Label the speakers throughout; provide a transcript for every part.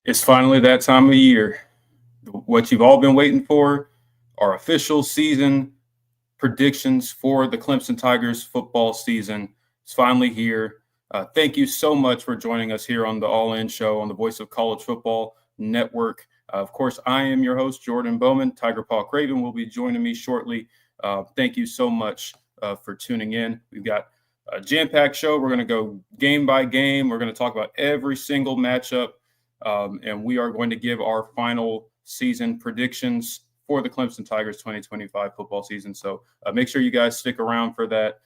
Speaker 1: It's finally that time of year. What you've all been waiting for, our official season predictions for the Clemson Tigers football season is finally here. Thank you so much for joining us here on the All In Show on the Voice of College Football Network. Of course, I am your host, Jordan Bowman. Tiger Paul Craven will be joining me shortly. Thank you so much for tuning in. We've got a jam-packed show. We're going to go game by game. We're going to talk about every single matchup. And we are going to give our final season predictions for the Clemson Tigers 2025 football season. So make sure you guys stick around for that.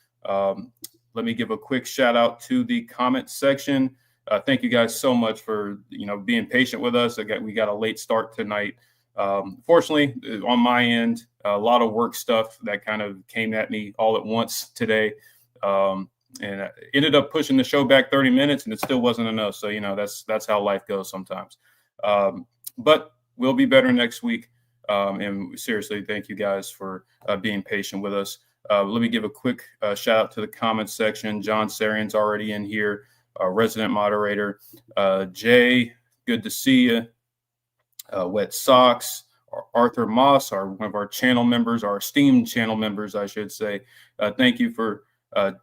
Speaker 1: Let me give a quick shout out to the comment section. Thank you guys so much for being patient with us. We got a late start tonight. Fortunately, on my end, a lot of work stuff that kind of came at me all at once today. And I ended up pushing the show back 30 minutes, and it still wasn't enough. So, that's how life goes sometimes. But we'll be better next week. And seriously, thank you guys for being patient with us. Let me give a quick shout out to the comments section. John Sarian's already in here, our resident moderator. Jay, good to see you. Wet Socks, Arthur Moss, one of our channel members, our esteemed channel members, I should say. Thank you for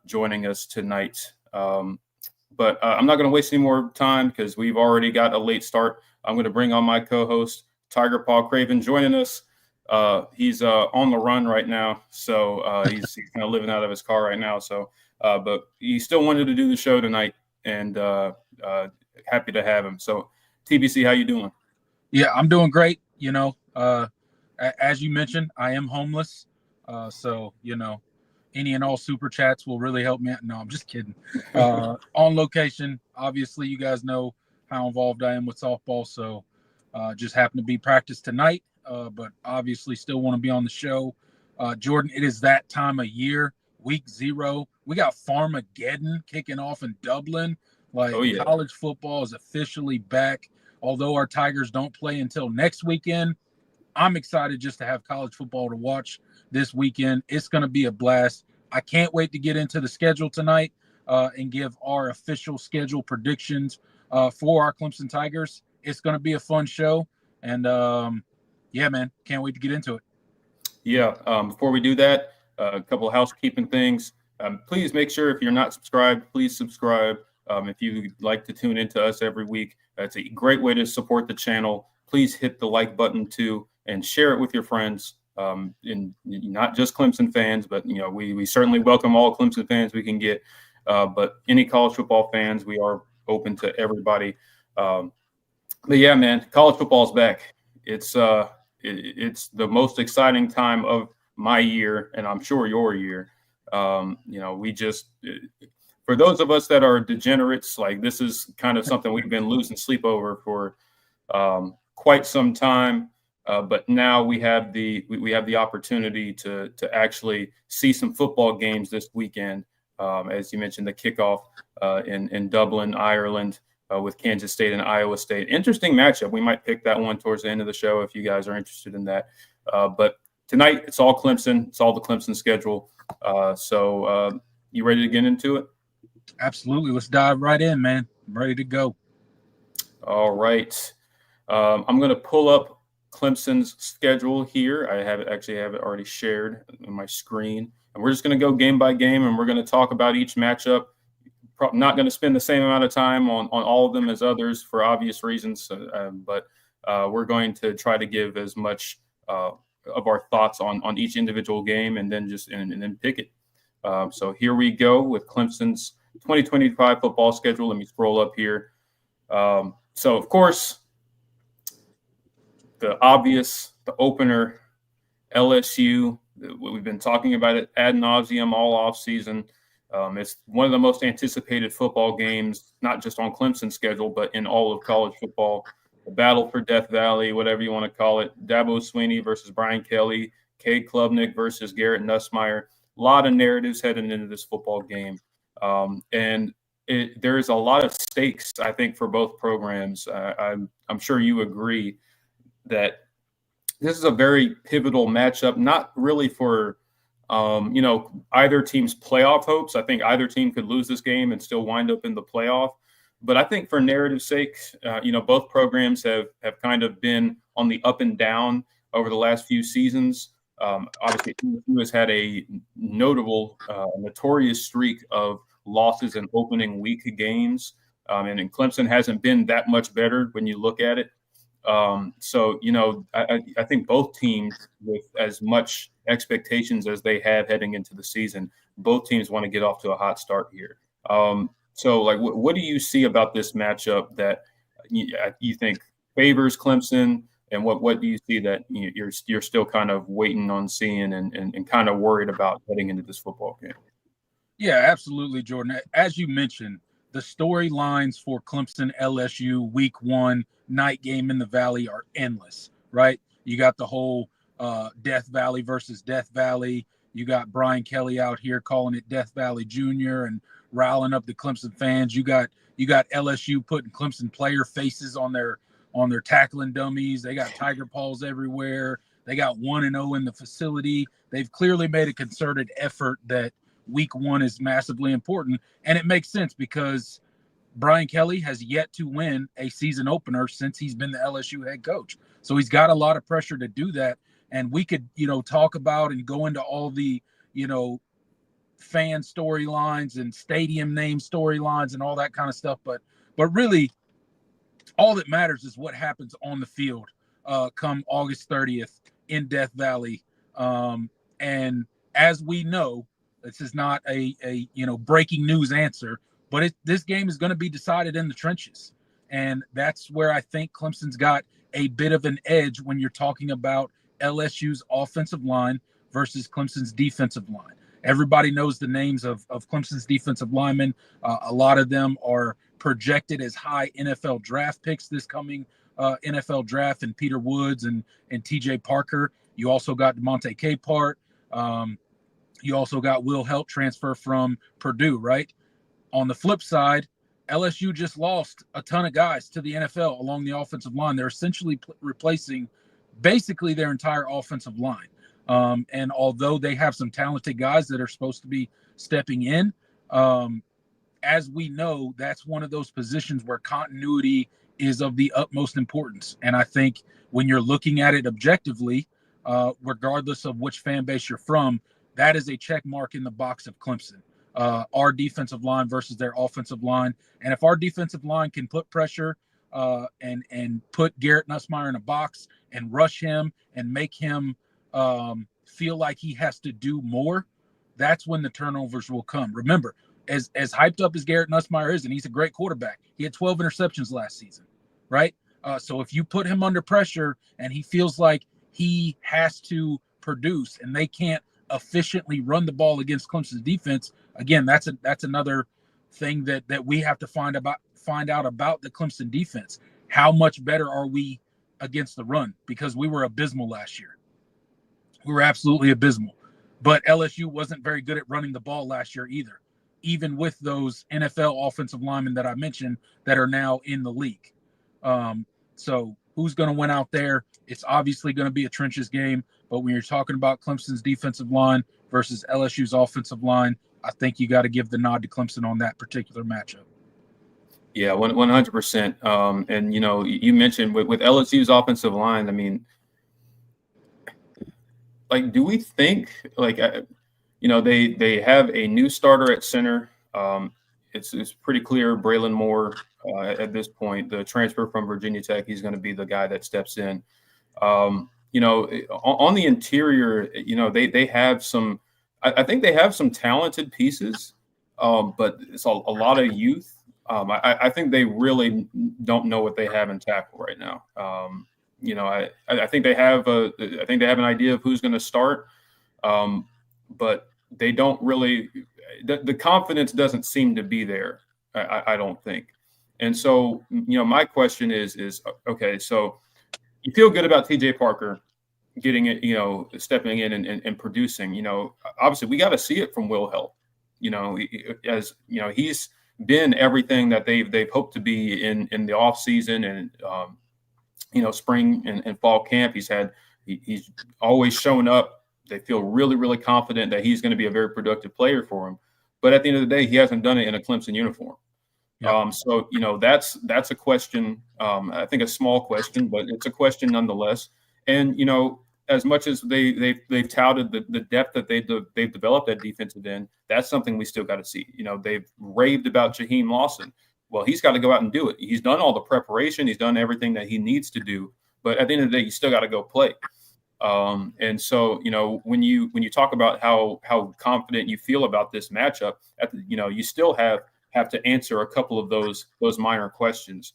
Speaker 1: joining us tonight. But I'm not going to waste any more time because we've already got a late start. I'm going to bring on my co-host, Tiger Paul Craven, joining us. He's on the run right now, so he's kind of living out of his car right now. So, but he still wanted to do the show tonight, and happy to have him. So, TBC, how you doing?
Speaker 2: Yeah, I'm doing great. As you mentioned, I am homeless. So, any and all super chats will really help me out. No, I'm just kidding. On location, obviously, you guys know how involved I am with softball. So just happened to be practice tonight, but obviously still want to be on the show. Jordan, it is that time of year, week 0. We got Farmageddon kicking off in Dublin. College football is officially back. Although our Tigers don't play until next weekend, I'm excited just to have college football to watch this weekend. It's going to be a blast. I can't wait to get into the schedule tonight and give our official schedule predictions for our Clemson Tigers. It's going to be a fun show. And, yeah, man, can't wait to get into it.
Speaker 1: Yeah, before we do that, a couple of housekeeping things. Please make sure if you're not subscribed, please subscribe. If you like to tune into us every week, it's a great way to support the channel. Please hit the like button too and share it with your friends. And not just Clemson fans, but we certainly welcome all Clemson fans we can get. But any college football fans, we are open to everybody. But yeah, man, college football is back. It's the most exciting time of my year, and I'm sure your year. For those of us that are degenerates, this is kind of something we've been losing sleep over for quite some time. But now we have the opportunity to actually see some football games this weekend. As you mentioned, the kickoff in Dublin, Ireland, with Kansas State and Iowa State. Interesting matchup. We might pick that one towards the end of the show if you guys are interested in that. But tonight, it's all Clemson. It's all the Clemson schedule. So you ready to get into it?
Speaker 2: Absolutely. Let's dive right in, man. I'm ready to go.
Speaker 1: All right. I'm going to pull up Clemson's schedule here. I have it already shared on my screen. And we're just going to go game by game, and we're going to talk about each matchup. Not going to spend the same amount of time on all of them as others for obvious reasons, but we're going to try to give as much of our thoughts on each individual game and then then pick it. So here we go with Clemson's 2025 football schedule. Let me scroll up here. So, of course, the opener, LSU. We've been talking about it ad nauseum all offseason. It's one of the most anticipated football games, not just on Clemson's schedule, but in all of college football. The battle for Death Valley, whatever you want to call it. Dabo Swinney versus Brian Kelly. Cade Klubnik versus Garrett Nussmeier. A lot of narratives heading into this football game. And there's a lot of stakes, I think, for both programs. I'm sure you agree that this is a very pivotal matchup, not really for either team's playoff hopes. I think either team could lose this game and still wind up in the playoff. But I think for narrative's sake, both programs have kind of been on the up and down over the last few seasons. Obviously, LSU has had a notorious streak of losses in opening week games, and Clemson hasn't been that much better when you look at it. I think both teams, with as much expectations as they have heading into the season, both teams want to get off to a hot start here. What do you see about this matchup that you think favors Clemson, and what do you see that you're still kind of waiting on seeing and kind of worried about heading into this football game?
Speaker 2: Yeah, absolutely, Jordan. As you mentioned, the storylines for Clemson LSU week 1 night game in the Valley are endless, right? You got the whole Death Valley versus Death Valley. You got Brian Kelly out here calling it Death Valley Jr. and riling up the Clemson fans. You got LSU putting Clemson player faces on their tackling dummies. They got tiger paws everywhere. They got 1-0 in the facility. They've clearly made a concerted effort that week 1 is massively important. And it makes sense because Brian Kelly has yet to win a season opener since he's been the LSU head coach. So he's got a lot of pressure to do that. And we could, talk about and go into all the, fan storylines and stadium name storylines and all that kind of stuff. But really, all that matters is what happens on the field come August 30th in Death Valley. And as we know, this is not a breaking news answer, but this game is going to be decided in the trenches. And that's where I think Clemson's got a bit of an edge when you're talking about LSU's offensive line versus Clemson's defensive line. Everybody knows the names of Clemson's defensive linemen. A lot of them are projected as high NFL draft picks this coming NFL draft, and Peter Woods and TJ Parker. You also got DeMonte Capehart. You also got Will Help transfer from Purdue, right? On the flip side, LSU just lost a ton of guys to the NFL along the offensive line. They're essentially replacing basically their entire offensive line. And although they have some talented guys that are supposed to be stepping in, as we know, that's one of those positions where continuity is of the utmost importance. And I think when you're looking at it objectively, regardless of which fan base you're from, that is a check mark in the box of Clemson. Our defensive line versus their offensive line. And if our defensive line can put pressure and put Garrett Nussmeier in a box and rush him and make him feel like he has to do more, that's when the turnovers will come. Remember, as hyped up as Garrett Nussmeier is, and he's a great quarterback, he had 12 interceptions last season, right? So if you put him under pressure and he feels like he has to produce and they can't efficiently run the ball against Clemson's defense, again, that's another thing that we have to find out about the Clemson defense. How much better are we against the run? Because we were abysmal last year. We were absolutely abysmal. But LSU wasn't very good at running the ball last year either, even with those NFL offensive linemen that I mentioned that are now in the league. So who's going to win out there? It's obviously going to be a trenches game. But when you're talking about Clemson's defensive line versus LSU's offensive line, I think you got to give the nod to Clemson on that particular matchup.
Speaker 1: Yeah, 100%. And you mentioned with LSU's offensive line, I mean, do we think they have a new starter at center? It's pretty clear Braylon Moore at this point, the transfer from Virginia Tech, he's going to be the guy that steps in. On the interior, they have some. I think they have some talented pieces, but it's a lot of youth. I think they really don't know what they have in tackle right now. I think they have an idea of who's going to start, but they don't really. The confidence doesn't seem to be there. I don't think. And so, my question is okay. So you feel good about TJ Parker getting it, stepping in and producing. Obviously we got to see it from Will Help. He's been everything that they've hoped to be in the off season and spring and fall camp. He's always shown up. They feel really, really confident that he's going to be a very productive player for him. But at the end of the day, he hasn't done it in a Clemson uniform.
Speaker 2: Yeah.
Speaker 1: So that's a question. I think a small question, but it's a question nonetheless. And as much as they've touted the depth that they've developed at defensive end, that's something we still got to see. They've raved about Jaheim Lawson. Well, he's got to go out and do it. He's done all the preparation. He's done everything that he needs to do. But at the end of the day, you still got to go play. And so, when you talk about how confident you feel about this matchup, you still have to answer a couple of those minor questions.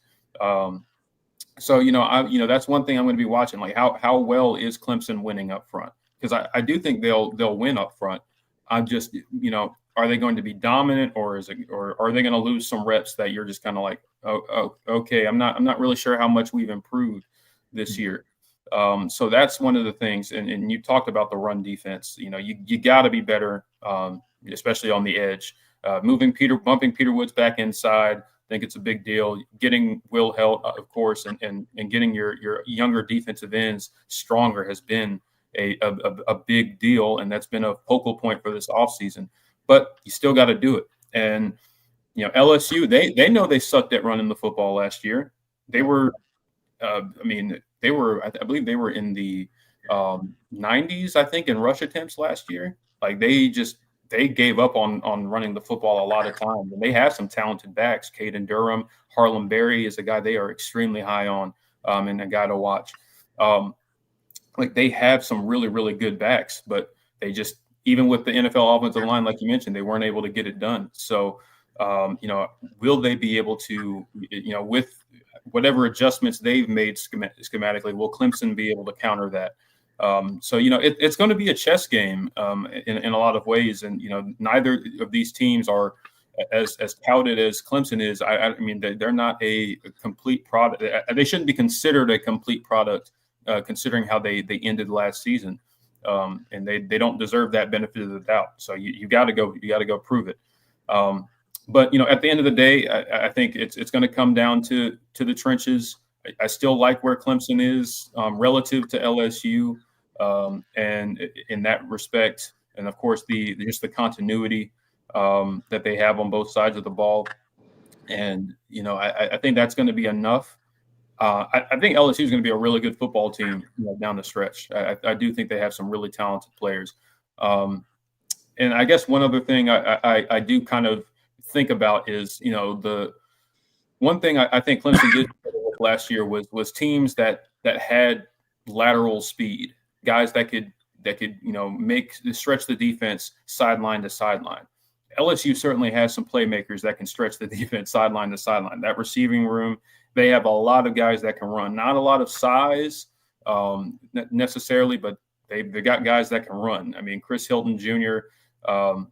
Speaker 1: So that's one thing I'm going to be watching. Like how well is Clemson winning up front? Because I do think they'll win up front. I'm just are they going to be dominant, or are they going to lose some reps that you're just kind of like, oh, okay, I'm not really sure how much we've improved this year. So that's one of the things. And you talked about the run defense. You got to be better, especially on the edge. Bumping Peter Woods back inside. I think it's a big deal. Getting Will Helt, of course, and getting your younger defensive ends stronger has been a big deal, and that's been a focal point for this offseason. But you still got to do it. And LSU, they know they sucked at running the football last year. They were, I believe they were in the 90s, I think, in rush attempts last year. Like they gave up on running the football a lot of times. And they have some talented backs. Caden Durham, Harlem Berry is a guy they are extremely high on, and a guy to watch. Like they have some really, really good backs, but they just, even with the NFL offensive line, like you mentioned, they weren't able to get it done. So, will they be able to, with whatever adjustments they've made schematically, will Clemson be able to counter that? So it's going to be a chess game in a lot of ways, and neither of these teams are as touted as Clemson is. I mean they're not a complete product. They shouldn't be considered a complete product considering how they ended last season, and they don't deserve that benefit of the doubt. So you got to go prove it. But at the end of the day, I think it's going to come down to the trenches. I still like where Clemson is relative to LSU. And in that respect, and of course just the continuity that they have on both sides of the ball, and I think that's going to be enough. I think LSU is going to be a really good football team down the stretch. I do think they have some really talented players. And I guess one other thing I do kind of think about is the one thing I think Clemson did last year was teams that had lateral speed. Guys that could stretch the defense sideline to sideline. LSU certainly has some playmakers that can stretch the defense sideline to sideline. That receiving room, they have a lot of guys that can run. Not a lot of size necessarily, but they've got guys that can run. I mean, Chris Hilton Jr.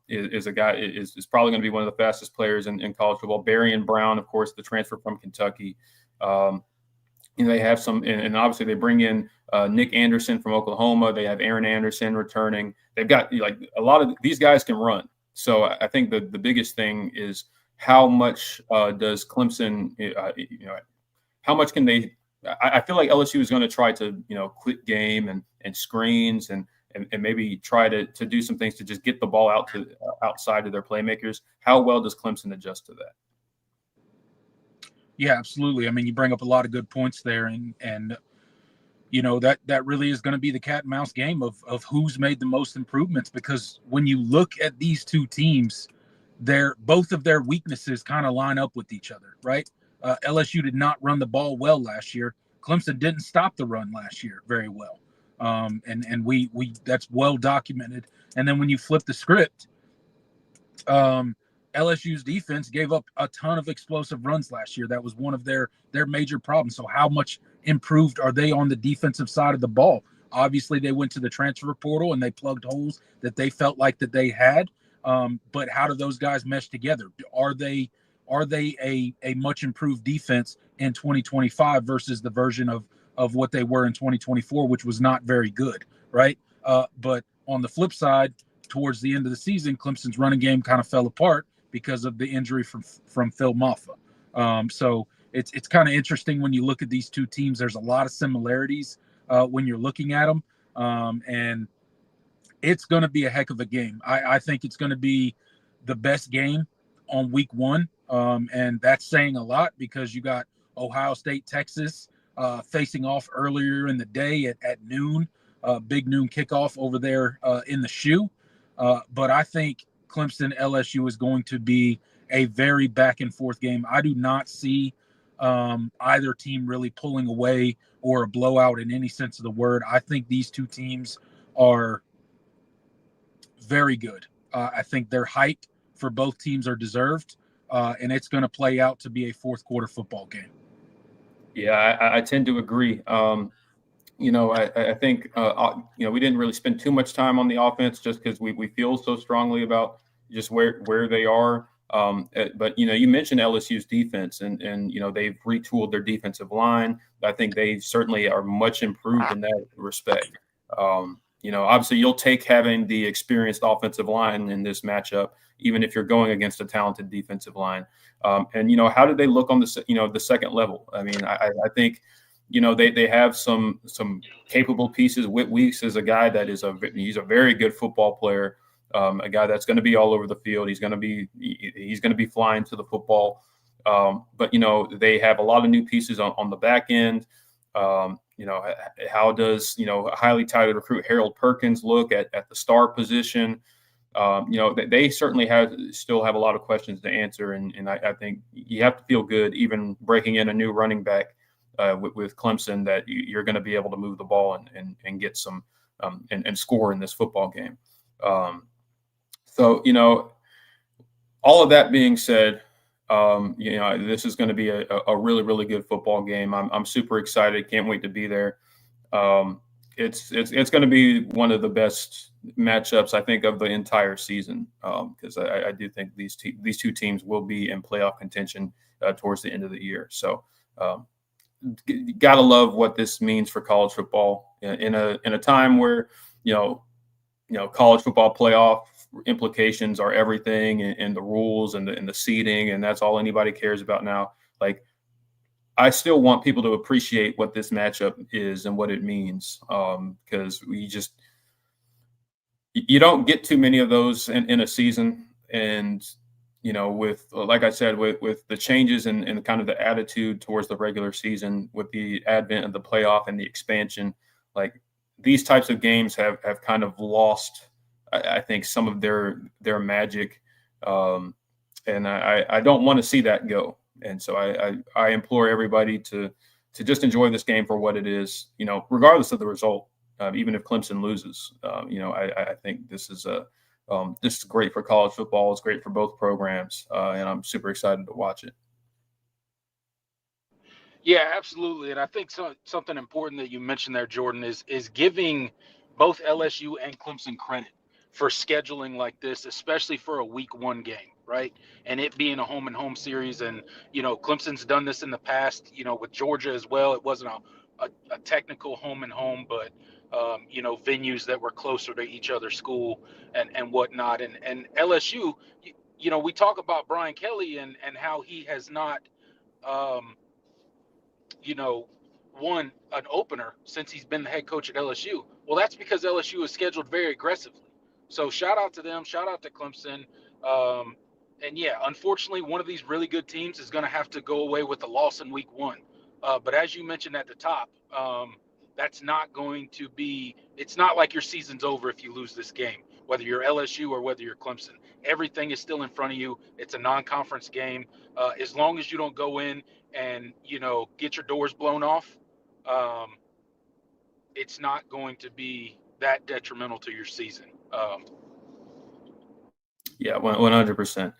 Speaker 1: Is a guy is probably going to be one of the fastest players in college football. Berrien Brown, of course, the transfer from Kentucky. They have some, and obviously they bring in Nick Anderson from Oklahoma. They have Aaron Anderson returning. They've got a lot of these guys can run. So I think the biggest thing is how much does Clemson, how much can they? I feel like LSU is going to try to quick game and screens and maybe try to do some things to just get the ball outside of their playmakers. How well does Clemson adjust to that?
Speaker 2: Yeah, absolutely. I mean, you bring up a lot of good points there, and that really is going to be the cat and mouse game of who's made the most improvements, because when you look at these two teams, both of their weaknesses kind of line up with each other, right? LSU did not run the ball well last year. Clemson didn't stop the run last year very well. And we that's well documented. And then when you flip the script, LSU's defense gave up a ton of explosive runs last year. That was one of their major problems. So how much improved are they on the defensive side of the ball? Obviously, they went to the transfer portal and they plugged holes that they felt like that they had. But how do those guys mesh together? Are they a much improved defense in 2025 versus the version of what they were in 2024, which was not very good, right? But on the flip side, towards the end of the season, Clemson's running game kind of fell apart because of the injury from Phil Maffa. So it's kind of interesting when you look at these two teams. There's a lot of similarities when you're looking at them, and it's going to be a heck of a game. I think it's going to be the best game on week one And that's saying a lot because you got Ohio State, Texas facing off earlier in the day at noon, big noon kickoff over there in the shoe. But I think Clemson LSU is going to be a very back and forth game. I do not see either team really pulling away or a blowout in any sense of the word. I think these two teams are very good. I think their hype for both teams are deserved, and it's going to play out to be a fourth quarter football game.
Speaker 1: Yeah, I tend to agree. I think we didn't really spend too much time on the offense just because we feel so strongly about just where they are. But you mentioned LSU's defense, and they've retooled their defensive line. I think they certainly are much improved in that respect. Obviously you'll take having the experienced offensive line in this matchup, even if you're going against a talented defensive line. And how did they look on the second level? I mean, I think they have some capable pieces. Whit Weeks is a guy that he's a very good football player, a guy that's going to be all over the field. He's going to be flying to the football. But they have a lot of new pieces on the back end. How does a highly touted recruit Harold Perkins look at the star position? They certainly still have a lot of questions to answer, and I think you have to feel good even breaking in a new running back with Clemson that you're going to be able to move the ball and get some and score in this football game. So all of that being said, this is going to be a really, really good football game. I'm super excited. Can't wait to be there. It's going to be one of the best matchups, I think, of the entire season, because I do think these two teams will be in playoff contention towards the end of the year. So gotta love what this means for college football in a time where college football playoff implications are everything, and the rules and the seeding, and that's all anybody cares about now. Like, I still want people to appreciate what this matchup is and what it means, because you don't get too many of those in a season. And with, like I said, with the changes and kind of the attitude towards the regular season, with the advent of the playoff and the expansion, like, these types of games have kind of lost, I think, some of their magic, and I don't want to see that go. And so I implore everybody to just enjoy this game for what it is, regardless of the result. Even if Clemson loses, I think this is great for college football. It's great for both programs, and I'm super excited to watch it.
Speaker 2: Yeah, absolutely. And I think something important that you mentioned there, Jordan, is giving both LSU and Clemson credit for scheduling like this, especially for a week one game, right? And it being a home and home series. And, Clemson's done this in the past, with Georgia as well. It wasn't a technical home and home, but, venues that were closer to each other's school and whatnot. And LSU, we talk about Brian Kelly and how he has not, won an opener since he's been the head coach at LSU. Well, that's because LSU is scheduled very aggressively. So shout out to them. Shout out to Clemson. And yeah, unfortunately, one of these really good teams is going to have to go away with a loss in week one. But as you mentioned at the top, that's not going to be – it's not like your season's over if you lose this game, whether you're LSU or whether you're Clemson. Everything is still in front of you. It's a non-conference game. As long as you don't go in and, get your doors blown off, it's not going to be that detrimental to your season.
Speaker 1: Yeah, 100%.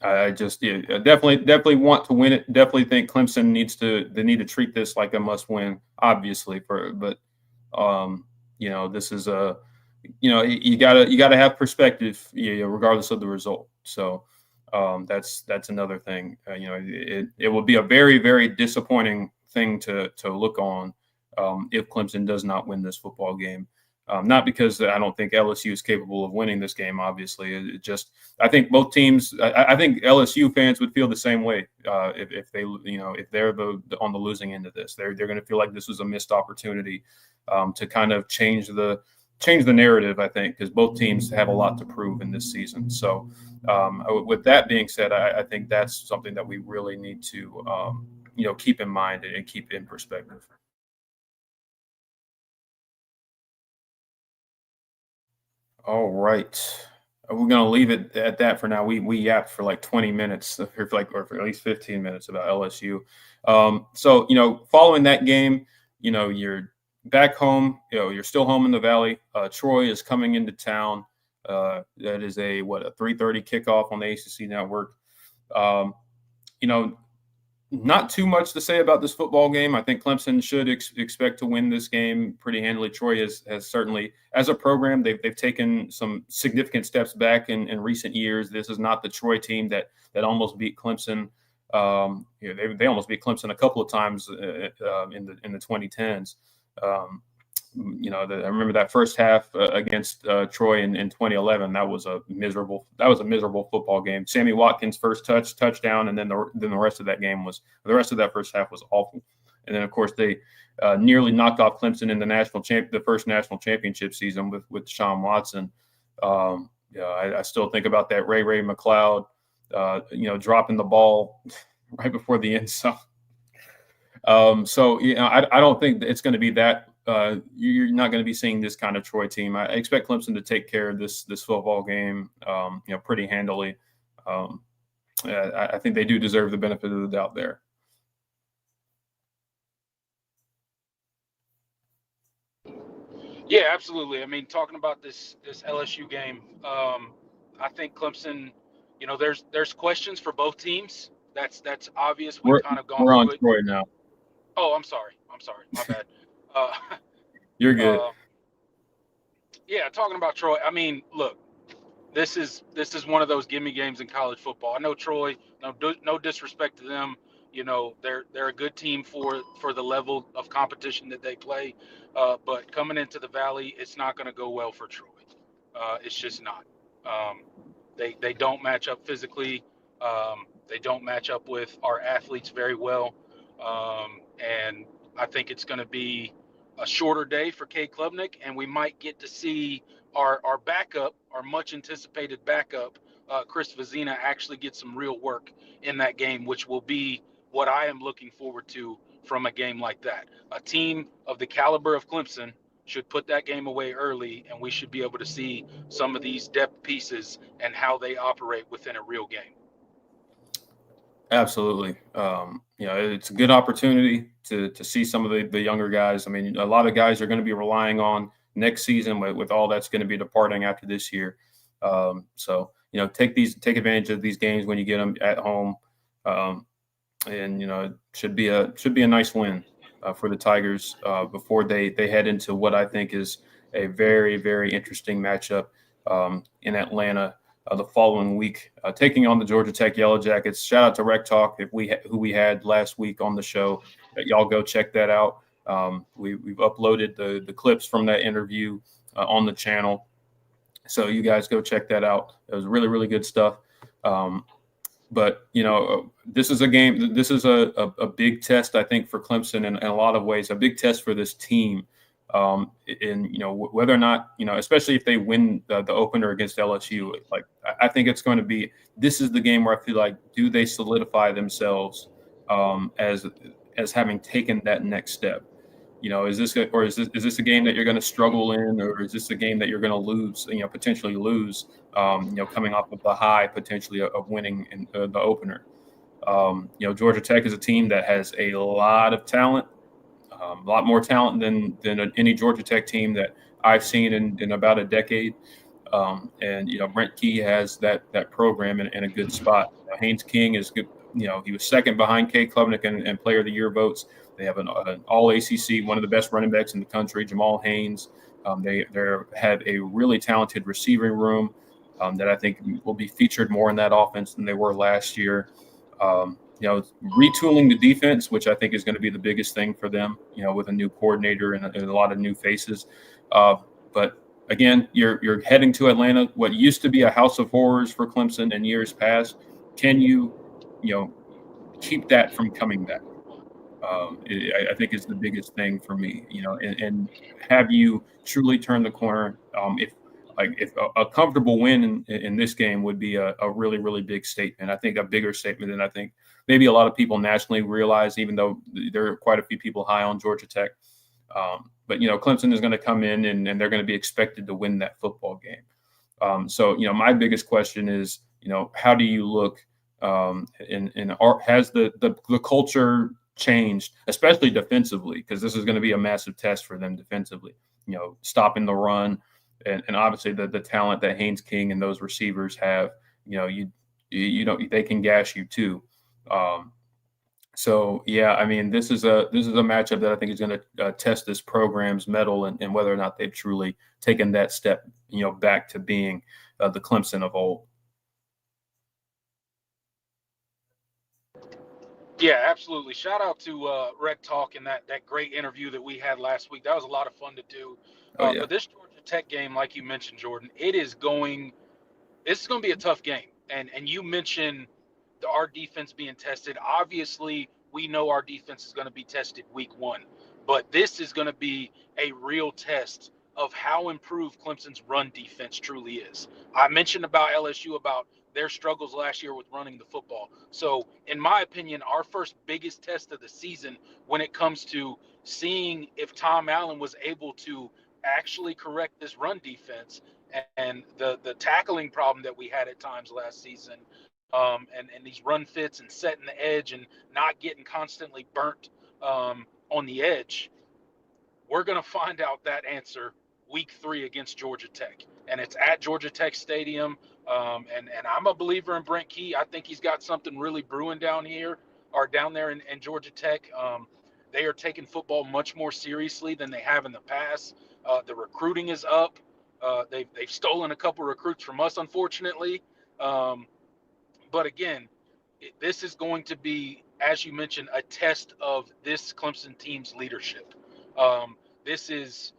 Speaker 1: I just definitely want to win it. Definitely think Clemson need to treat this like a must win, obviously. This is you gotta have perspective, regardless of the result. So that's another thing. It will be a very, very disappointing thing to look on if Clemson does not win this football game. Not because I don't think LSU is capable of winning this game. Obviously, I think both teams. I think LSU fans would feel the same way if they, if they're on the losing end of this. They're going to feel like this was a missed opportunity to kind of change the change the narrative, I think, because both teams have a lot to prove in this season. So, with that being said, I think that's something that we really need to, keep in mind and keep in perspective. All right. We're gonna leave it at that for now. We yapped for like 20 minutes, or for at least 15 minutes about LSU. So following that game, you're back home. You're still home in the Valley. Troy is coming into town. That is a 3:30 kickoff on the ACC network. Um, you know, Not too much to say about this football game. I think Clemson should expect to win this game pretty handily. Troy has certainly, as a program, they've taken some significant steps back in recent years. This is not the Troy team that almost beat Clemson. They almost beat Clemson a couple of times in the 2010s. I remember that first half against Troy in 2011. That was a miserable football game. Sammy Watkins' first touchdown, and then the rest of that first half was awful. And then of course they nearly knocked off Clemson in the first national championship season with Deshaun Watson. I still think about that Ray McLeod, dropping the ball right before the end zone. I don't think it's going to be that. You're not going to be seeing this kind of Troy team. I expect Clemson to take care of this football game, pretty handily. I think they do deserve the benefit of the doubt there.
Speaker 2: Yeah, absolutely. I mean, talking about this LSU game, I think Clemson. There's questions for both teams. That's obvious. We've kind of gone
Speaker 1: We're on
Speaker 2: through it.
Speaker 1: Troy now.
Speaker 2: Oh, I'm sorry. My bad.
Speaker 1: You're good.
Speaker 2: Yeah, talking about Troy. I mean, look, this is one of those gimme games in college football. I know Troy. No disrespect to them. They're a good team for the level of competition that they play. But coming into the Valley, it's not going to go well for Troy. It's just not. They don't match up physically. They don't match up with our athletes very well. And I think it's going to be a shorter day for Cade Klubnik, and we might get to see our backup, our much anticipated backup, Chris Vizina, actually get some real work in that game, which will be what I am looking forward to from a game like that. A team of the caliber of Clemson should put that game away early, and we should be able to see some of these depth pieces and how they operate within a real game.
Speaker 1: Absolutely. It's a good opportunity to see some of the younger guys. I mean, a lot of guys are going to be relying on next season with all that's going to be departing after this year. Take advantage of these games when you get them at home. It should be a nice win for the Tigers before they head into what I think is a very, very interesting matchup in Atlanta the following week, taking on the Georgia Tech Yellow Jackets. Shout out to Rec Talk who we had last week on the show. Y'all go check that out. We've uploaded the clips from that interview on the channel, so you guys go check that out. It was really, really good stuff. But this is a game. This is a big test, I think, for Clemson in a lot of ways. A big test for this team. Whether or not, especially if they win the opener against LSU, like I think it's going to be, this is the game where I feel like, do they solidify themselves as having taken that next step? Is this a game that you're going to struggle in, or is this a game that you're going to lose, potentially lose, coming off of the high potentially of winning in the opener? Georgia Tech is a team that has a lot of talent. A lot more talent than any Georgia Tech team that I've seen in about a decade. Brent Key has that program in a good spot. Haynes King is good. He was second behind Cade Klubnik and Player of the Year votes. They have an all ACC, one of the best running backs in the country, Jamal Haynes. They have a really talented receiving room that I think will be featured more in that offense than they were last year. Retooling the defense, which I think is going to be the biggest thing for them, with a new coordinator and a lot of new faces. But again, you're heading to Atlanta, what used to be a house of horrors for Clemson in years past. Can you, keep that from coming back? I think is the biggest thing for me, and have you truly turned the corner? If a comfortable win in this game would be a really, really big statement. I think a bigger statement than I think maybe a lot of people nationally realize, even though there are quite a few people high on Georgia Tech. But Clemson is going to come in and they're going to be expected to win that football game. So my biggest question is, how do you look? Has the culture changed, especially defensively, because this is going to be a massive test for them defensively. Stopping the run, and obviously the talent that Haynes King and those receivers have. They can gash you too. So yeah, I mean, this is a matchup that I think is going to test this program's mettle and whether or not they've truly taken that step, back to being the Clemson of old.
Speaker 2: Yeah, absolutely. Shout out to Rec Talk and that great interview that we had last week. That was a lot of fun to do.
Speaker 1: Oh yeah,
Speaker 2: But this Georgia Tech game, like you mentioned, Jordan, it's going to be a tough game. And you mentioned our defense being tested. Obviously, we know our defense is going to be tested week 1, but this is going to be a real test of how improved Clemson's run defense truly is. I mentioned about LSU, about their struggles last year with running the football. So, in my opinion, our first biggest test of the season when it comes to seeing if Tom Allen was able to actually correct this run defense and the tackling problem that we had at times last season, and these run fits and setting the edge and not getting constantly burnt on the edge. We're going to find out that answer week 3 against Georgia Tech, and it's at Georgia Tech Stadium. And I'm a believer in Brent Key. I think he's got something really brewing down there in Georgia Tech. They are taking football much more seriously than they have in the past. The recruiting is up. They've stolen a couple recruits from us, unfortunately. But again, this is going to be, as you mentioned, a test of this Clemson team's leadership. This is,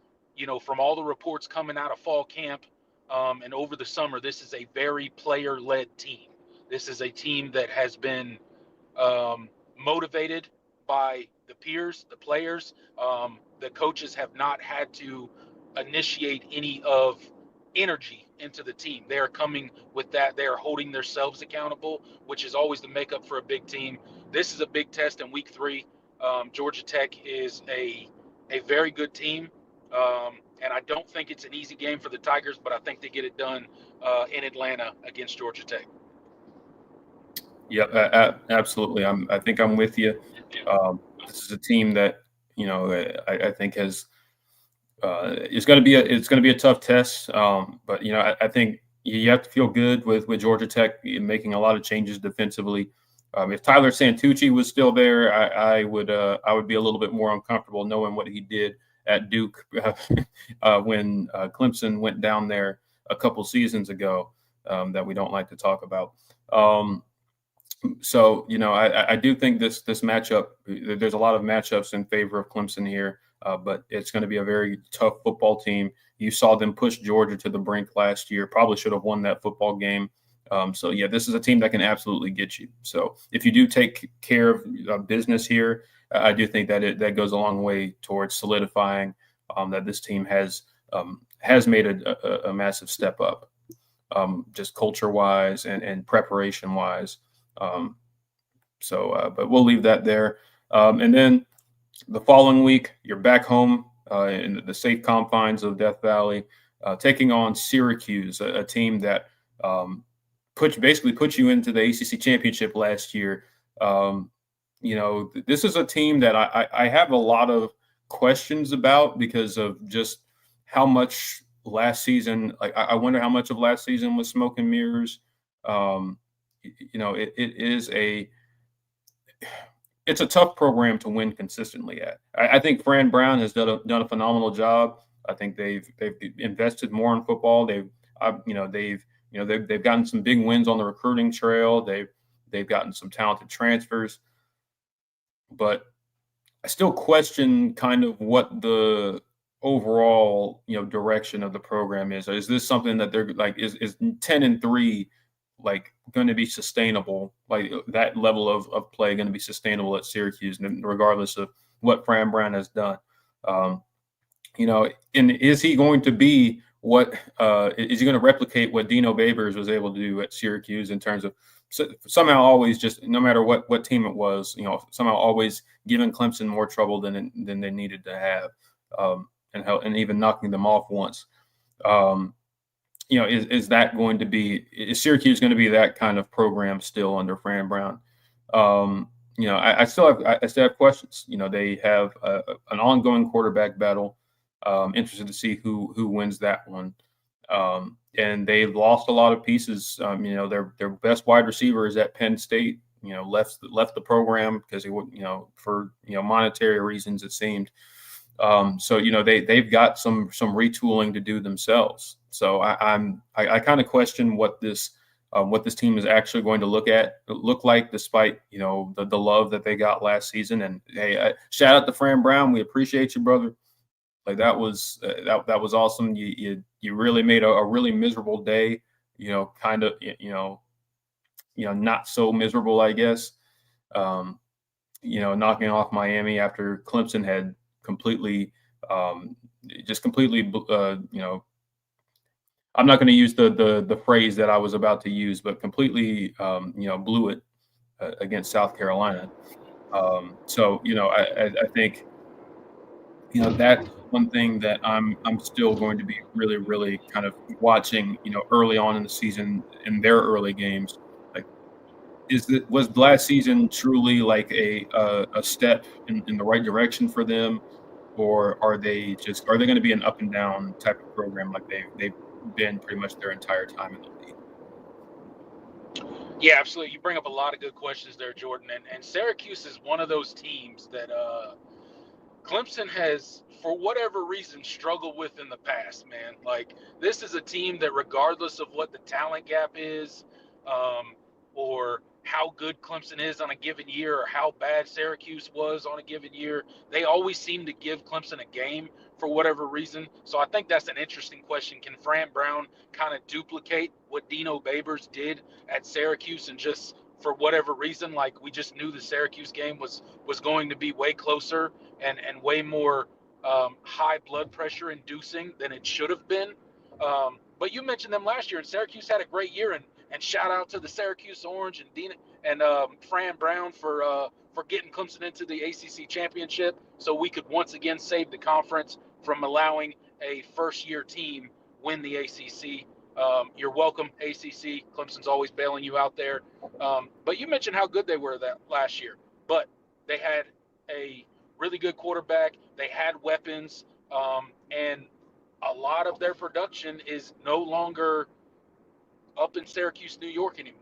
Speaker 2: from all the reports coming out of fall camp and over the summer, this is a very player-led team. This is a team that has been motivated by the peers, the players. The coaches have not had to initiate any of energy into the team. They are coming with that. They are holding themselves accountable, which is always the makeup for a big team. This is a big test in week 3. Georgia Tech is a very good team. And I don't think it's an easy game for the Tigers, but I think they get it done in Atlanta against Georgia Tech.
Speaker 1: Yeah, absolutely. I think I'm with you. This is a team that I think has it's going to be a tough test. But I think you have to feel good with Georgia Tech making a lot of changes defensively. If Tyler Santucci was still there, I would be a little bit more uncomfortable knowing what he did at Duke when Clemson went down there a couple seasons ago, that we don't like to talk about. So I do think this matchup. There's a lot of matchups in favor of Clemson here, but it's going to be a very tough football team. You saw them push Georgia to the brink last year. Probably should have won that football game. So yeah, this is a team that can absolutely get you. So if you do take care of business here, I do think that that goes a long way towards solidifying that this team has made a massive step up, just culture wise and preparation wise. But we'll leave that there. And then the following week, you're back home in the safe confines of Death Valley, taking on Syracuse, a team that basically put you into the ACC championship last year. This is a team that I have a lot of questions about because of just how much last season. Like I wonder how much of last season was smoke and mirrors. It's a tough program to win consistently at. I think Fran Brown has done a phenomenal job. I think they've invested more in football. They've gotten some big wins on the recruiting trail. They've gotten some talented transfers, but I still question kind of what the overall direction of the program is. Is this something that they're like is 10-3 like going to be sustainable, like that level of play going to be sustainable at Syracuse, regardless of what Fran Brown has done. And is he going to be what is he going to replicate what Dino Babers was able to do at Syracuse in terms of somehow always, just no matter what team it was, somehow always giving Clemson more trouble than they needed to have, and even knocking them off once. Is that going to be, is Syracuse going to be that kind of program still under Fran Brown? I still have questions. They have an ongoing quarterback battle. Interested to see who wins that one. And they lost a lot of pieces. Their best wide receiver is at Penn State. Left the program because for monetary reasons, it seemed. So they've got some retooling to do themselves. So I kind of question what this team is actually going to look like, despite the love that they got last season. And hey, shout out to Fran Brown. We appreciate you, brother. Like that was awesome. You really made a really miserable day, kind of not so miserable, I guess. Knocking off Miami after Clemson had completely, I'm not going to use the phrase that I was about to use, but completely, blew it against South Carolina. I think, that's one thing that I'm still going to be really, really kind of watching, early on in the season in their early games. Like, was last season truly like a step in the right direction for them? Or are they going to be an up and down type of program like they've been pretty much their entire time in the league?
Speaker 2: Yeah, absolutely. You bring up a lot of good questions there, Jordan. And Syracuse is one of those teams that Clemson has, for whatever reason, struggled with in the past, man. Like, this is a team that, regardless of what the talent gap is, or how good Clemson is on a given year, or how bad Syracuse was on a given year, they always seem to give Clemson a game for whatever reason. So I think that's an interesting question. Can Fran Brown kind of duplicate what Dino Babers did at Syracuse, and just for whatever reason, like, we just knew the Syracuse game was going to be way closer and way more high blood pressure inducing than it should have been. But you mentioned them last year, and Syracuse had a great year, and shout out to the Syracuse Orange and Dean and Fran Brown for getting Clemson into the ACC championship, so we could once again save the conference from allowing a first-year team win the ACC. You're welcome, ACC. Clemson's always bailing you out there. But you mentioned how good they were that last year, but they had a really good quarterback. They had weapons, and a lot of their production is no longer up in Syracuse, New York anymore.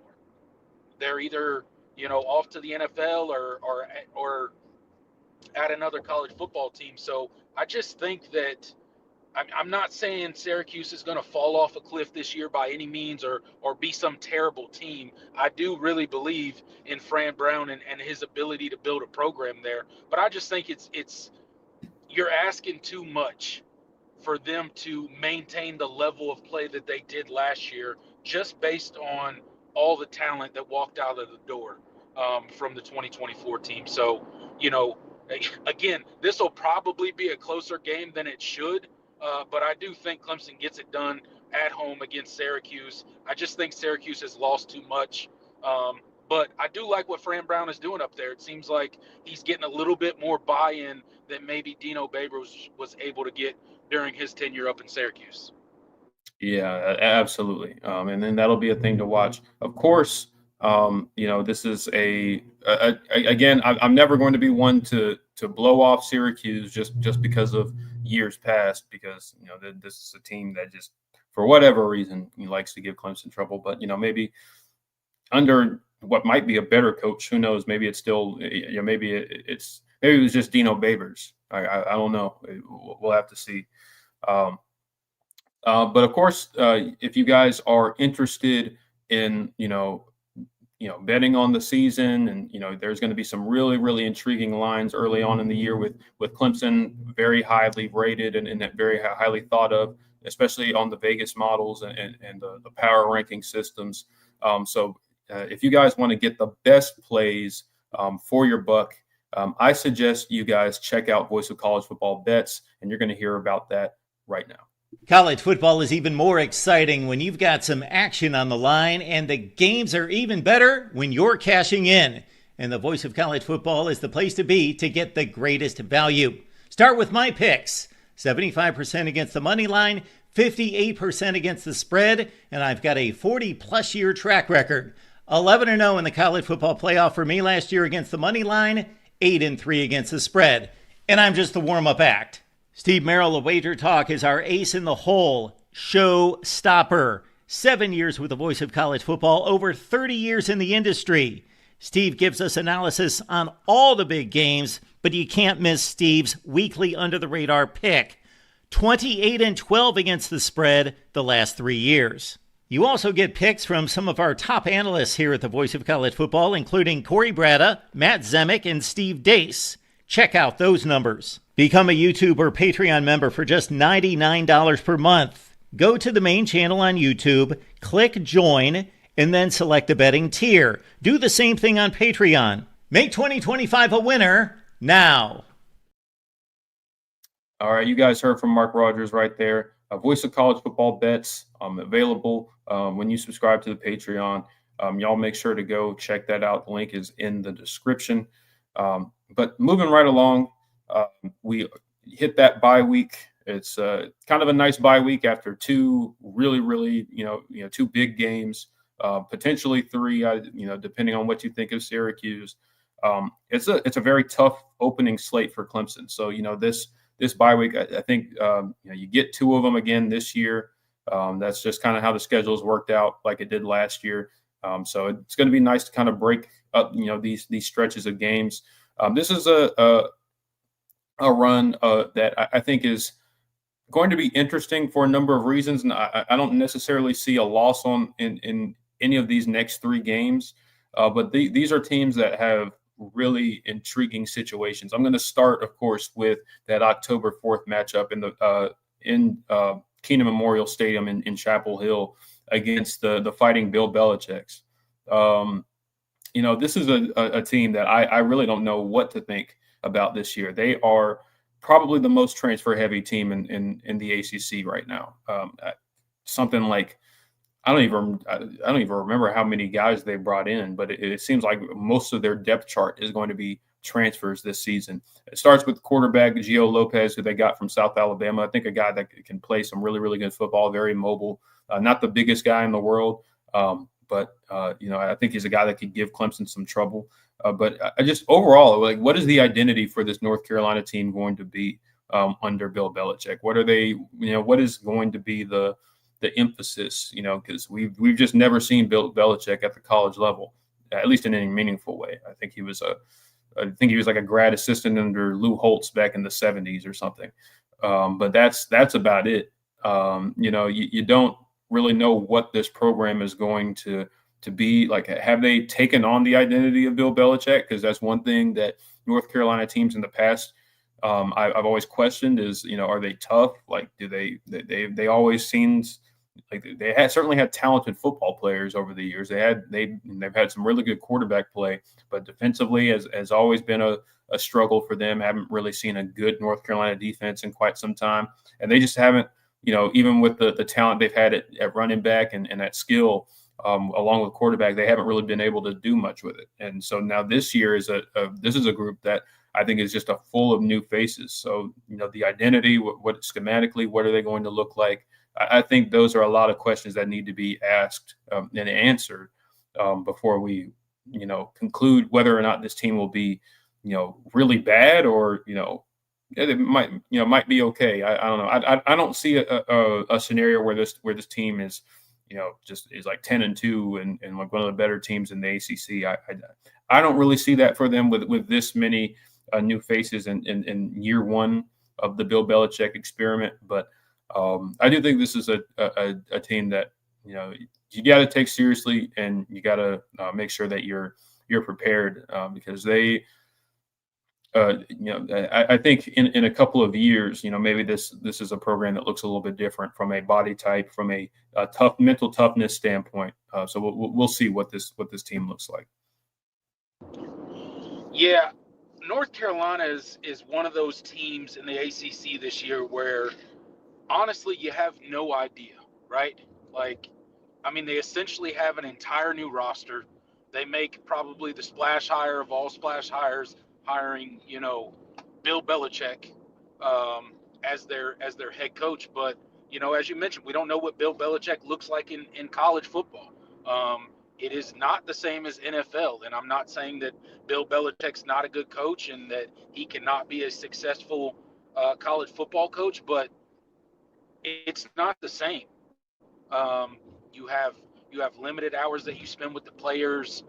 Speaker 2: They're either off to the NFL or at another college football team. So I just think that I'm not saying Syracuse is going to fall off a cliff this year by any means, or be some terrible team. I do really believe in Fran Brown and his ability to build a program there. But I just think it's you're asking too much for them to maintain the level of play that they did last year, just based on all the talent that walked out of the door from the 2024 team. So, again, this will probably be a closer game than it should, but I do think Clemson gets it done at home against Syracuse. I just think Syracuse has lost too much. But I do like what Fran Brown is doing up there. It seems like he's getting a little bit more buy-in than maybe Dino Babers was able to get during his tenure up in Syracuse.
Speaker 1: Yeah, absolutely. And then that'll be a thing to watch. Of course, this is again, I'm never going to be one to blow off Syracuse just because of years past, because this is a team that just, for whatever reason, he likes to give Clemson trouble. But maybe under what might be a better coach, who knows? Maybe it's still, maybe it was just Dino Babers. I don't know. We'll have to see. But of course, if you guys are interested in, betting on the season, and there's going to be some really, really intriguing lines early on in the year with Clemson very highly rated and very highly thought of, especially on the Vegas models and the power ranking systems. If you guys want to get the best plays for your buck, I suggest you guys check out Voice of College Football Bets, and you're going to hear about that right now.
Speaker 3: College football is even more exciting when you've got some action on the line, and the games are even better when you're cashing in. And the Voice of College Football is the place to be to get the greatest value. Start with my picks. 75% against the money line, 58% against the spread, and I've got a 40-plus year track record. 11-0 in the college football playoff for me last year against the money line, 8-3 against the spread. And I'm just the warm-up act. Steve Merrill of Wager Talk is our ace in the hole, show stopper. 7 years with the Voice of College Football, over 30 years in the industry. Steve gives us analysis on all the big games, but you can't miss Steve's weekly under-the-radar pick. 28-12 against the spread the last 3 years. You also get picks from some of our top analysts here at the Voice of College Football, including Corey Bratta, Matt Zemek, and Steve Dace. Check out those numbers. Become a YouTube or Patreon member for just $99 per month. Go to the main channel on YouTube, click join, and then select a betting tier. Do the same thing on Patreon. Make 2025 a winner now.
Speaker 1: All right, you guys heard from Mark Rogers right there. Voice of College Football Bets available when you subscribe to the Patreon. Y'all make sure to go check that out. The link is in the description. But moving right along, we hit that bye week. It's kind of a nice bye week after two really, two big games, potentially three, depending on what you think of Syracuse. It's a very tough opening slate for Clemson. So, this bye week, I think, you get two of them again this year. That's just kind of how the schedule has worked out like it did last year. So it's going to be nice to kind of break up, these stretches of games. This is a run that I think is going to be interesting for a number of reasons. And I don't necessarily see a loss in any of these next three games. But these are teams that have really intriguing situations. I'm going to start, of course, with that October 4th matchup in Keenan Memorial Stadium in Chapel Hill against the Fighting Bill Belichick's. This is a team that I really don't know what to think about this year. They are probably the most transfer-heavy team in the ACC right now. Something like I don't even remember how many guys they brought in, but it seems like most of their depth chart is going to be transfers this season. It starts with quarterback Gio Lopez, who they got from South Alabama. I think a guy that can play some really, really good football, very mobile, not the biggest guy in the world, but I think he's a guy that could give Clemson some trouble. But I just overall, what is the identity for this North Carolina team going to be under Bill Belichick? What are they? What is going to be the emphasis? Because we've just never seen Bill Belichick at the college level, at least in any meaningful way. I think he was like a grad assistant under Lou Holtz back in the 70s or something. But that's about it. You don't really know what this program is going to be like. Have they taken on the identity of Bill Belichick? Because that's one thing that North Carolina teams in the past I've always questioned is, are they tough? Like, do they always seemed like they certainly had talented football players over the years. They've had some really good quarterback play, but defensively has always been a struggle for them. Haven't really seen a good North Carolina defense in quite some time. And they just haven't, even with the talent they've had at running back and that skill, along with quarterback, they haven't really been able to do much with it. And so now this year this is a group that I think is just a full of new faces. So, the identity, what schematically, what are they going to look like? I think those are a lot of questions that need to be asked and answered before we, conclude whether or not this team will be, really bad or, it might be okay. I don't know. I don't see a scenario where this team is, just is like 10-2 and like one of the better teams in the ACC. I don't really see that for them with this many new faces in year one of the Bill Belichick experiment. But I do think this is a team that you got to take seriously, and you got to make sure that you're prepared because they I think in a couple of years, maybe this is a program that looks a little bit different from a body type, from a tough mental toughness standpoint. So we'll see what this team looks like.
Speaker 2: Yeah, North Carolina is one of those teams in the ACC this year where honestly you have no idea, right? Like, I mean, they essentially have an entire new roster. They make probably the splash hire of all splash hires, hiring Bill Belichick as their head coach. But as you mentioned, we don't know what Bill Belichick looks like in college football. It is not the same as NFL, and I'm not saying that Bill Belichick's not a good coach and that he cannot be a successful college football coach, but it's not the same. You have limited hours that you spend with the players.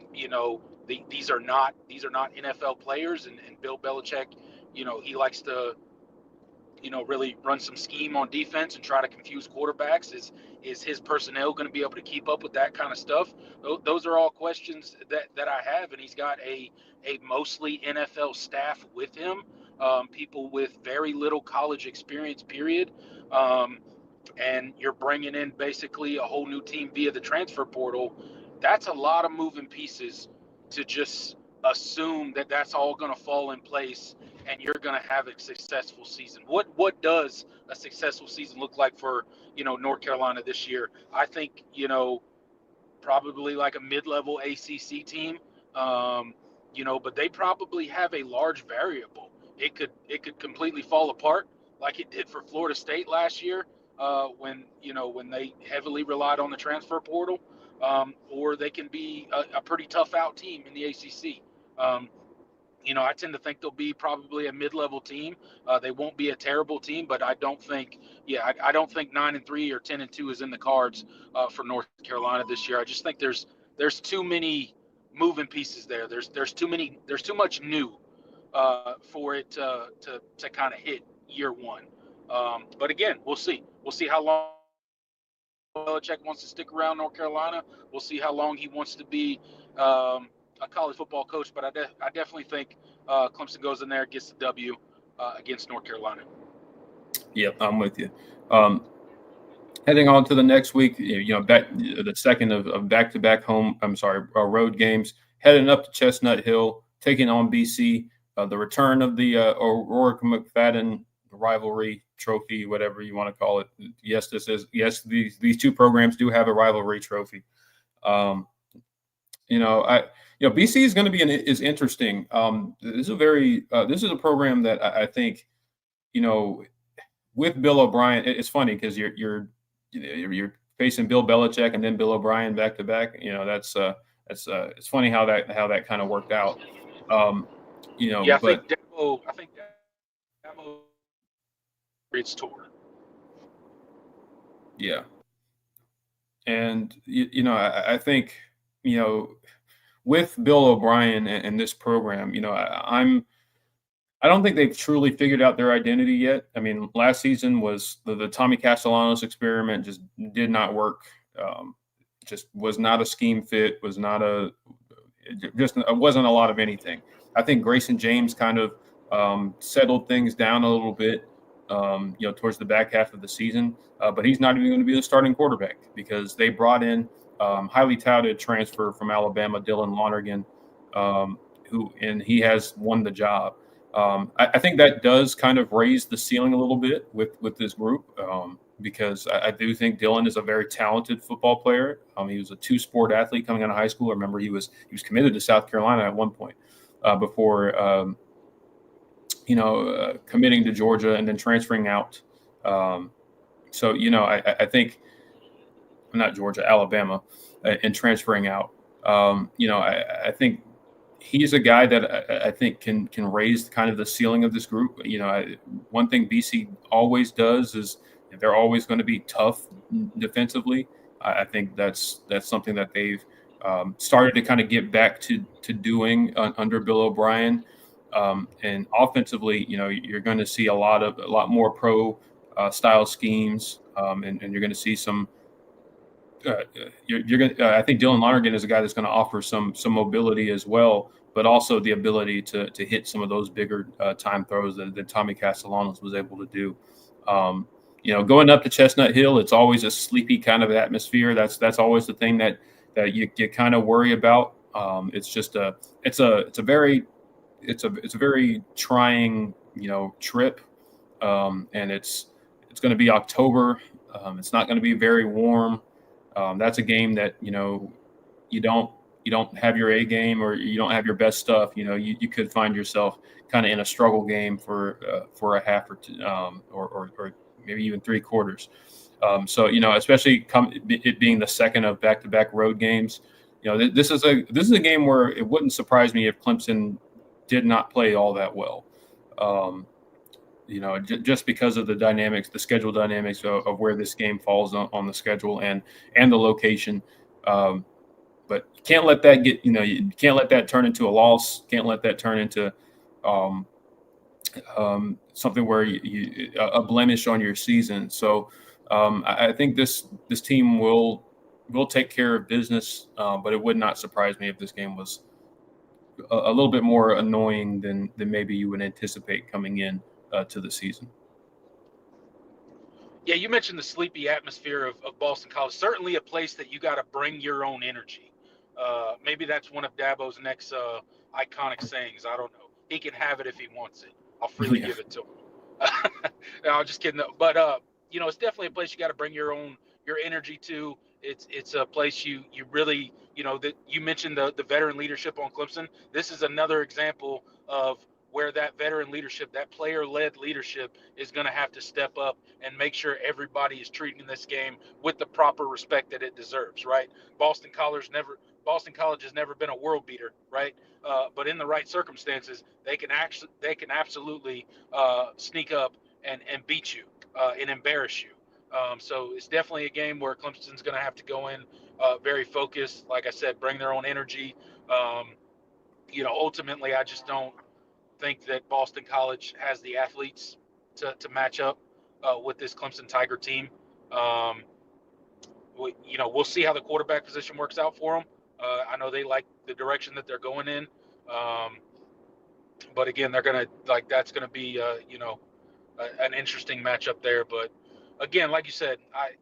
Speaker 2: These are not NFL players, and Bill Belichick, he likes to really run some scheme on defense and try to confuse quarterbacks. Is his personnel going to be able to keep up with that kind of stuff? Those are all questions that I have, and he's got a mostly NFL staff with him, people with very little college experience, period. And you're bringing in basically a whole new team via the transfer portal. That's a lot of moving pieces to just assume that that's all going to fall in place and you're going to have a successful season. What does a successful season look like for North Carolina this year? I think probably like a mid-level ACC team, but they probably have a large variable. It could completely fall apart like it did for Florida State last year when they heavily relied on the transfer portal, or they can be a pretty tough out team in the ACC. I tend to think they'll be probably a mid-level team. They won't be a terrible team, but I don't think 9-3 or 10-2 is in the cards for North Carolina this year. I just think there's too many moving pieces there. There's too much new for it to kind of hit year one. But again, we'll see. We'll see how long Belichick wants to stick around North Carolina. We'll see how long he wants to be a college football coach. But I definitely think Clemson goes in there, gets the W against North Carolina.
Speaker 1: Yep, I'm with you. Heading on to the next week, back the second of back-to-back road games. Heading up to Chestnut Hill, taking on BC. The return of the O'Rourke McFadden rivalry trophy, whatever you want to call it. Yes, these two programs do have a rivalry trophy. BC is going to be is interesting. This is a program that I think, with Bill O'Brien, it's funny because you're facing Bill Belichick and then Bill O'Brien back to back. It's funny how that kind of worked out.
Speaker 2: I think Dabo it's tour.
Speaker 1: Yeah. And, I think, with Bill O'Brien and this program, I don't think they've truly figured out their identity yet. I mean, last season was the Tommy Castellanos experiment just did not work. Just was not a scheme fit, it wasn't a lot of anything. I think Grayson James kind of settled things down a little bit, towards the back half of the season. But he's not even going to be the starting quarterback because they brought in highly touted transfer from Alabama, Dylan Lonergan, and he has won the job. I think that does kind of raise the ceiling a little bit with this group because I do think Dylan is a very talented football player. He was a two-sport athlete coming out of high school. I remember he was committed to South Carolina at one point before committing to Georgia and then transferring out. I think not Georgia, Alabama, and transferring out. I think he's a guy that I think can raise kind of the ceiling of this group. One thing BC always does is they're always going to be tough defensively. I think that's something that they've started to kind of get back to doing under Bill O'Brien. And offensively, you're going to see a lot more pro style schemes, and you're going to see some. I think Dylan Lonergan is a guy that's going to offer some mobility as well. but also the ability to hit some of those bigger time throws that Tommy Castellanos was able to do. Going up to Chestnut Hill, it's always a sleepy kind of atmosphere. That's always the thing that you kind of worry about. It's a very trying trip, and it's going to be October. It's not going to be very warm. That's a game that you don't have your A game, or you don't have your best stuff. You could find yourself kind of in a struggle game for a half or two, or maybe even 3/4. So especially it being the second of back-to-back road games, this is a game where it wouldn't surprise me if Clemson did not play all that well. Just because of the schedule dynamics of where this game falls on the schedule and the location. But you can't let that you can't let that turn into a loss. Can't let that turn into something where a blemish on your season. So I think this team will take care of business, but it would not surprise me if this game was a little bit more annoying than maybe you would anticipate coming in to the season.
Speaker 2: Yeah, you mentioned the sleepy atmosphere of Boston College. Certainly a place that you got to bring your own energy. Maybe that's one of Dabo's next iconic sayings. I don't know. He can have it if he wants it. I'll freely give it to him. No, I'm just kidding. But it's definitely a place you got to bring your energy to. It's a place you really that you mentioned the veteran leadership on Clemson. This is another example of where that veteran leadership, that player-led leadership, is going to have to step up and make sure everybody is treating this game with the proper respect that it deserves. Right? Boston College has never been a world beater, right? But in the right circumstances, they can absolutely sneak up and beat you and embarrass you. So it's definitely a game where Clemson's going to have to go in very focused. Like I said, bring their own energy. Ultimately, I just don't think that Boston College has the athletes to match up with this Clemson Tiger team. We'll see how the quarterback position works out for them. I know they like the direction that they're going in. But again, that's going to be, an interesting matchup there. But again, like you said, I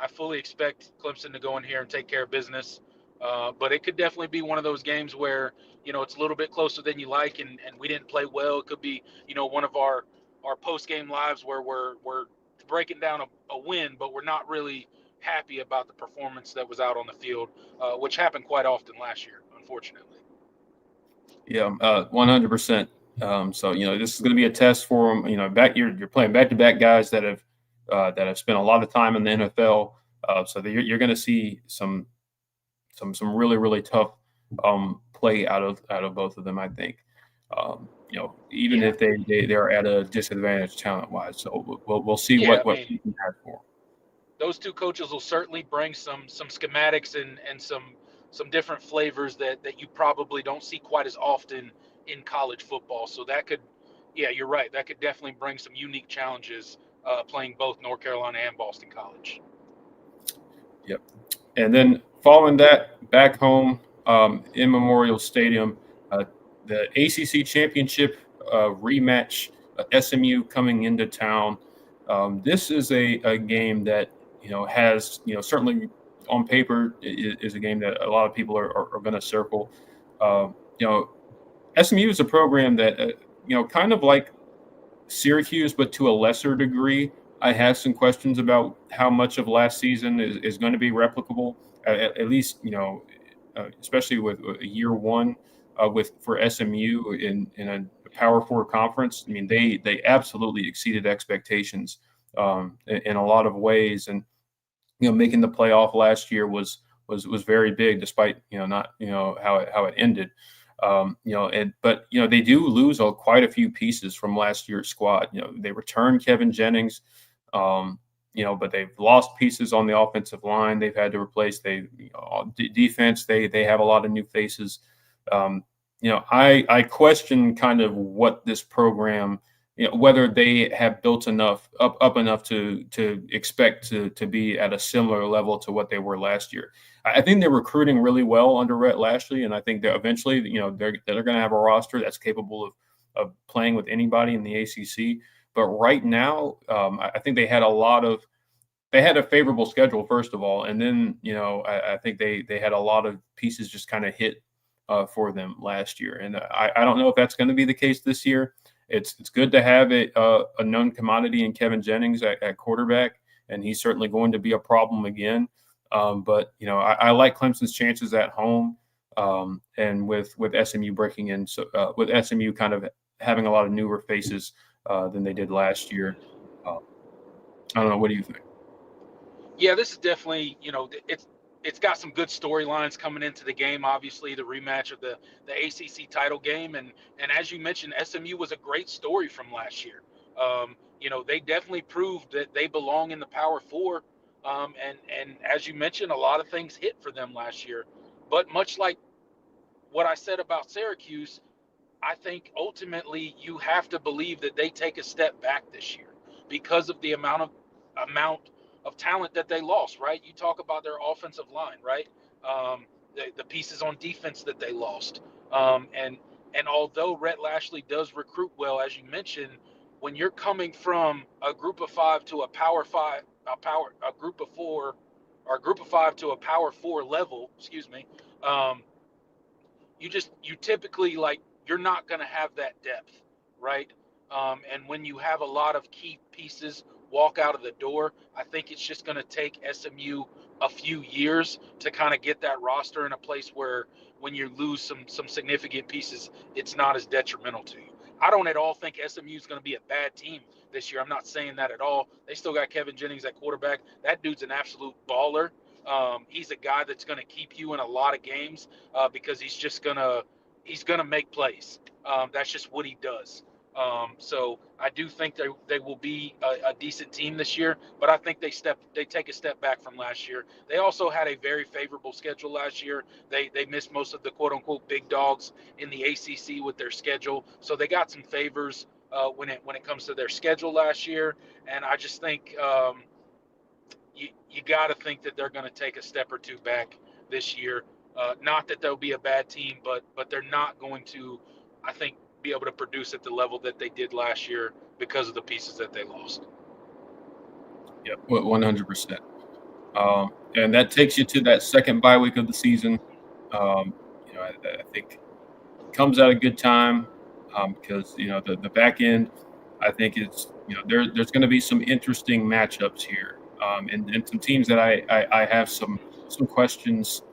Speaker 2: fully expect Clemson to go in here and take care of business. But it could definitely be one of those games where, it's a little bit closer than you like, and we didn't play well. It could be, one of our post-game lives where we're breaking down a win, but we're not really happy about the performance that was out on the field, which happened quite often last year, unfortunately.
Speaker 1: Yeah, 100%. So this is going to be a test for them. You're playing back-to-back guys that have spent a lot of time in the NFL. So you're going to see some really, really tough play out of both of them, I think. Even if they're at a disadvantage talent-wise. So we'll see what we can have for them.
Speaker 2: Those two coaches will certainly bring some schematics and some different flavors that you probably don't see quite as often in college football. So that could, you're right. That could definitely bring some unique challenges playing both North Carolina and Boston College.
Speaker 1: Yep. And then following that, back home in Memorial Stadium, the ACC Championship rematch, SMU coming into town. This is a game that has certainly on paper is a game that a lot of people are going to circle. SMU is a program that kind of like Syracuse, but to a lesser degree. I have some questions about how much of last season is going to be replicable, at least especially with year one for SMU in a Power Four conference. I mean, they absolutely exceeded expectations in a lot of ways, and making the playoff last year was very big, despite not how it ended. But they do lose quite a few pieces from last year's squad. They returned Kevin Jennings, but they've lost pieces on the offensive line. They've had to replace. Defense. They have a lot of new faces. I question kind of what this program whether they have built up enough to expect to be at a similar level to what they were last year. I think they're recruiting really well under Rhett Lashlee, and I think that eventually, they're going to have a roster that's capable of playing with anybody in the ACC. But right now, I think they had a favorable schedule, first of all, and then I think they had a lot of pieces just kind of hit for them last year, and I don't know if that's going to be the case this year. It's good to have a known commodity in Kevin Jennings at quarterback, and he's certainly going to be a problem again. But I like Clemson's chances at home, and with SMU breaking in, so with SMU kind of having a lot of newer faces than they did last year. I don't know. What do you think?
Speaker 2: Yeah, this is definitely, it's got some good storylines coming into the game. Obviously, the rematch of the ACC title game, and as you mentioned, SMU was a great story from last year. They definitely proved that they belong in the Power Four, and as you mentioned, a lot of things hit for them last year. But much like what I said about Syracuse, I think ultimately you have to believe that they take a step back this year because of the amount of talent that they lost. Right? You talk about their offensive line, right? The pieces on defense that they lost, and although Rhett Lashlee does recruit well, as you mentioned, when you're coming from a group of five to a power five, a group of four, or a group of five to a power four level, excuse me. You typically, like, you're not going to have that depth, right? And when you have a lot of key pieces walk out of the door, I think it's just going to take SMU a few years to kind of get that roster in a place where when you lose some significant pieces, it's not as detrimental to you. I don't at all think SMU is going to be a bad team this year. I'm not saying that at all. They still got Kevin Jennings at quarterback. That dude's an absolute baller. He's a guy that's going to keep you in a lot of games because he's going to make plays. That's just what he does. So I do think they will be a decent team this year, but I think they take a step back from last year. They also had a very favorable schedule last year. They missed most of the quote unquote big dogs in the ACC with their schedule, so they got some favors when it comes to their schedule last year. And I just think you got to think that they're going to take a step or two back this year. Not that they'll be a bad team, but they're not going to, I think, be able to produce at the level that they did last year because of the pieces that they lost.
Speaker 1: Yeah, 100%. And that takes you to that second bye week of the season. I think it comes at a good time because the back end, I think it's there's going to be some interesting matchups here, and some teams that I have some questions.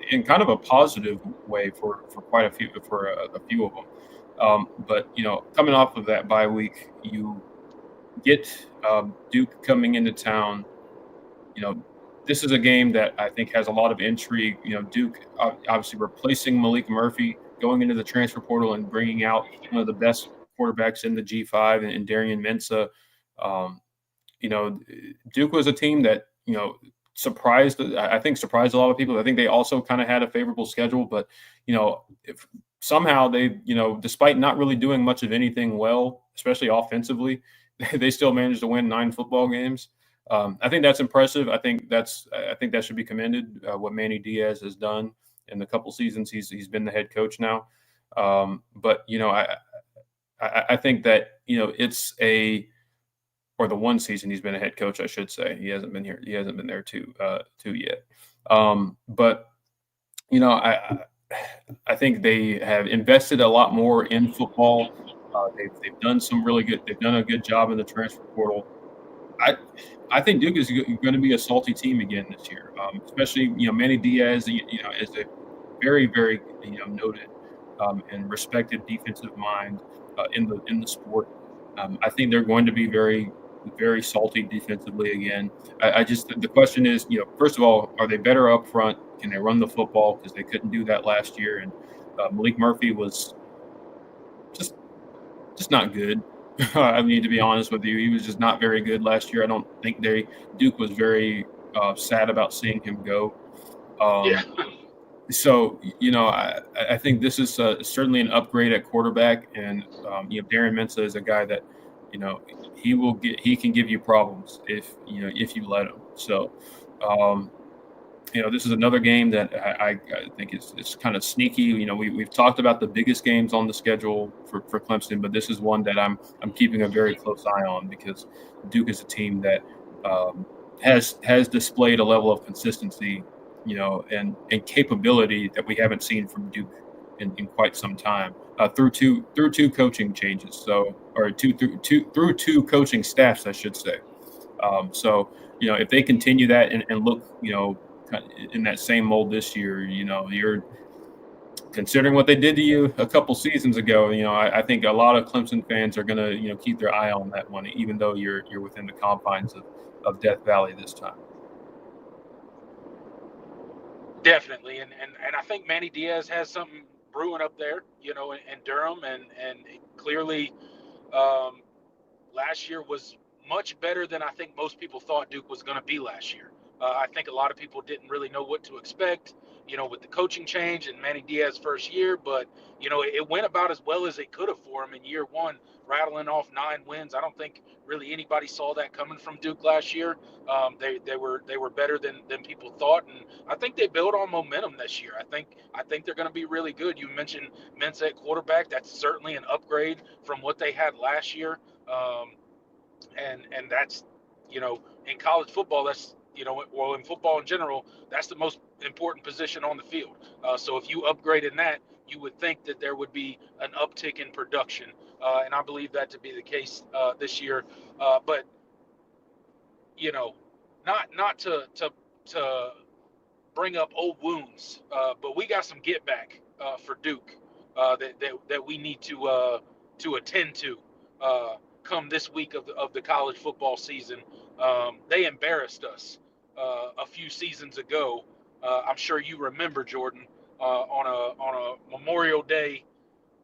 Speaker 1: In kind of a positive way for quite a few of them. But coming off of that bye week, you get Duke coming into town. This is a game that I think has a lot of intrigue. Duke obviously replacing Malik Murphy, going into the transfer portal and bringing out one of the best quarterbacks in the G5 and Darian Mensah. Duke was a team that surprised a lot of people. I think they also kind of had a favorable schedule, but if somehow they despite not really doing much of anything well, especially offensively, they still managed to win 9 football games. I think that's impressive. I think that should be commended, what Manny Diaz has done in the couple seasons he's been the head coach now. But I think that or the one season he's been a head coach, I should say. He hasn't been here. He hasn't been there two yet. But I think they have invested a lot more in football. They've done some really good. They've done a good job in the transfer portal. I think Duke is going to be a salty team again this year, especially Manny Diaz. Is a very, very noted and respected defensive mind in the sport. I think they're going to be very, very salty defensively again. The question is, first of all, are they better up front? Can they run the football? Because they couldn't do that last year, and Malik Murphy was just not good. I mean, to be honest with you, he was just not very good last year. I don't think Duke was very sad about seeing him go.
Speaker 2: Yeah.
Speaker 1: So, I think this is certainly an upgrade at quarterback, and Darren Mensah is a guy that, he can give you problems if you let him. So, um, this is another game that I think it's kind of sneaky. We've talked about the biggest games on the schedule for Clemson, but this is one that I'm keeping a very close eye on because Duke is a team that has displayed a level of consistency, and capability that we haven't seen from Duke in quite some time through two coaching changes. Or through two coaching staffs, I should say. So, if they continue that and look, in that same mold this year, you're considering what they did to you a couple seasons ago. I think a lot of Clemson fans are going to, keep their eye on that one, even though you're within the confines of Death Valley this time.
Speaker 2: Definitely, and I think Manny Diaz has something brewing up there, in Durham, and clearly, last year was much better than I think most people thought Duke was going to be last year. I think a lot of people didn't really know what to expect, with the coaching change and Manny Diaz's first year, but it went about as well as it could have for him in year one, rattling off 9 wins. I don't think really anybody saw that coming from Duke last year. They were better than people thought, and I think they built on momentum this year. I think they're going to be really good. You mentioned Mensah at quarterback. That's certainly an upgrade from what they had last year. And that's, in college football, that's, well, in football in general, that's the most important position on the field. So if you upgrade in that, you would think that there would be an uptick in production. And I believe that to be the case this year. But, not to bring up old wounds, but we got some get back for Duke that we need to attend to come this week of the college football season. They embarrassed us a few seasons ago. I'm sure you remember, Jordan, on a Memorial Day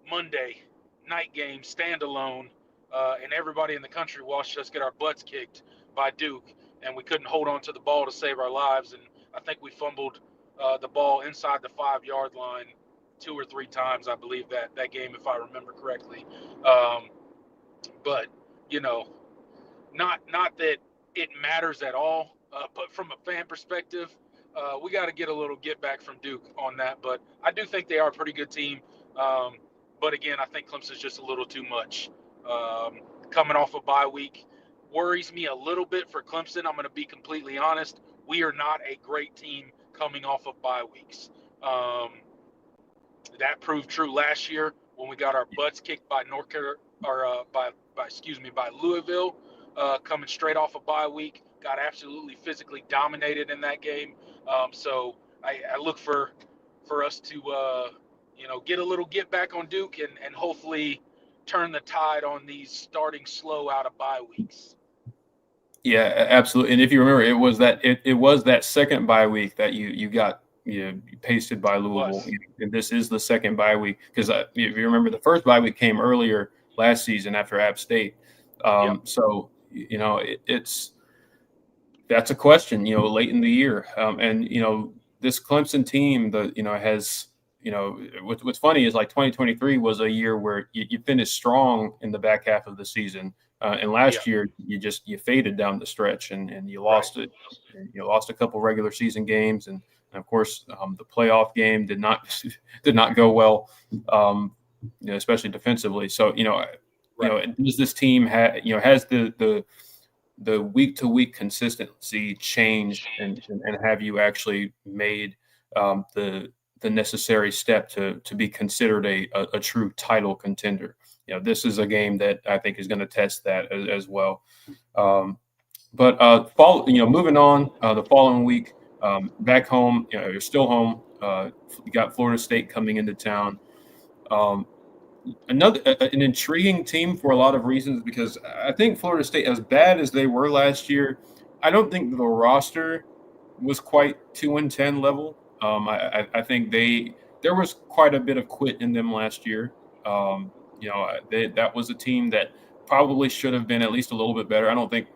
Speaker 2: Monday night game standalone, and everybody in the country watched us get our butts kicked by Duke, and we couldn't hold on to the ball to save our lives. And I think we fumbled the ball inside the 5-yard line 2 or 3 times, I believe, that game, if I remember correctly. But not that it matters at all, but from a fan perspective, we got to get a little get back from Duke on that. But I do think they are a pretty good team. But again, I think Clemson's just a little too much. Coming off a bye week worries me a little bit for Clemson. I'm going to be completely honest. We are not a great team coming off of bye weeks. That proved true last year when we got our butts kicked by by Louisville, coming straight off a bye week. Got absolutely physically dominated in that game. So I look for us to get a little get back on Duke and hopefully turn the tide on these starting slow out of bye weeks.
Speaker 1: Yeah, absolutely. And if you remember, it was that second bye week that you got pasted by Louisville, and this is the second bye week because if you remember, the first bye week came earlier last season after App State. So that's a question, late in the year, and this Clemson team, has. What's funny is like 2023 was a year where you finished strong in the back half of the season. And last year, you faded down the stretch and you lost it. You lost a couple regular season games, and of course, the playoff game did not go well, especially defensively. So does this team has the week to week consistency changed and have you actually made the necessary step to be considered a true title contender? This is a game that I think is going to test that as well. But moving on, the following week, back home, you're still home. You got Florida State coming into town. An intriguing team for a lot of reasons because I think Florida State, as bad as they were last year, I don't think the roster was quite 2-10 level. I think there was quite a bit of quit in them last year. That was a team that probably should have been at least a little bit better. I don't think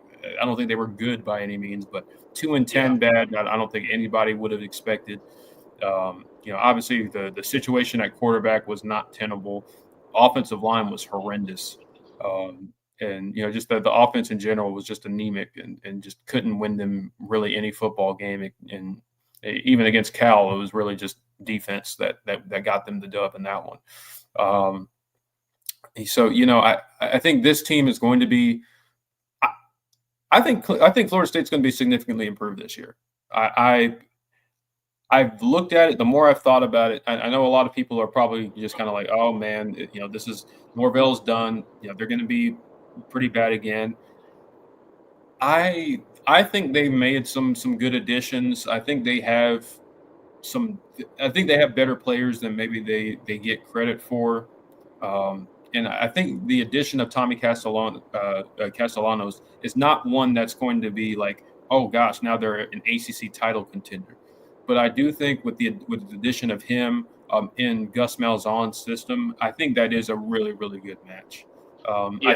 Speaker 1: they were good by any means, but 2-10 bad. I don't think anybody would have expected. obviously the situation at quarterback was not tenable. Offensive line was horrendous. And just the offense in general was just anemic and just couldn't win them really any football game. And even against Cal, it was really just defense that got them the dub in that one. So I think this team is going to be. I think Florida State's going to be significantly improved this year. I've looked at it. The more I've thought about it, I know a lot of people are probably just kind of like, "Oh man, this is Norvell's done. They're going to be pretty bad again." I think they made some good additions. I think they have better players than maybe they get credit for. And I think the addition of Tommy Castellanos is not one that's going to be like, oh gosh, now they're an ACC title contender. But I do think with the addition of him in Gus Malzahn's system, I think that is a really, really good match.
Speaker 2: Yes.
Speaker 1: I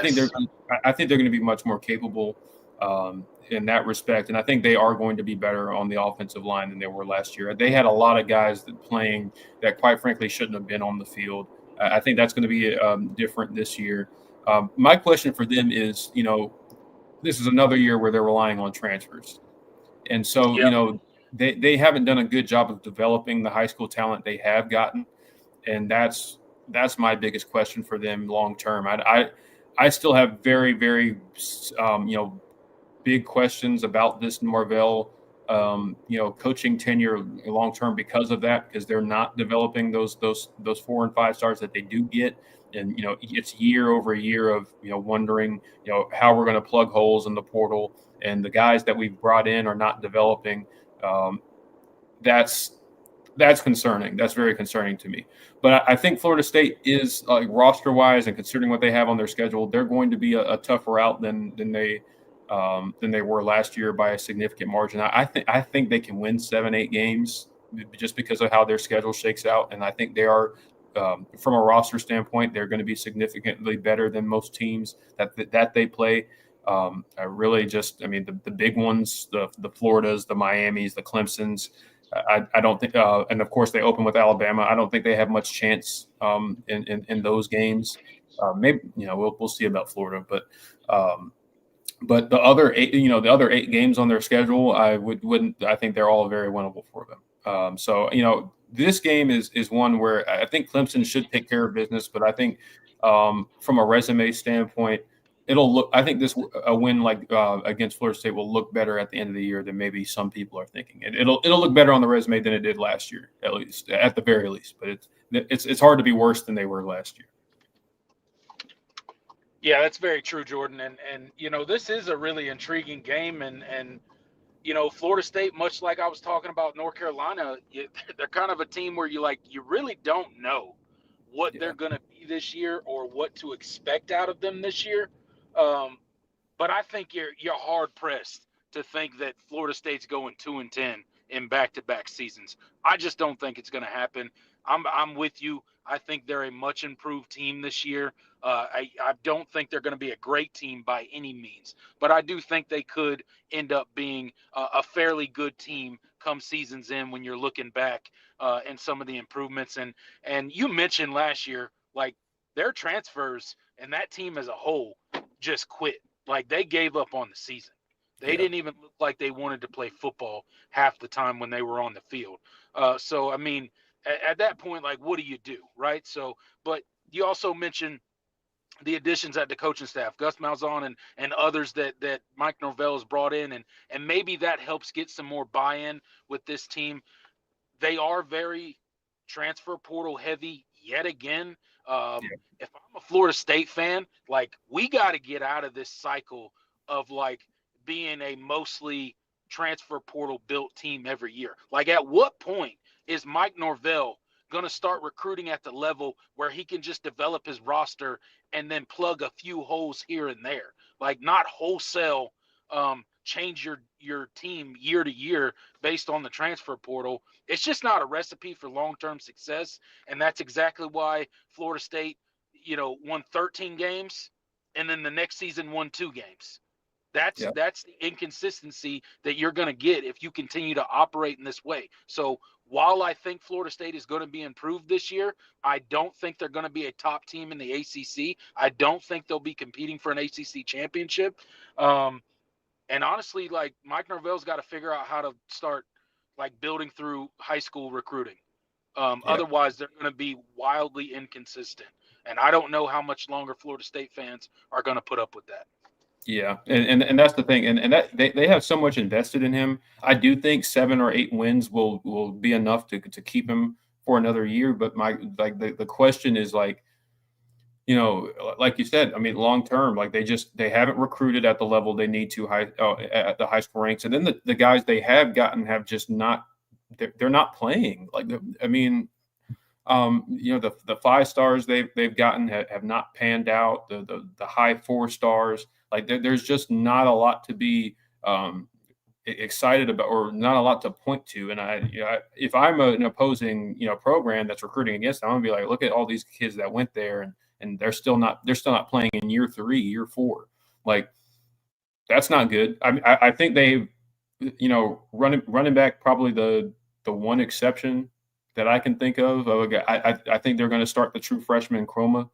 Speaker 1: think they're going to be much more capable in that respect, and I think they are going to be better on the offensive line than they were last year. They had a lot of guys that quite frankly shouldn't have been on the field. I think that's going to be different this year. My question for them is, this is another year where they're relying on transfers, and so they haven't done a good job of developing the high school talent they have gotten, and that's my biggest question for them long term. I still have very, very big questions about this Norvell coaching tenure long term because of that, because they're not developing those 4 and 5 stars that they do get. And it's year over year of wondering how we're going to plug holes in the portal, and the guys that we've brought in are not developing. That's concerning. That's very concerning to me. But I think Florida State is roster wise, and considering what they have on their schedule, they're going to be a tougher out than they were last year by a significant margin. I think they can win 7-8 games just because of how their schedule shakes out, and I think they are. From a roster standpoint, they're going to be significantly better than most teams that they play. I mean, the big ones, the Floridas, the Miamis, the Clemsons. I don't think, and of course they open with Alabama. I don't think they have much chance in those games. Maybe we'll see about Florida, but the other 8 games on their schedule, I think they're all very winnable for them. So this game is one where I think Clemson should take care of business, but I think from a resume standpoint, I think a win against Florida State will look better at the end of the year than maybe some people are thinking. It'll look better on the resume than it did last year, at the very least. But it's hard to be worse than they were last year.
Speaker 2: Yeah, that's very true, Jordan. And this is a really intriguing game, and Florida State, much like I was talking about North Carolina, they're kind of a team where you really don't know what they're going to be this year or what to expect out of them this year. But I think you're hard pressed to think that Florida State's going 2-10 in back-to-back seasons. I just don't think it's going to happen. I'm with you. I think they're a much improved team this year. I don't think they're going to be a great team by any means, but I do think they could end up being a fairly good team come season's end when you're looking back and some of the improvements. And you mentioned last year, their transfers and that team as a whole just quit. They gave up on the season. They didn't even look like they wanted to play football half the time when they were on the field. So, I mean, at that point, what do you do, right? So, but you also mentioned the additions at the coaching staff, Gus Malzahn and others that Mike Norvell has brought in, and maybe that helps get some more buy-in with this team. They are very transfer portal heavy yet again. If I'm a Florida State fan, we got to get out of this cycle of being a mostly transfer portal built team every year. At what point is Mike Norvell going to start recruiting at the level where he can just develop his roster and then plug a few holes here and there, not wholesale change your team year to year based on the transfer portal? It's just not a recipe for long-term success. And that's exactly why Florida State, won 13 games and then the next season won 2 games. That's the inconsistency that you're going to get if you continue to operate in this way. So while I think Florida State is going to be improved this year, I don't think they're going to be a top team in the ACC. I don't think they'll be competing for an ACC championship. And honestly, like, Mike Norvell's got to figure out how to start like building through high school recruiting. Otherwise, they're going to be wildly inconsistent. And I don't know how much longer Florida State fans are going to put up with that.
Speaker 1: Yeah, and that's the thing, and that they have so much invested in him. I do think 7 or 8 wins will be enough to keep him for another year. But the question is, like, you know, like you said, I mean, long term, like they haven't recruited at the level they need to at the high school ranks, and then the guys they have gotten have just not they're not playing. Like, I mean, you know, the 5 stars they've gotten have not panned out. The high 4 stars, like there's just not a lot to be excited about, or not a lot to point to. And if I'm an opposing, you know, program that's recruiting against them, I'm gonna be like, look at all these kids that went there, and they're still not playing in year 3, year 4. Like, that's not good. I think they've, you know, running back, probably the one exception that I can think of. I think they're going to start the true freshman Chroma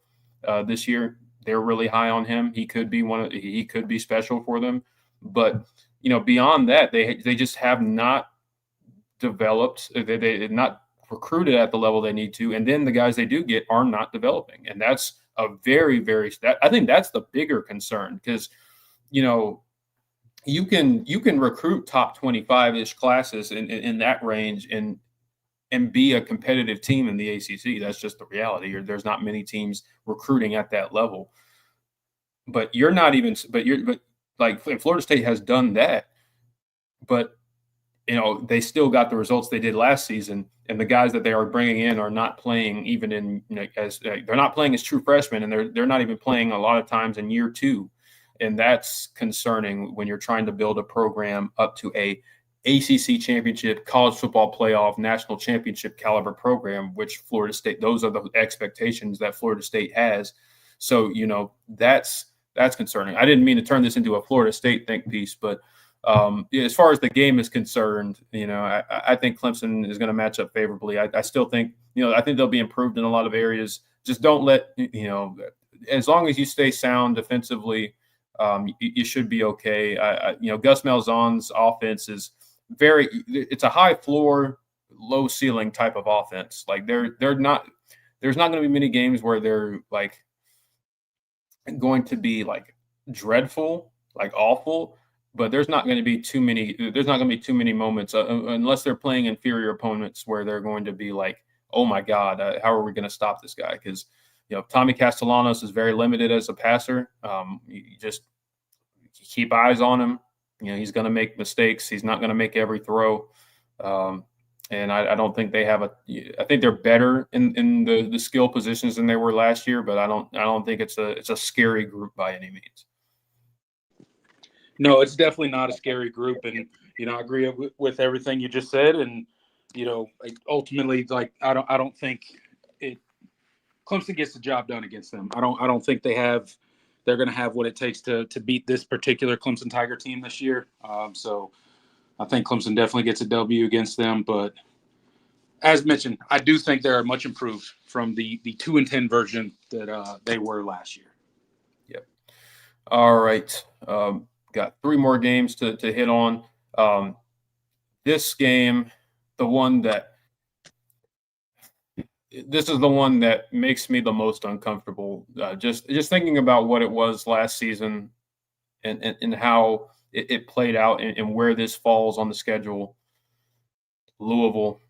Speaker 1: this year. They're really high on him. He could be special for them. But, you know, beyond that, they just have not developed. They not recruited at the level they need to. And then the guys they do get are not developing. And that's a very, very I think that's the bigger concern, because, you know, you can recruit top 25-ish classes in that range and be a competitive team in the ACC. That's just the reality. There's not many teams recruiting at that level. But you're not even. But like Florida State has done that. But, you know, they still got the results they did last season, and the guys that they are bringing in are not playing even in, you know, they're not playing as true freshmen, and they're not even playing a lot of times in year 2. And that's concerning when you're trying to build a program up to a ACC championship, college football playoff, national championship caliber program, which Florida State, those are the expectations that Florida State has. So, you know, that's concerning. I didn't mean to turn this into a Florida State think piece, but as far as the game is concerned, you know, I think Clemson is going to match up favorably. I still think, you know, I think they'll be improved in a lot of areas. Just don't let, you know, as long as you stay sound defensively, you should be okay. You know, Gus Malzahn's offense is it's a high floor, low ceiling type of offense. Like there's not going to be many games where they're like going to be like dreadful, like awful, but there's not going to be too many moments unless they're playing inferior opponents where they're going to be like, oh my God, how are we going to stop this guy? Because, you know, Tommy Castellanos is very limited as a passer. You just keep eyes on him. You know, he's going to make mistakes. He's not going to make every throw. And I don't think they have I think they're better in the skill positions than they were last year, but I don't think it's a scary group by any means.
Speaker 2: No, it's definitely not a scary group. And, you know, I agree with everything you just said. And, you know, ultimately, like, I don't think Clemson gets the job done against them. I don't think they're going to have what it takes to beat this particular Clemson Tiger team this year. So I think Clemson definitely gets a W against them. But as mentioned, I do think they are much improved from the 2-10 version that they were last year.
Speaker 1: Yep. All right. Got 3 more games to hit on. This game, this is the one that makes me the most uncomfortable. Just thinking about what it was last season and how it played out and where this falls on the schedule. Louisville,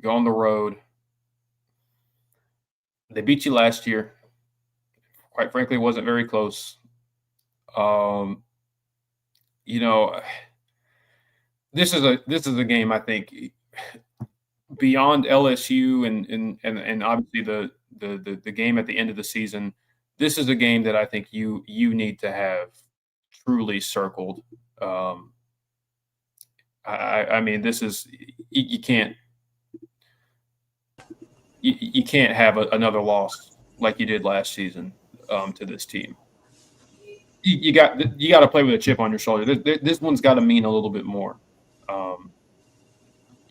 Speaker 1: go on the road. They beat you last year. Quite frankly, it wasn't very close. You know, this is a game, I think, beyond LSU and obviously the game at the end of the season. This is a game that I think you need to have truly circled. I mean, this is you can't have another loss like you did last season to this team. you got to play with a chip on your shoulder. This one's got to mean a little bit more.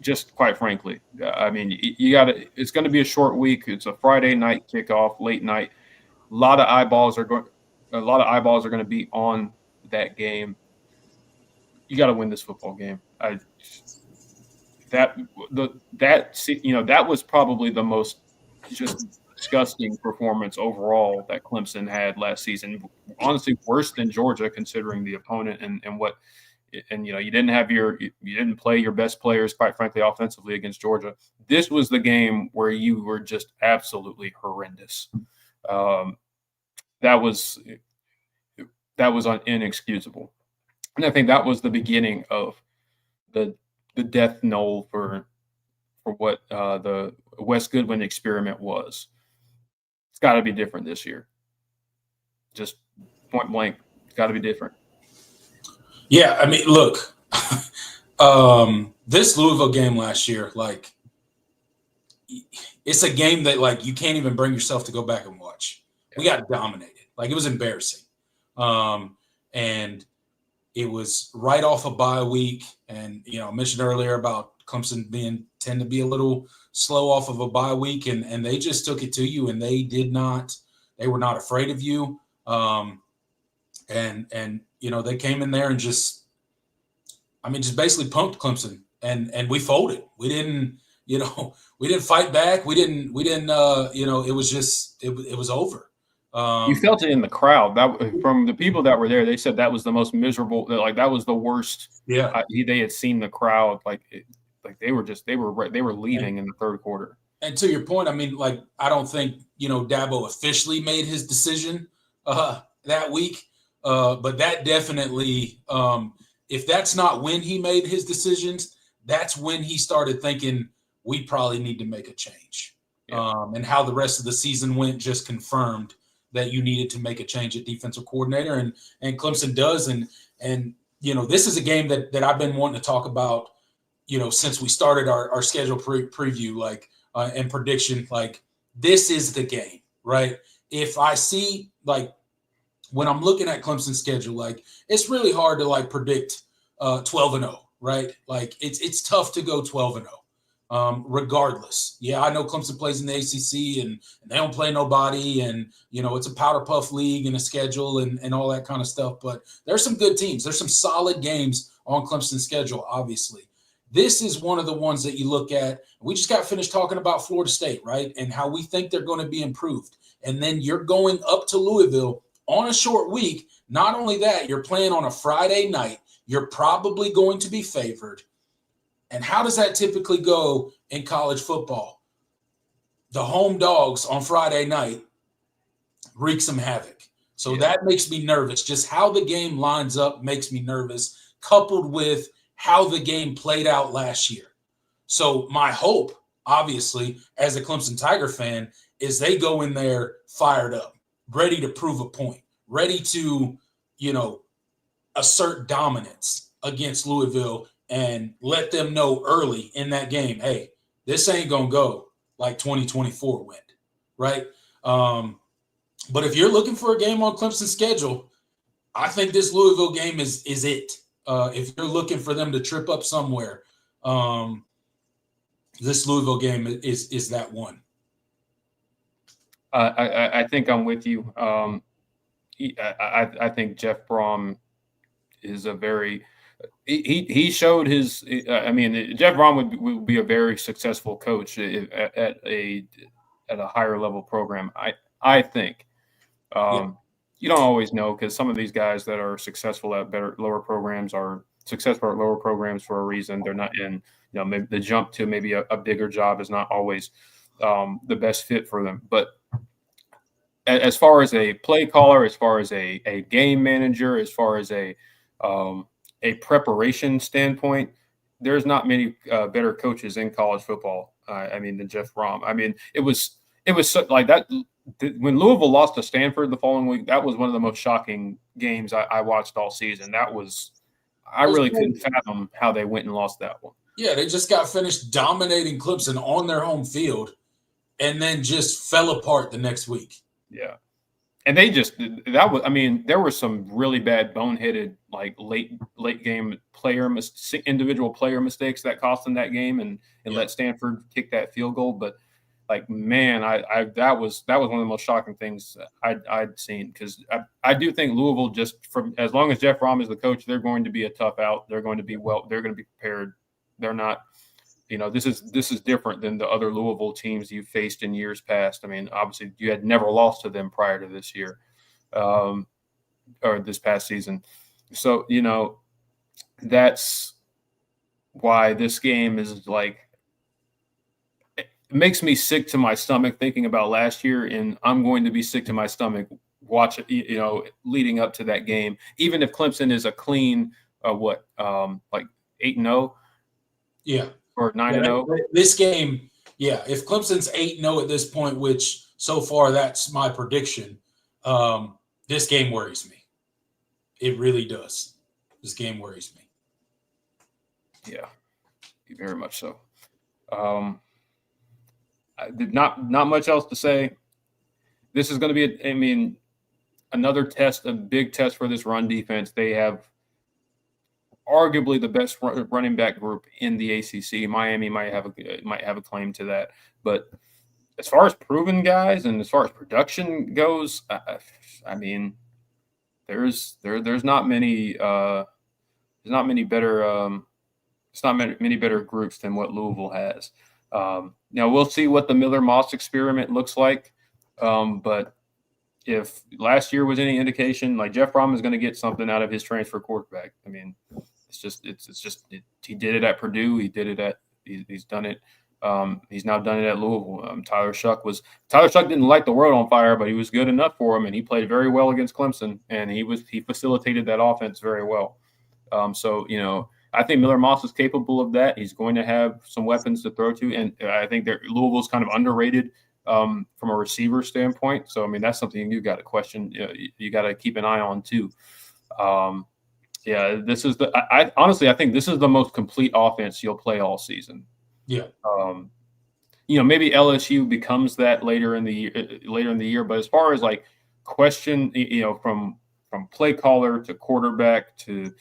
Speaker 1: Just quite frankly, I mean, you got to. It's going to be a short week. It's a Friday night kickoff, late night. A lot of eyeballs are going to be on that game. You got to win this football game. That was probably the most just disgusting performance overall that Clemson had last season. Honestly, worse than Georgia, considering the opponent and what. And you didn't play your best players, quite frankly, offensively against Georgia. This was the game where you were just absolutely horrendous. That was inexcusable, and I think that was the beginning of the death knell for what the Wes Goodwin experiment was. It's got to be different this year. Just point blank, it's got to be different.
Speaker 4: Yeah, I mean, look, this Louisville game last year, like, it's a game that, like, you can't even bring yourself to go back and watch. We got dominated. Like, it was embarrassing. And it was right off a bye week. And, I mentioned earlier about Clemson tend to be a little slow off of a bye week. And they just took it to you, and they were not afraid of you. And they came in there and just basically punked Clemson, and we folded. We didn't fight back. We didn't, it was over.
Speaker 1: You felt it in the crowd. That from the people that were there, they said that was the most miserable. Like that was the worst.
Speaker 4: Yeah,
Speaker 1: they had seen the crowd they were leaving in the third quarter.
Speaker 4: And to your point, I mean, like, I don't think Dabo officially made his decision that week. But that definitely, if that's not when he made his decisions, that's when he started thinking we probably need to make a change. Yeah. And how the rest of the season went just confirmed that you needed to make a change at defensive coordinator, and Clemson does. And this is a game that I've been wanting to talk about, since we started our schedule preview, and prediction. Like, this is the game, right? If I see, like, when I'm looking at Clemson's schedule, like, it's really hard to predict 12-0, right? Like, it's tough to go 12-0, regardless. Yeah, I know Clemson plays in the ACC and they don't play nobody, and it's a powder puff league and a schedule and all that kind of stuff. But there's some good teams. There's some solid games on Clemson's schedule. Obviously, this is one of the ones that you look at. We just got finished talking about Florida State, right, and how we think they're going to be improved, and then you're going up to Louisville on a short week. Not only that, you're playing on a Friday night. You're probably going to be favored. And how does that typically go in college football? The home dogs on Friday night wreak some havoc. So that makes me nervous. Just how the game lines up makes me nervous, coupled with how the game played out last year. So my hope, obviously, as a Clemson Tiger fan, is they go in there fired up, ready to prove a point, ready to, assert dominance against Louisville and let them know early in that game, hey, this ain't going to go like 2024 went, right? But if you're looking for a game on Clemson's schedule, I think this Louisville game is it. If you're looking for them to trip up somewhere, this Louisville game is that one.
Speaker 1: I think I'm with you. I think Jeff Brom is a very he showed his. I mean, Jeff Brom would be a very successful coach at a higher level program. I think. You don't always know, because some of these guys that are successful at lower programs are successful at lower programs for a reason. They're not in. Maybe the jump to maybe a bigger job is not always the best fit for them, but. As far as a play caller, as far as a game manager, as far as a preparation standpoint, there's not many better coaches in college football. Than Jeff Brom. I mean, it was so, like that when Louisville lost to Stanford the following week. That was one of the most shocking games I watched all season. I really couldn't fathom how they went and lost that one.
Speaker 4: Yeah, they just got finished dominating Clemson on their home field, and then just fell apart the next week.
Speaker 1: Yeah. And they just that was. I mean, there were some really bad boneheaded like late game individual player mistakes that cost them that game and let Stanford kick that field goal. But like, man, that was one of the most shocking things I'd seen, because I do think Louisville, just from as long as Jeff Brom is the coach, they're going to be a tough out. They're going to be they're going to be prepared. They're not. This is different than the other Louisville teams you've faced in years past. I mean, obviously, you had never lost to them prior to this year, or this past season. So, that's why this game is like, it makes me sick to my stomach thinking about last year, and I'm going to be sick to my stomach watch it, leading up to that game. Even if Clemson is a clean, like 8-0,
Speaker 4: yeah.
Speaker 1: Or 9-0.
Speaker 4: This game, if Clemson's 8-0 at this point, which so far that's my prediction, this game worries me. It really does. This game worries me.
Speaker 1: Yeah, very much so. I did not much else to say. This is going to be, another test, a big test for this run defense. They have arguably the best running back group in the ACC. Miami might have a claim to that, but as far as proven guys and as far as production goes, there's not many better groups than what Louisville has. Now we'll see what the Miller-Moss experiment looks like, but if last year was any indication, like, Jeff Brom is going to get something out of his transfer quarterback. I mean, he did it at Purdue. He's done it. He's now done it at Louisville. Tyler Shuck didn't light the world on fire, but he was good enough for him, and he played very well against Clemson, and he facilitated that offense very well. So I think Miller-Moss is capable of that. He's going to have some weapons to throw to, and I think Louisville's kind of underrated from a receiver standpoint. So that's something you got to question. You got to keep an eye on too. This is I think this is the most complete offense you'll play all season.
Speaker 4: Yeah.
Speaker 1: Maybe LSU becomes that later in the year, but as far as like question, from play caller to quarterback to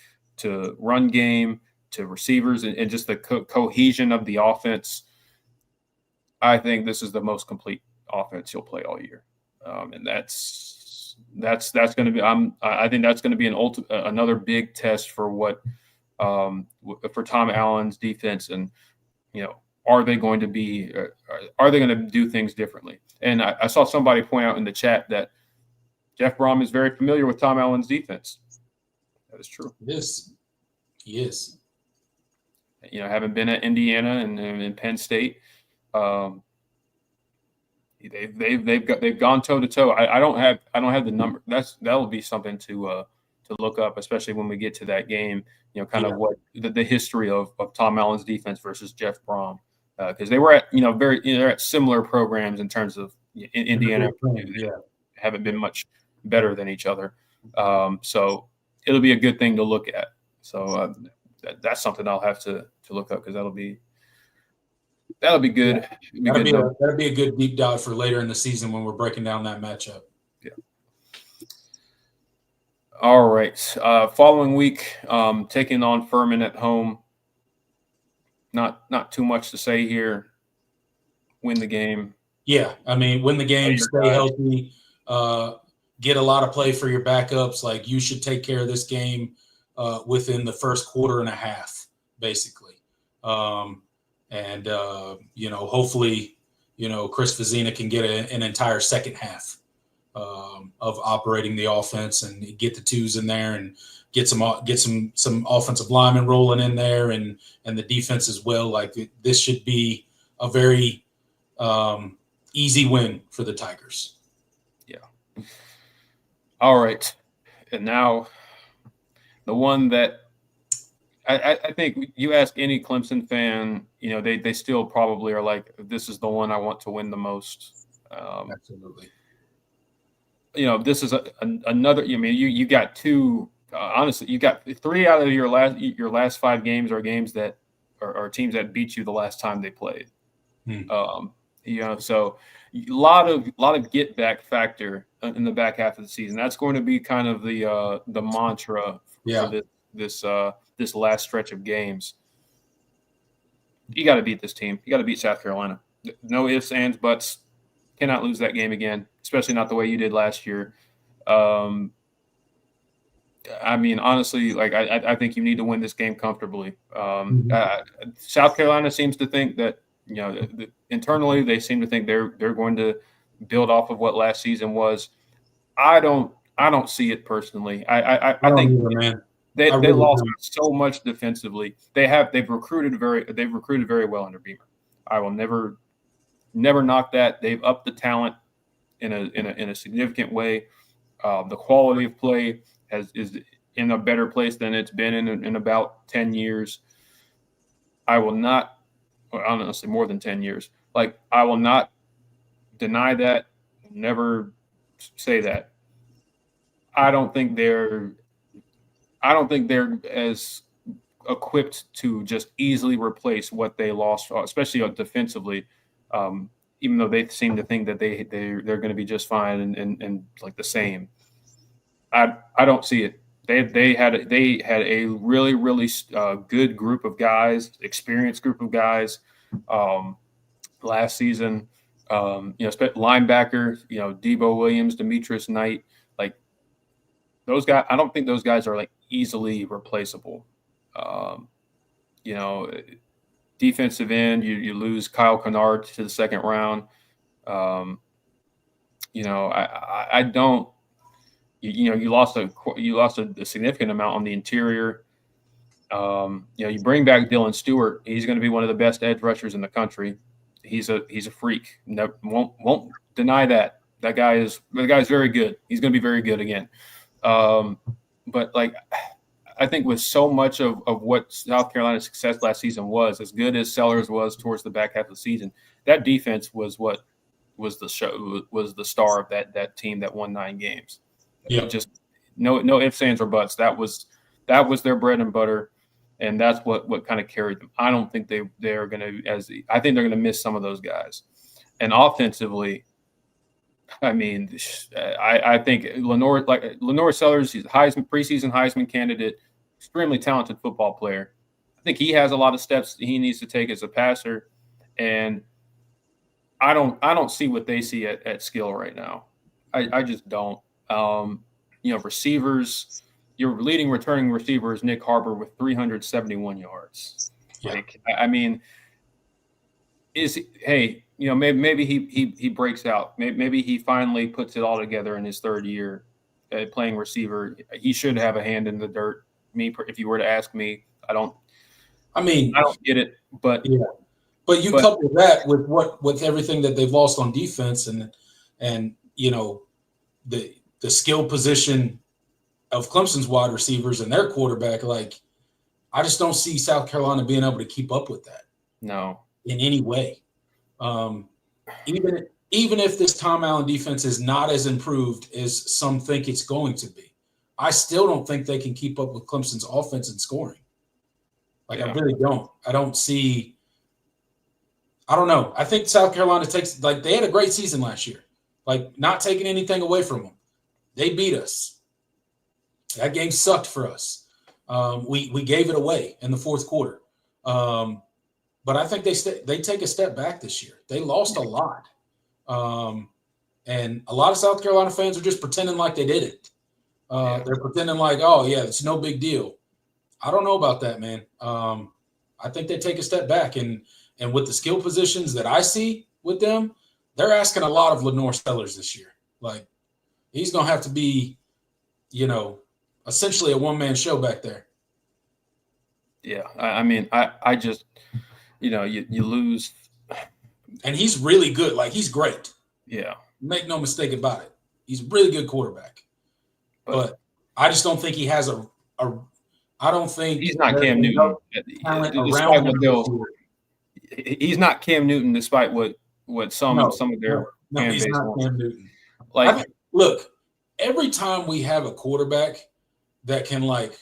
Speaker 1: run game to receivers and just the cohesion of the offense, I think this is the most complete offense you'll play all year. And that's going to be. I think that's going to be another big test for for Tom Allen's defense, and are they going to do things differently? And I saw somebody point out in the chat that Jeff Brom is very familiar with Tom Allen's defense. That is true.
Speaker 4: Yes, he is.
Speaker 1: Having been at Indiana and Penn State. They've gone toe to toe. I don't have the number. That'll be something to look up, especially when we get to that game. What the history of Tom Allen's defense versus Jeff Brom, because they were at they're at similar programs in terms of Indiana. Haven't been much better than each other. So it'll be a good thing to look at. So that's something I'll have to look up, because that'll be good.
Speaker 4: That'd be a good deep dive for later in the season when we're breaking down that matchup.
Speaker 1: Yeah. All right. Following week, taking on Furman at home. Not too much to say here. Win the game.
Speaker 4: Yeah, win the game, stay healthy, get a lot of play for your backups. Like, you should take care of this game within the first quarter and a half, basically. Hopefully, Chris Vizina can get an entire second half of operating the offense and get the twos in there and get some offensive linemen rolling in there and the defense as well. Like, this should be a very easy win for the Tigers.
Speaker 1: Yeah. All right. And now the one that I think you ask any Clemson fan, they still probably are like, this is the one I want to win the most.
Speaker 4: Absolutely.
Speaker 1: This is another. You got two. Honestly, you got 3 out of your last 5 games are games that are teams that beat you the last time they played. So a lot of get back factor in the back half of the season. That's going to be kind of the mantra for this last stretch of games. You got to beat this team. You got to beat South Carolina. No ifs, ands, buts. Cannot lose that game again, especially not the way you did last year. I mean, honestly, like I think you need to win this game comfortably. South Carolina seems to think that, you know, internally they seem to think they're going to build off of what last season was. I don't see it personally. I think
Speaker 4: either, man.
Speaker 1: They
Speaker 4: really
Speaker 1: lost
Speaker 4: don't.
Speaker 1: so much defensively. They've recruited very well under Beamer. I will never knock that. They've upped the talent in a significant way. The quality of play is in a better place than it's been in about 10 years. I will not, honestly, more than 10 years. Like, I will not deny that. Never say that. I don't think they're as equipped to just easily replace what they lost, especially defensively. Even though they seem to think that they're going to be just fine and like the same. I don't see it. They had a really good group of guys, experienced group of guys last season. Linebacker, Debo Williams, Demetrius Knight, like those guys. I don't think those guys are like easily replaceable. Defensive end, you lose Kyle Kennard to the second round. I don't. You lost a significant amount on the interior. You bring back Dylan Stewart. He's going to be one of the best edge rushers in the country. He's a freak. Won't deny that. That guy's very good. He's going to be very good again. But like, I think with so much of what South Carolina's success last season was, as good as Sellers was towards the back half of the season, that defense was what was the star of that team that won 9 games.
Speaker 4: Yeah.
Speaker 1: Just no ifs, ands, or buts. That was their bread and butter, and that's what kind of carried them. I don't think they're going to I think they're going to miss some of those guys. And offensively, I mean, I think Lenore Sellers, he's preseason Heisman candidate, extremely talented football player. I think he has a lot of steps he needs to take as a passer, and I don't see what they see at skill right now. I just don't. Receivers, your leading returning receiver is Nick Harbor with 371 yards.
Speaker 4: Yeah.
Speaker 1: Like, I mean, maybe he breaks out. Maybe he finally puts it all together in his third year playing receiver. He should have a hand in the dirt. If you were to ask me, I don't get it, but
Speaker 4: yeah. But couple that with everything that they've lost on defense and the skill position of Clemson's wide receivers and their quarterback, like, I just don't see South Carolina being able to keep up with that.
Speaker 1: No,
Speaker 4: in any way. Even if this Tom Allen defense is not as improved as some think it's going to be, I still don't think they can keep up with Clemson's offense and scoring. Like, yeah. I really don't. I don't know. I think South Carolina they had a great season last year. Like, not taking anything away from them. They beat us. That game sucked for us. We gave it away in the fourth quarter. But I think they take a step back this year. They lost a lot. And a lot of South Carolina fans are just pretending like they did it. They're pretending like, oh, yeah, it's no big deal. I don't know about that, man. I think they take a step back. And with the skill positions that I see with them, they're asking a lot of Lenore Sellers this year. Like, he's going to have to be, essentially a one-man show back there.
Speaker 1: Yeah, I mean, I just, you lose.
Speaker 4: And he's really good. Like, he's great.
Speaker 1: Yeah.
Speaker 4: Make no mistake about it. He's a really good quarterback. But I just don't think he has I don't think
Speaker 1: he's not Cam Newton. He's not Cam Newton, despite what some of their fan
Speaker 4: he's
Speaker 1: base
Speaker 4: not
Speaker 1: wants.
Speaker 4: Cam Newton.
Speaker 1: Like,
Speaker 4: look, every time we have a quarterback that can, like,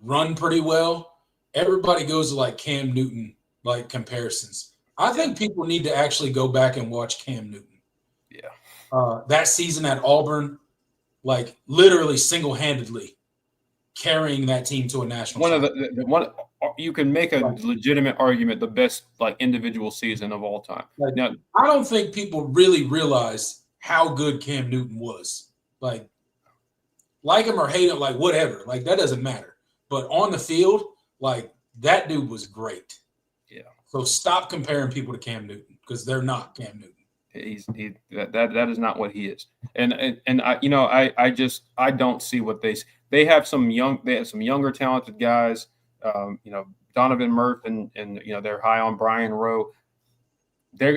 Speaker 4: run pretty well, everybody goes to, like, Cam Newton, like, comparisons. I think people need to actually go back and watch Cam Newton.
Speaker 1: Yeah.
Speaker 4: that season at Auburn, like literally single-handedly carrying that team to a national
Speaker 1: One of
Speaker 4: title.
Speaker 1: the one you can make a legitimate argument, the best like individual season of all time.
Speaker 4: Like,
Speaker 1: Now,
Speaker 4: I don't think people really realize how good Cam Newton was. Like him or hate him, like whatever, like that doesn't matter. But on the field, like that dude was great.
Speaker 1: Yeah.
Speaker 4: So stop comparing people to Cam Newton because they're not Cam Newton.
Speaker 1: That is not what he is. And I don't see what they have some younger talented guys. Donovan Murph and they're high on Brian Rowe.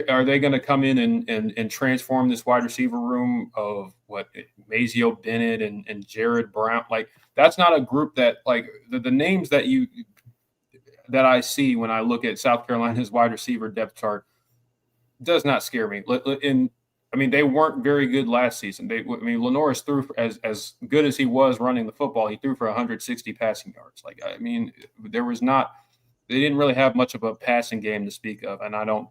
Speaker 1: Are they going to come in and transform this wide receiver room of what Mazio Bennett and Jared Brown? Like that's not a group that like the names that I see when I look at South Carolina's wide receiver depth chart does not scare me. They weren't very good last season. Lenoris threw as good as he was running the football. He threw for 160 passing yards. They didn't really have much of a passing game to speak of, and I don't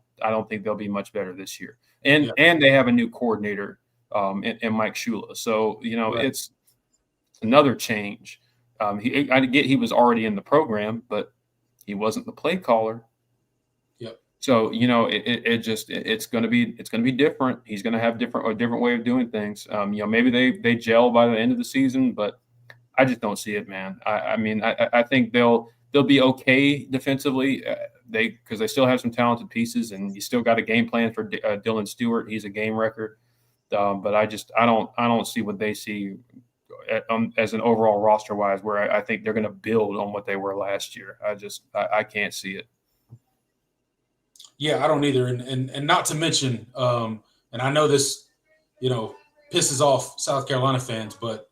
Speaker 1: think they'll be much better this year. And they have a new coordinator in Mike Shula. So it's another change. I get he was already in the program, but he wasn't the play caller.
Speaker 4: Yep.
Speaker 1: So it's going to be different. He's going to have a different way of doing things. Maybe they gel by the end of the season, but I just don't see it, man. I think they'll be okay defensively. Because they still have some talented pieces, and you still got a game plan for Dylan Stewart. He's a game record, but I don't see what they see as an overall roster wise. Where I think they're going to build on what they were last year. I can't see it.
Speaker 4: Yeah, I don't either, and not to mention, and I know this, pisses off South Carolina fans, but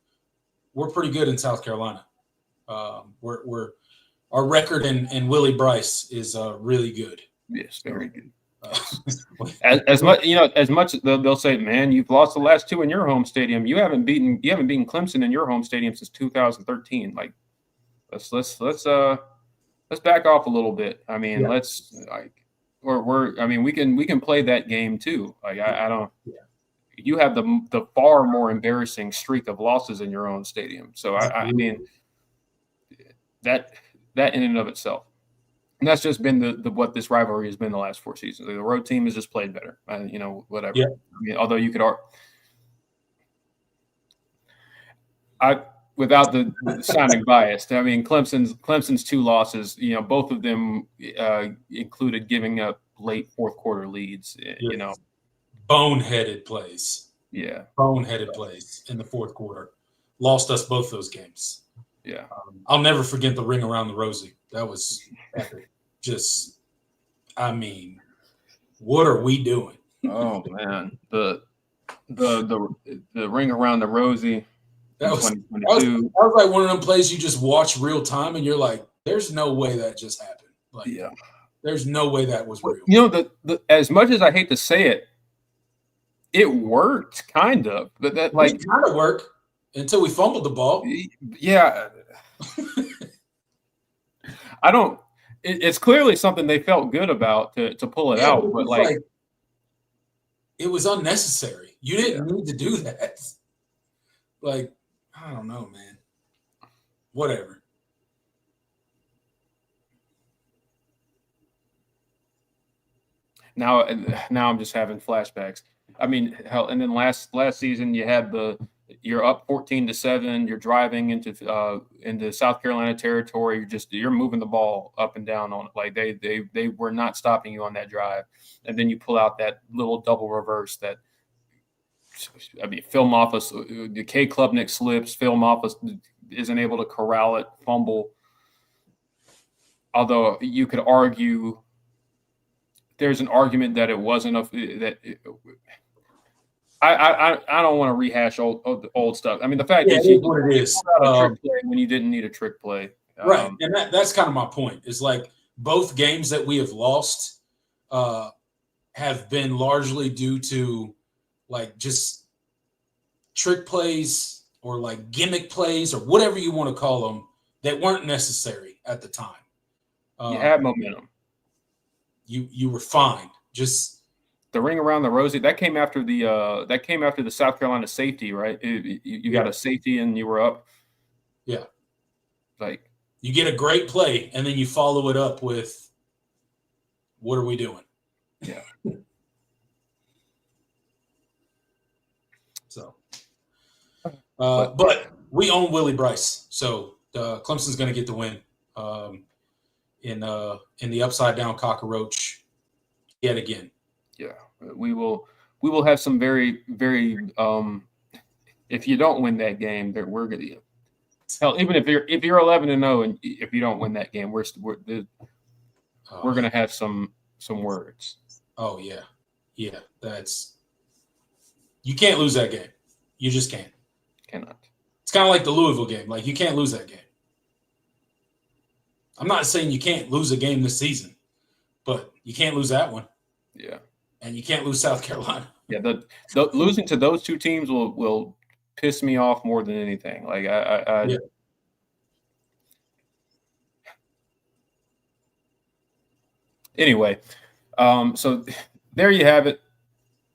Speaker 4: we're pretty good in South Carolina. Our record in Willie Bryce is really good.
Speaker 1: Yes, very good. As much they'll say, man, you've lost the last two in your home stadium. You haven't beaten Clemson in your home stadium since 2013. Like, let's back off a little bit. We can play that game too. Like I don't. Yeah. You have the far more embarrassing streak of losses in your own stadium. So that in and of itself. And that's just been the what this rivalry has been the last 4 seasons. The road team has just played better, whatever.
Speaker 4: Yeah.
Speaker 1: Although you could without the sounding biased, Clemson's 2 losses, both of them included giving up late fourth quarter leads,
Speaker 4: Boneheaded plays.
Speaker 1: Yeah.
Speaker 4: Boneheaded plays in the fourth quarter. Lost us both those games.
Speaker 1: Yeah.
Speaker 4: I'll never forget the ring around the Rosie. That was epic. What are we doing?
Speaker 1: Oh man. The ring around the Rosie.
Speaker 4: That was like one of them plays you just watch real time and you're like, there's no way that just happened. Like, yeah. There's no way that was real.
Speaker 1: As much as I hate to say it, it worked kind of. But that
Speaker 4: kind of worked until we fumbled the ball.
Speaker 1: Yeah. It's clearly something they felt good about to pull it out, but
Speaker 4: it was unnecessary. You didn't need to do that. Like, I don't know, man. Whatever.
Speaker 1: Now I'm just having flashbacks. Hell, and then last season you had you're up 14-7. You're driving into South Carolina territory. You're moving the ball up and down on it. Like they were not stopping you on that drive, and then you pull out that little double reverse that. Phil Moffitt, the K. Klubnik slips. Phil Moffitt isn't able to corral it, fumble. Although you could argue, there's an argument that it wasn't I don't want to rehash old stuff. The fact is, you
Speaker 4: what it is
Speaker 1: trick play when you didn't need a trick play,
Speaker 4: right? And that's kind of my point. Is like both games that we have lost have been largely due to like just trick plays or like gimmick plays or whatever you want to call them that weren't necessary at the time.
Speaker 1: You had momentum.
Speaker 4: You were fine. Just
Speaker 1: the ring around the rosy, that came after the South Carolina safety, right? You got a safety and you were up.
Speaker 4: Yeah.
Speaker 1: Like,
Speaker 4: you get a great play and then you follow it up with, what are we doing?
Speaker 1: Yeah.
Speaker 4: So, but we own Willie Bryce, so Clemson's going to get the win in the upside down cockroach yet again.
Speaker 1: Yeah, we will have some very, very. If you don't win that game, that we're gonna hell. Even if you're 11-0 and if you don't win that game, we're gonna have some words.
Speaker 4: Oh yeah. You can't lose that game. You just can't.
Speaker 1: Cannot.
Speaker 4: It's kind of like the Louisville game. Like, you can't lose that game. I'm not saying you can't lose a game this season, but you can't lose that one.
Speaker 1: Yeah.
Speaker 4: And you can't lose South Carolina.
Speaker 1: Yeah, the losing to those two teams will piss me off more than anything. Like
Speaker 4: Yeah.
Speaker 1: Anyway, so there you have it.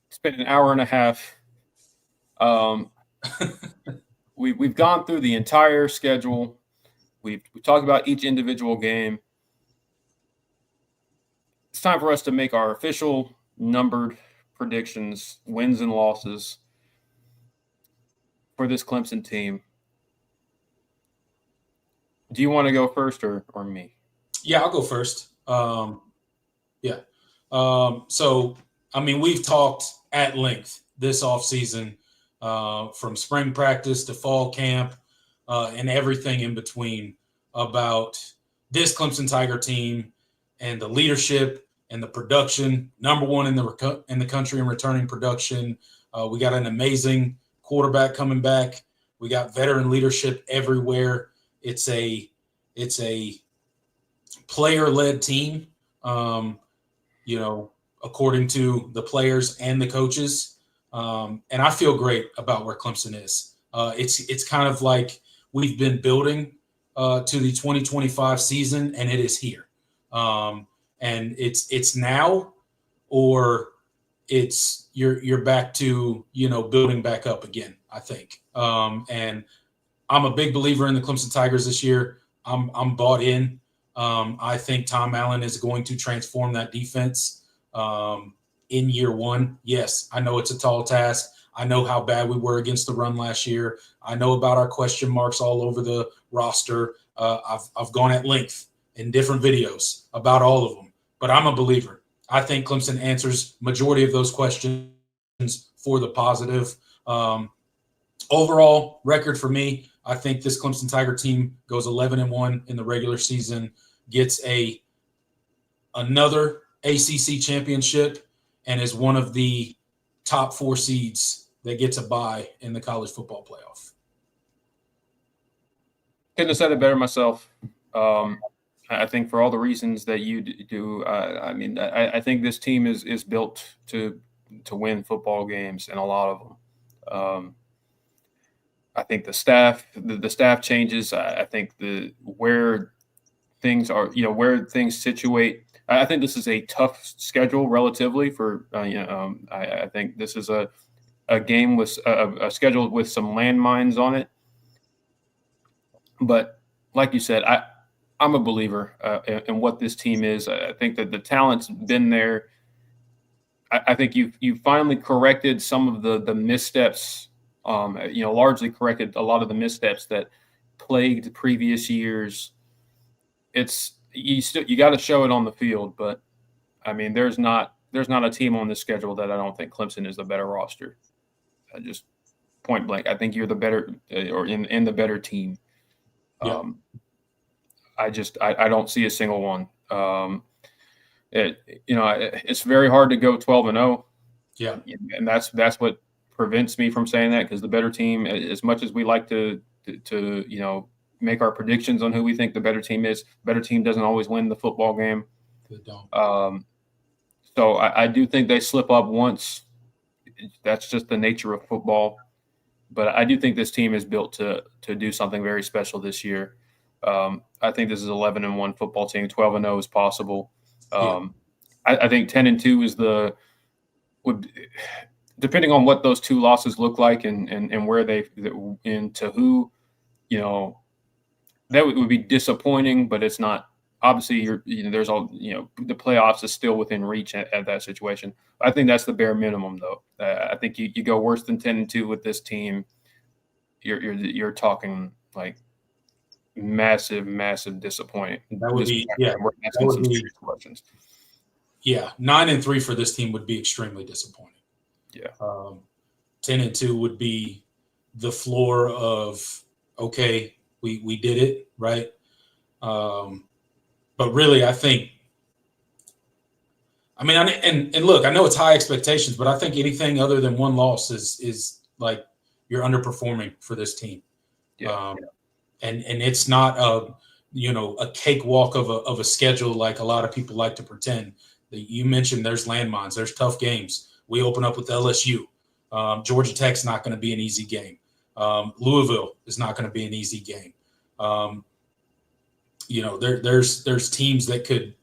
Speaker 1: It's been an hour and a half. We've gone through the entire schedule. We talked about each individual game. It's time for us to make our official numbered predictions, wins and losses for this Clemson team. Do you want to go first or me?
Speaker 4: Yeah, I'll go first. Yeah. So, I mean, we've talked at length this offseason, from spring practice to fall camp, and everything in between, about this Clemson Tiger team and the leadership and the production. Number one in the country in returning production. We got an amazing quarterback coming back. We got veteran leadership everywhere. It's a player-led team, according to the players and the coaches. And I feel great about where Clemson is. It's kind of like we've been building to the 2025 season, and it is here. And it's now, or it's you're back to building back up again, I think. And I'm a big believer in the Clemson Tigers this year. I'm bought in. I think Tom Allen is going to transform that defense in year one. Yes, I know it's a tall task. I know how bad we were against the run last year. I know about our question marks all over the roster. I've gone at length in different videos about all of them, but I'm a believer. I think Clemson answers majority of those questions for the positive. Overall record for me, I think this Clemson Tiger team goes 11-1 in the regular season, gets another ACC championship, and is one of the top 4 seeds that gets a bye in the college football playoff.
Speaker 1: Couldn't have said it better myself. I think for all the reasons that you do, I think this team is built to win football games, and a lot of them. I think the staff changes. I think where things are, where things situate. I think this is a tough schedule relatively for. I think this is a game with a schedule with some landmines on it. But like you said, I'm a believer in what this team is. I think that the talent's been there. I think you finally corrected some of the missteps. Largely corrected a lot of the missteps that plagued previous years. You got to show it on the field, but I mean, there's not a team on this schedule that I don't think Clemson is the better roster. Just point blank, I think you're the better or in the better team.
Speaker 4: Yeah.
Speaker 1: I don't see a single one. It's very hard to go 12-0.
Speaker 4: Yeah,
Speaker 1: and that's what prevents me from saying that, because the better team, as much as we like to make our predictions on who we think the better team is, better team doesn't always win the football game.
Speaker 4: they don't.
Speaker 1: So I do think they slip up once. That's just the nature of football. But I do think this team is built to do something very special this year. I think this is 11-1 football team. 12-0 is possible. I think 10-2 is would, depending on what those two losses look like and where they and to who, that would be disappointing. But it's not, obviously there's all, the playoffs is still within reach at that situation. I think that's the bare minimum, though. I think you go worse than 10-2 with this team, you're talking like massive disappointment.
Speaker 4: That would be, yeah.
Speaker 1: We're asking
Speaker 4: That
Speaker 1: some
Speaker 4: would be,
Speaker 1: serious questions.
Speaker 4: yeah, 9-3 for this team would be extremely disappointing.
Speaker 1: Yeah.
Speaker 4: 10-2 would be the floor of, okay, we did it, right? But really, I think, I mean, and look, I know it's high expectations, but I think anything other than one loss is like you're underperforming for this team.
Speaker 1: Yeah.
Speaker 4: And it's not a cakewalk of a schedule like a lot of people like to pretend. You mentioned there's landmines, there's tough games. We open up with LSU. Georgia Tech's not going to be an easy game. Louisville is not going to be an easy game. There's teams that could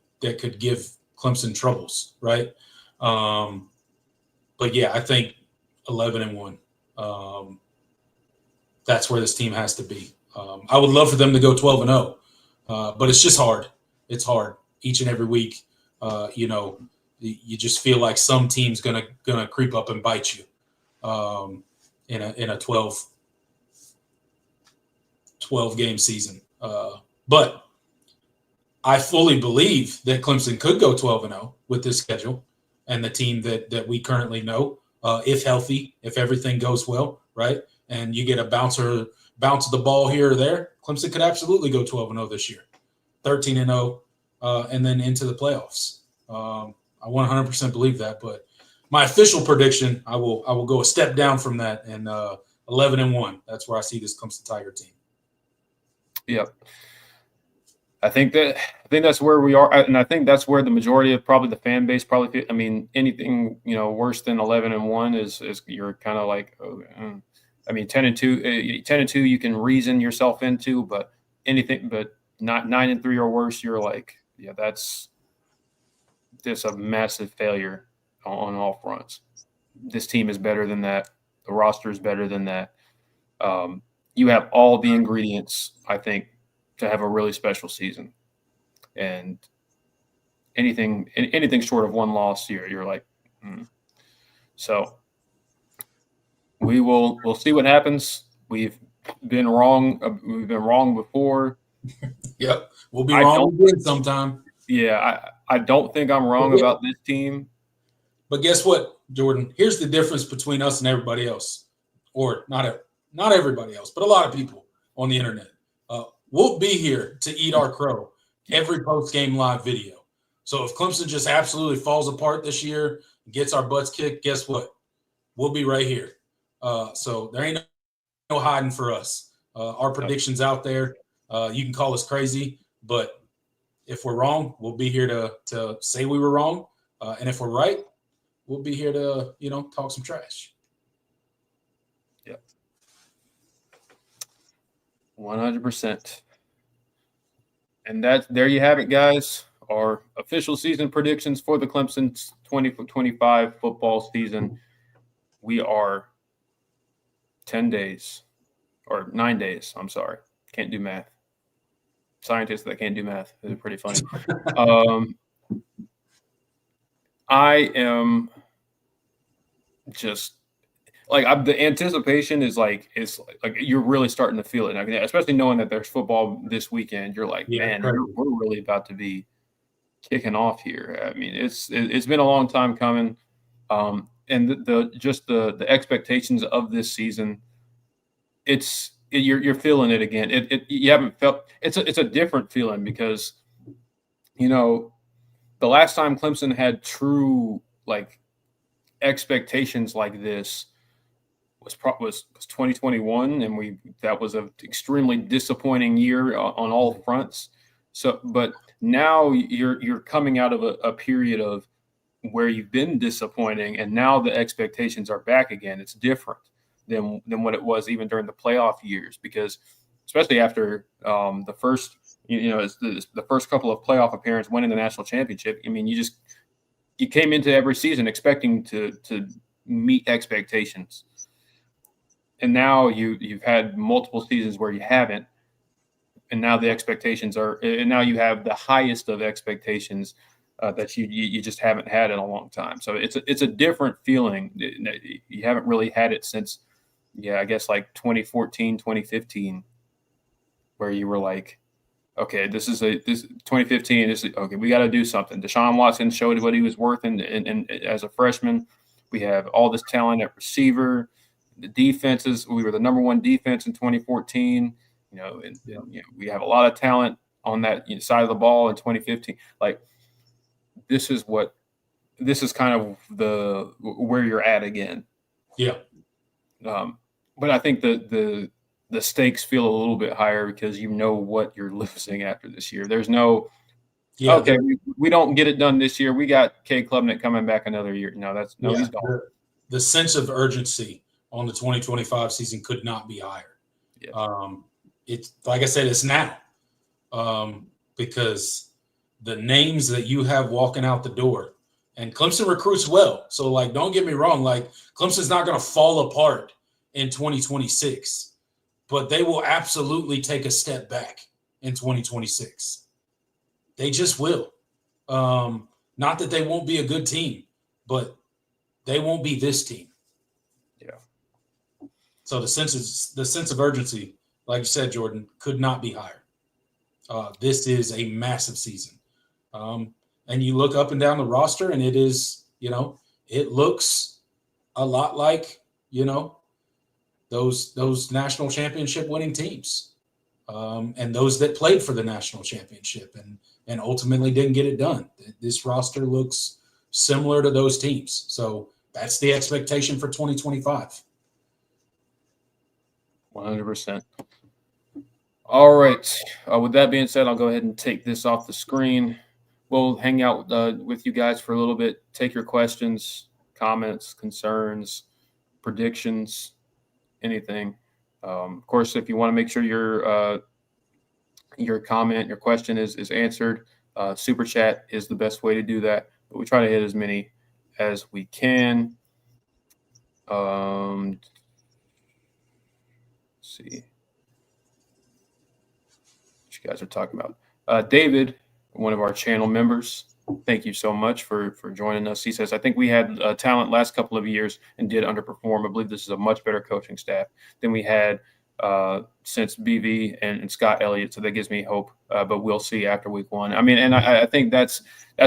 Speaker 4: give Clemson troubles, right? But yeah, I think 11-1. That's where this team has to be. I would love for them to go 12-0, but it's just hard. It's hard each and every week. You just feel like some team's gonna creep up and bite you in a 12 game season. But I fully believe that Clemson could go 12-0 with this schedule and the team that we currently know, if healthy, if everything goes well, right? And you get a bounce of the ball here or there, Clemson could absolutely go 12-0 this year, 13-0, and then into the playoffs. I 100% believe that. But my official prediction, I will go a step down from that, and 11-1. That's where I see this Clemson Tiger team.
Speaker 1: Yep. I think that's where we are, and I think that's where the majority of probably the fan base probably. I mean, anything worse than 11-1 is you're kind of like, I mean, 10-2 you can reason yourself into, but anything but not 9-3 or worse, you're like, yeah, that's just a massive failure on all fronts. This team is better than that. The roster is better than that. You have all the ingredients, I think, to have a really special season. And anything short of one loss, you're like, So we'll see what happens. We've been wrong. We've been wrong before.
Speaker 4: Yep, we'll be wrong again sometime.
Speaker 1: Yeah, I don't think I'm wrong about this team.
Speaker 4: But guess what, Jordan? Here's the difference between us and everybody else, or not everybody else, but a lot of people on the internet. We'll be here to eat our crow every post-game live video. So if Clemson just absolutely falls apart this year, gets our butts kicked, guess what? We'll be right here. So there ain't no hiding for us. Our predictions out there. You can call us crazy, but if we're wrong, we'll be here to say we were wrong. And if we're right, we'll be here to, talk some trash.
Speaker 1: Yep. 100%. And there you have it, guys. Our official season predictions for the Clemson 2025 football season. We are 10 days or 9 days. I'm sorry. Can't do math. Scientists that can't do math. It's pretty funny. I am just like the anticipation is like you're really starting to feel it, especially knowing that there's football this weekend. You're like, man, we're really about to be kicking off here. I mean, it's been a long time coming, and the expectations of this season, you're feeling it again. You haven't felt it's a different feeling because the last time Clemson had true expectations like this was 2021, and that was an extremely disappointing year on all fronts. So, but now you're coming out of a period of where you've been disappointing, and now the expectations are back again. It's different than what it was even during the playoff years, because especially after the first, it's the first couple of playoff appearances, winning the national championship. I mean, you came into every season expecting to meet expectations, and now you've had multiple seasons where you haven't, and now the expectations are, and now you have the highest of expectations that you just haven't had in a long time. So it's a different feeling. You haven't really had it since, I guess like 2014, 2015, where you were like, okay, this 2015. This is okay. We got to do something. Deshaun Watson showed what he was worth, and as a freshman, we have all this talent at receiver. The defenses, we were the number one defense in 2014. We have a lot of talent on that side of the ball in 2015. Like, this is kind of where you're at again.
Speaker 4: Yeah.
Speaker 1: But I think the stakes feel a little bit higher because you know what you're losing after this year. There's no, okay, we don't get it done this year. We got Cade Klubnik coming back another year. He's gone.
Speaker 4: The sense of urgency on the 2025 season could not be higher.
Speaker 1: Yeah.
Speaker 4: It's like I said, it's now, because the names that you have walking out the door, and Clemson recruits well. So, like, don't get me wrong. Like, Clemson's not going to fall apart in 2026, but they will absolutely take a step back in 2026. They just will. Not that they won't be a good team, but they won't be this team.
Speaker 1: Yeah.
Speaker 4: So the sense of urgency, like you said, Jordan, could not be higher. This is a massive season. And you look up and down the roster, and it is, it looks a lot like, those national championship winning teams, and those that played for the national championship and ultimately didn't get it done. This roster looks similar to those teams. So that's the expectation for 2025.
Speaker 1: 100%. All right. With that being said, I'll go ahead and take this off the screen. We'll hang out with you guys for a little bit, take your questions, comments, concerns, predictions, anything. Of course, if you want to make sure your comment, your question is answered, Super Chat is the best way to do that. But we try to hit as many as we can. Let's see what you guys are talking about. David, one of our channel members, thank you so much for joining us. He says, I think we had talent last couple of years and did underperform. I believe this is a much better coaching staff than we had since BV and Scott Elliott. So that gives me hope, but we'll see after week one. I mean, and I think that's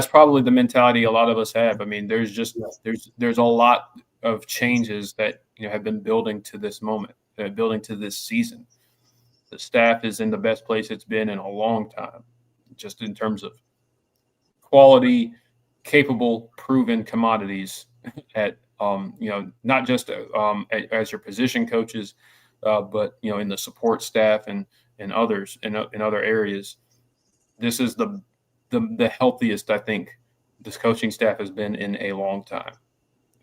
Speaker 1: probably the mentality a lot of us have. I mean, there's a lot of changes that have been building to this moment, building to this season. The staff is in the best place it's been in a long time, just in terms of quality, capable, proven commodities at not just as your position coaches, but in the support staff and others in other areas. This is the healthiest I think this coaching staff has been in a long time,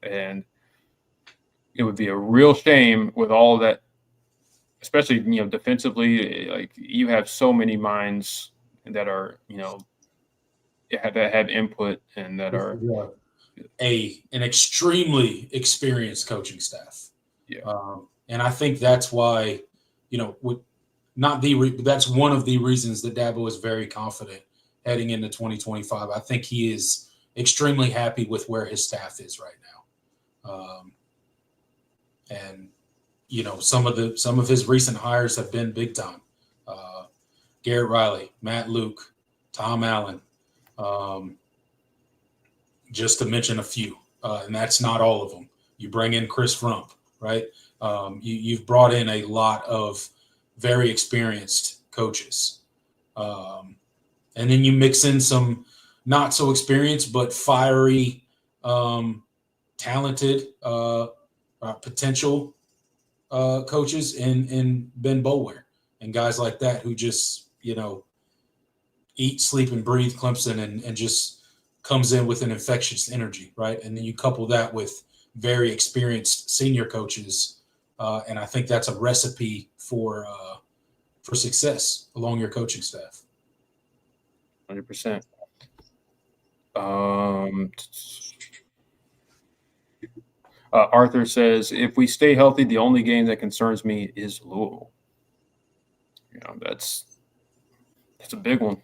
Speaker 1: and it would be a real shame with all of that, especially defensively. Like, you have so many minds that are that have input and that are
Speaker 4: an extremely experienced coaching staff.
Speaker 1: Yeah.
Speaker 4: And I think that's why, that's one of the reasons that Dabo is very confident heading into 2025. I think he is extremely happy with where his staff is right now. And some of his recent hires have been big time. Garrett Riley, Matt Luke, Tom Allen, just to mention a few. And that's not all of them. You bring in Chris Rump, right? You've brought in a lot of very experienced coaches. And then you mix in some not so experienced, but fiery, talented, potential coaches in Ben Boulware and guys like that who just, eat, sleep, and breathe Clemson and just comes in with an infectious energy, right? And then you couple that with very experienced senior coaches, and I think that's a recipe for success along your coaching staff.
Speaker 1: 100%. Arthur says, if we stay healthy, the only game that concerns me is Louisville. That's a big one.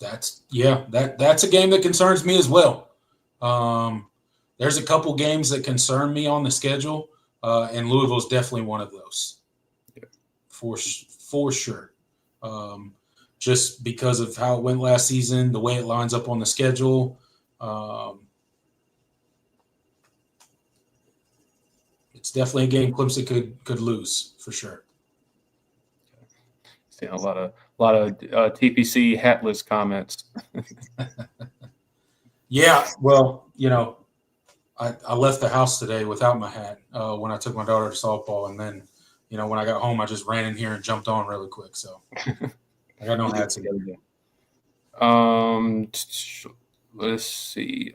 Speaker 4: That's a game that concerns me as well. There's a couple games that concern me on the schedule, and Louisville is definitely one of those.
Speaker 1: Yeah.
Speaker 4: For sure. Just because of how it went last season, the way it lines up on the schedule. It's definitely a game Clemson could lose for sure.
Speaker 1: Seeing a lot of TPC hatless comments.
Speaker 4: Yeah, well, I left the house today without my hat when I took my daughter to softball, and then when I got home, I just ran in here and jumped on really quick. So I got no hats again.
Speaker 1: Let's see.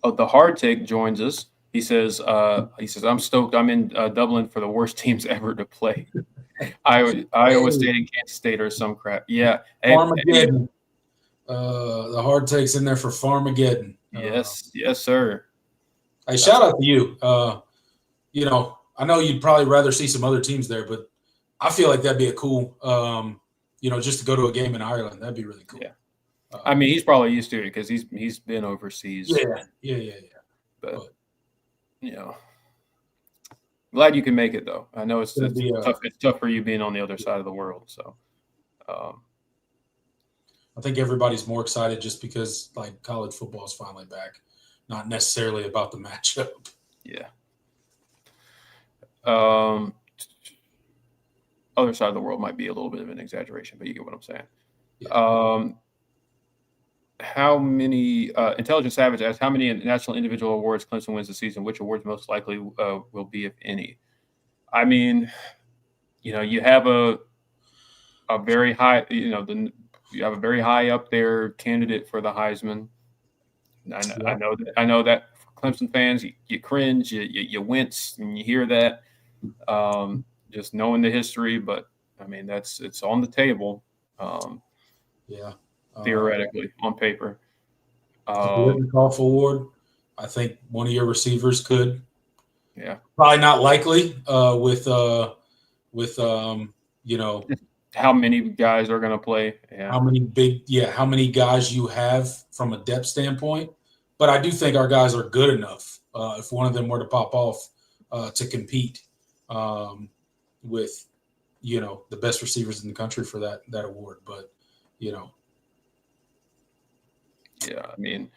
Speaker 1: The Hard Take joins us. He says, I'm stoked. I'm in Dublin for the worst teams ever to play. Iowa State and Kansas State or some crap. Yeah.
Speaker 4: Farmageddon. The Hard Take's in there for Farmageddon.
Speaker 1: Yes, sir.
Speaker 4: Hey, shout out to you. I know you'd probably rather see some other teams there, but I feel like that'd be a cool, just to go to a game in Ireland. That'd be really cool.
Speaker 1: Yeah. I mean, he's probably used to it because he's been overseas.
Speaker 4: Yeah.
Speaker 1: But glad you can make it though. I know it's tough. It's tough for you being on the other side of the world. So,
Speaker 4: I think everybody's more excited just because college football is finally back, not necessarily about the matchup.
Speaker 1: Yeah. Other side of the world might be a little bit of an exaggeration, but you get what I'm saying. Yeah. How many Intelligent Savage asks, how many national individual awards Clemson wins this season? Which awards most likely will be, if any? I mean, you have a very high, you have a very high up there candidate for the Heisman. I know that for Clemson fans, you cringe, you wince when you hear that, just knowing the history. But I mean, it's on the table. Theoretically, on paper.
Speaker 4: The Golf Award, I think one of your receivers could.
Speaker 1: Yeah.
Speaker 4: Probably not likely with
Speaker 1: how many guys are going to play. Yeah.
Speaker 4: How many guys you have from a depth standpoint. But I do think our guys are good enough if one of them were to pop off to compete with, the best receivers in the country for that award. But,
Speaker 1: Yeah, I mean,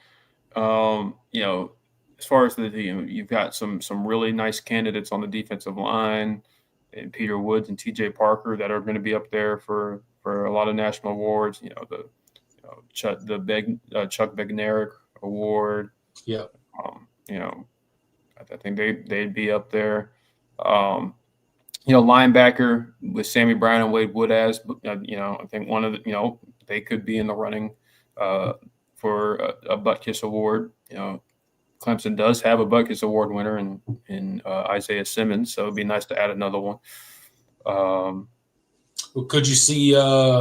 Speaker 1: as far as you've got some really nice candidates on the defensive line, and Peter Woods and TJ Parker that are going to be up there for a lot of national awards. Chuck Bednarik Award.
Speaker 4: Yeah.
Speaker 1: I think they'd be up there. Linebacker with Sammy Brown and Wade Woodaz. I think one of the they could be in the running for a Butkus Award. Clemson does have a Butkus Award winner in Isaiah Simmons, so it'd be nice to add another one.
Speaker 4: Well, could you see some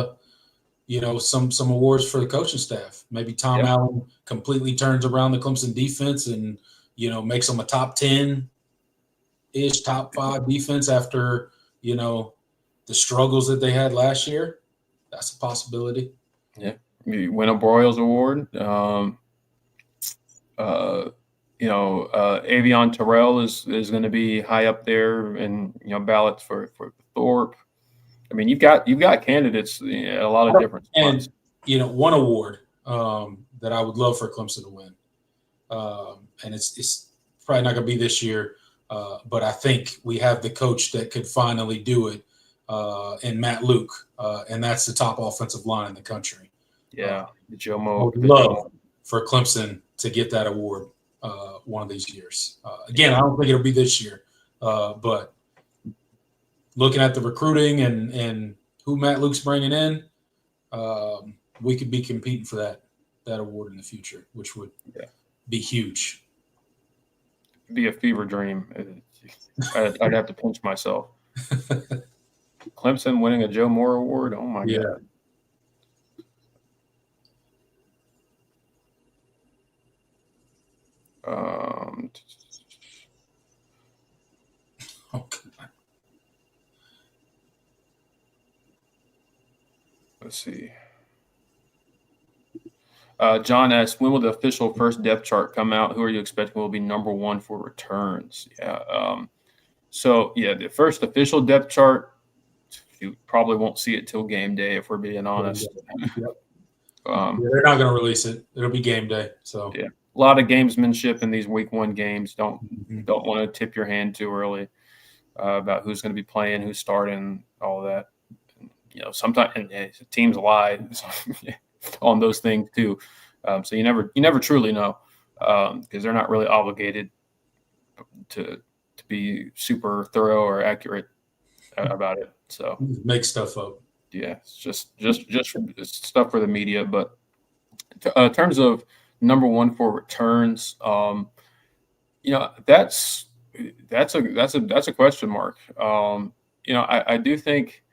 Speaker 4: awards for the coaching staff? Maybe Tom Allen completely turns around the Clemson defense and makes them a top 10-ish, top 5 defense after the struggles that they had last year. That's a possibility.
Speaker 1: Yeah. You win a Broyles Award. Avion Terrell is going to be high up there, and ballots for Thorpe. I mean, you've got candidates at a lot of different spots.
Speaker 4: And one award that I would love for Clemson to win, and it's probably not going to be this year, but I think we have the coach that could finally do it, in Matt Luke, and that's the top offensive line in the country.
Speaker 1: Yeah,
Speaker 4: I would love for Clemson to get that award one of these years. Again, I don't think it'll be this year, but looking at the recruiting and who Matt Luke's bringing in, we could be competing for that award in the future, which would be huge.
Speaker 1: be a fever dream. I'd have to pinch myself. Clemson winning a Joe Moore Award. Oh my God. Let's see. John asks, when will the official first depth chart come out? Who are you expecting will be number one for returns? Yeah. The first official depth chart, you probably won't see it till game day, if we're being honest.
Speaker 4: Yep. They're not going to release it. It'll be game day. So
Speaker 1: yeah, a lot of gamesmanship in these week one games. Don't want to tip your hand too early about who's going to be playing, who's starting, all of that. Sometimes teams lie on those things too. So you never truly know because they're not really obligated to be super thorough or accurate about it. So
Speaker 4: make stuff up.
Speaker 1: Yeah, it's just stuff for the media. But in terms of number one for returns, that's a question mark. I do think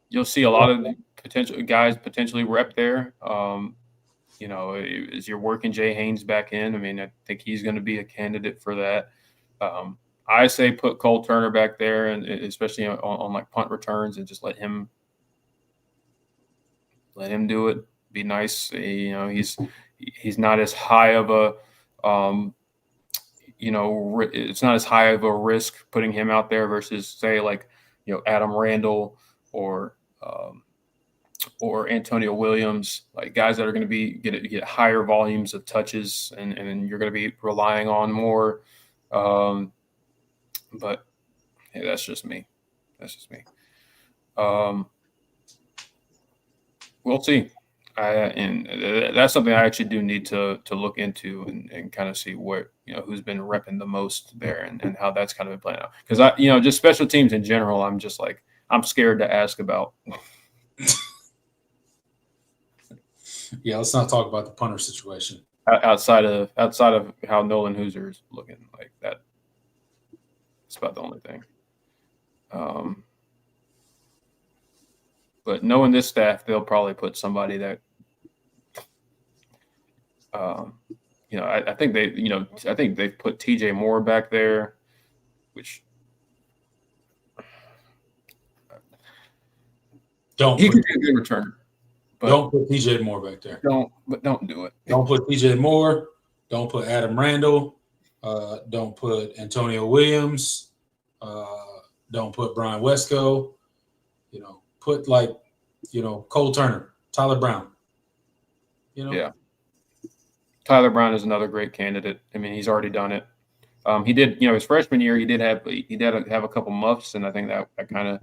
Speaker 1: you'll see a lot of potential guys potentially rep there. As you're working Jay Haynes back in, I mean, I think he's going to be a candidate for that. I say put Cole Turner back there, and especially on like punt returns, and just let him do it. Be nice. He's not as high of a it's not as high of a risk putting him out there versus say like Adam Randall or Antonio Williams, like guys that are going to get higher volumes of touches and you're going to be relying on more. But hey, that's just me. We'll see. And that's something I actually do need to look into and kind of see what who's been repping the most there and how that's kind of been playing out. Because just special teams in general, I'm just like I'm scared to ask about.
Speaker 4: Yeah, let's not talk about the punter situation.
Speaker 1: Outside of how Nolan Hoozer's looking like that. It's about the only thing. But knowing this staff, they'll probably put somebody that, I think they've put TJ Moore back there, which he could be a good returner. But
Speaker 4: don't put TJ Moore back there.
Speaker 1: Don't do it.
Speaker 4: Don't put TJ Moore. Don't put Adam Randall. Don't put Antonio Williams. Don't put Brian Wesco. Put Cole Turner, Tyler Brown.
Speaker 1: Yeah. Tyler Brown is another great candidate. I mean, he's already done it. He did, his freshman year, he did have a couple muffs, and I think that kind of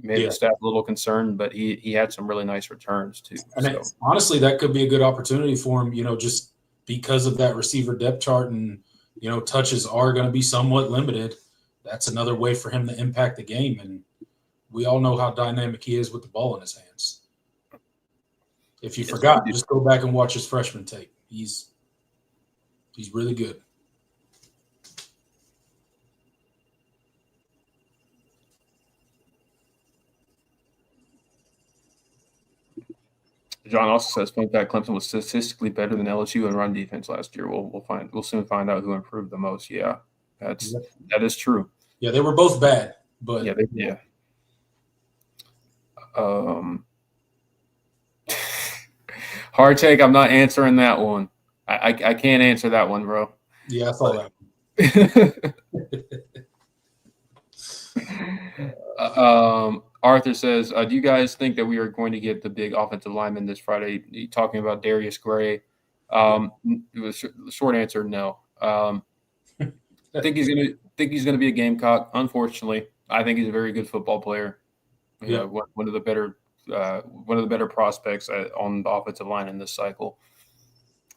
Speaker 1: made the staff a little concerned. But he had some really nice returns too.
Speaker 4: And honestly, that could be a good opportunity for him. Just because of that receiver depth chart, and touches are going to be somewhat limited. That's another way for him to impact the game, and we all know how dynamic he is with the ball in his hands. If you forgot, just go back and watch his freshman tape. He's really good.
Speaker 1: John also says, "Fun fact: Clemson was statistically better than LSU in run defense last year." We'll soon find out who improved the most. Yeah, that is true.
Speaker 4: Yeah, they were both bad, but
Speaker 1: yeah. Hard take. I'm not answering that one. I can't answer that one, bro.
Speaker 4: Yeah, I saw
Speaker 1: that. Arthur says, "Do you guys think that we are going to get the big offensive lineman this Friday?" Talking about Darius Gray. The short answer, no. I think he's gonna be a Gamecock. Unfortunately, I think he's a very good football player. One of the better prospects on the offensive line in this cycle.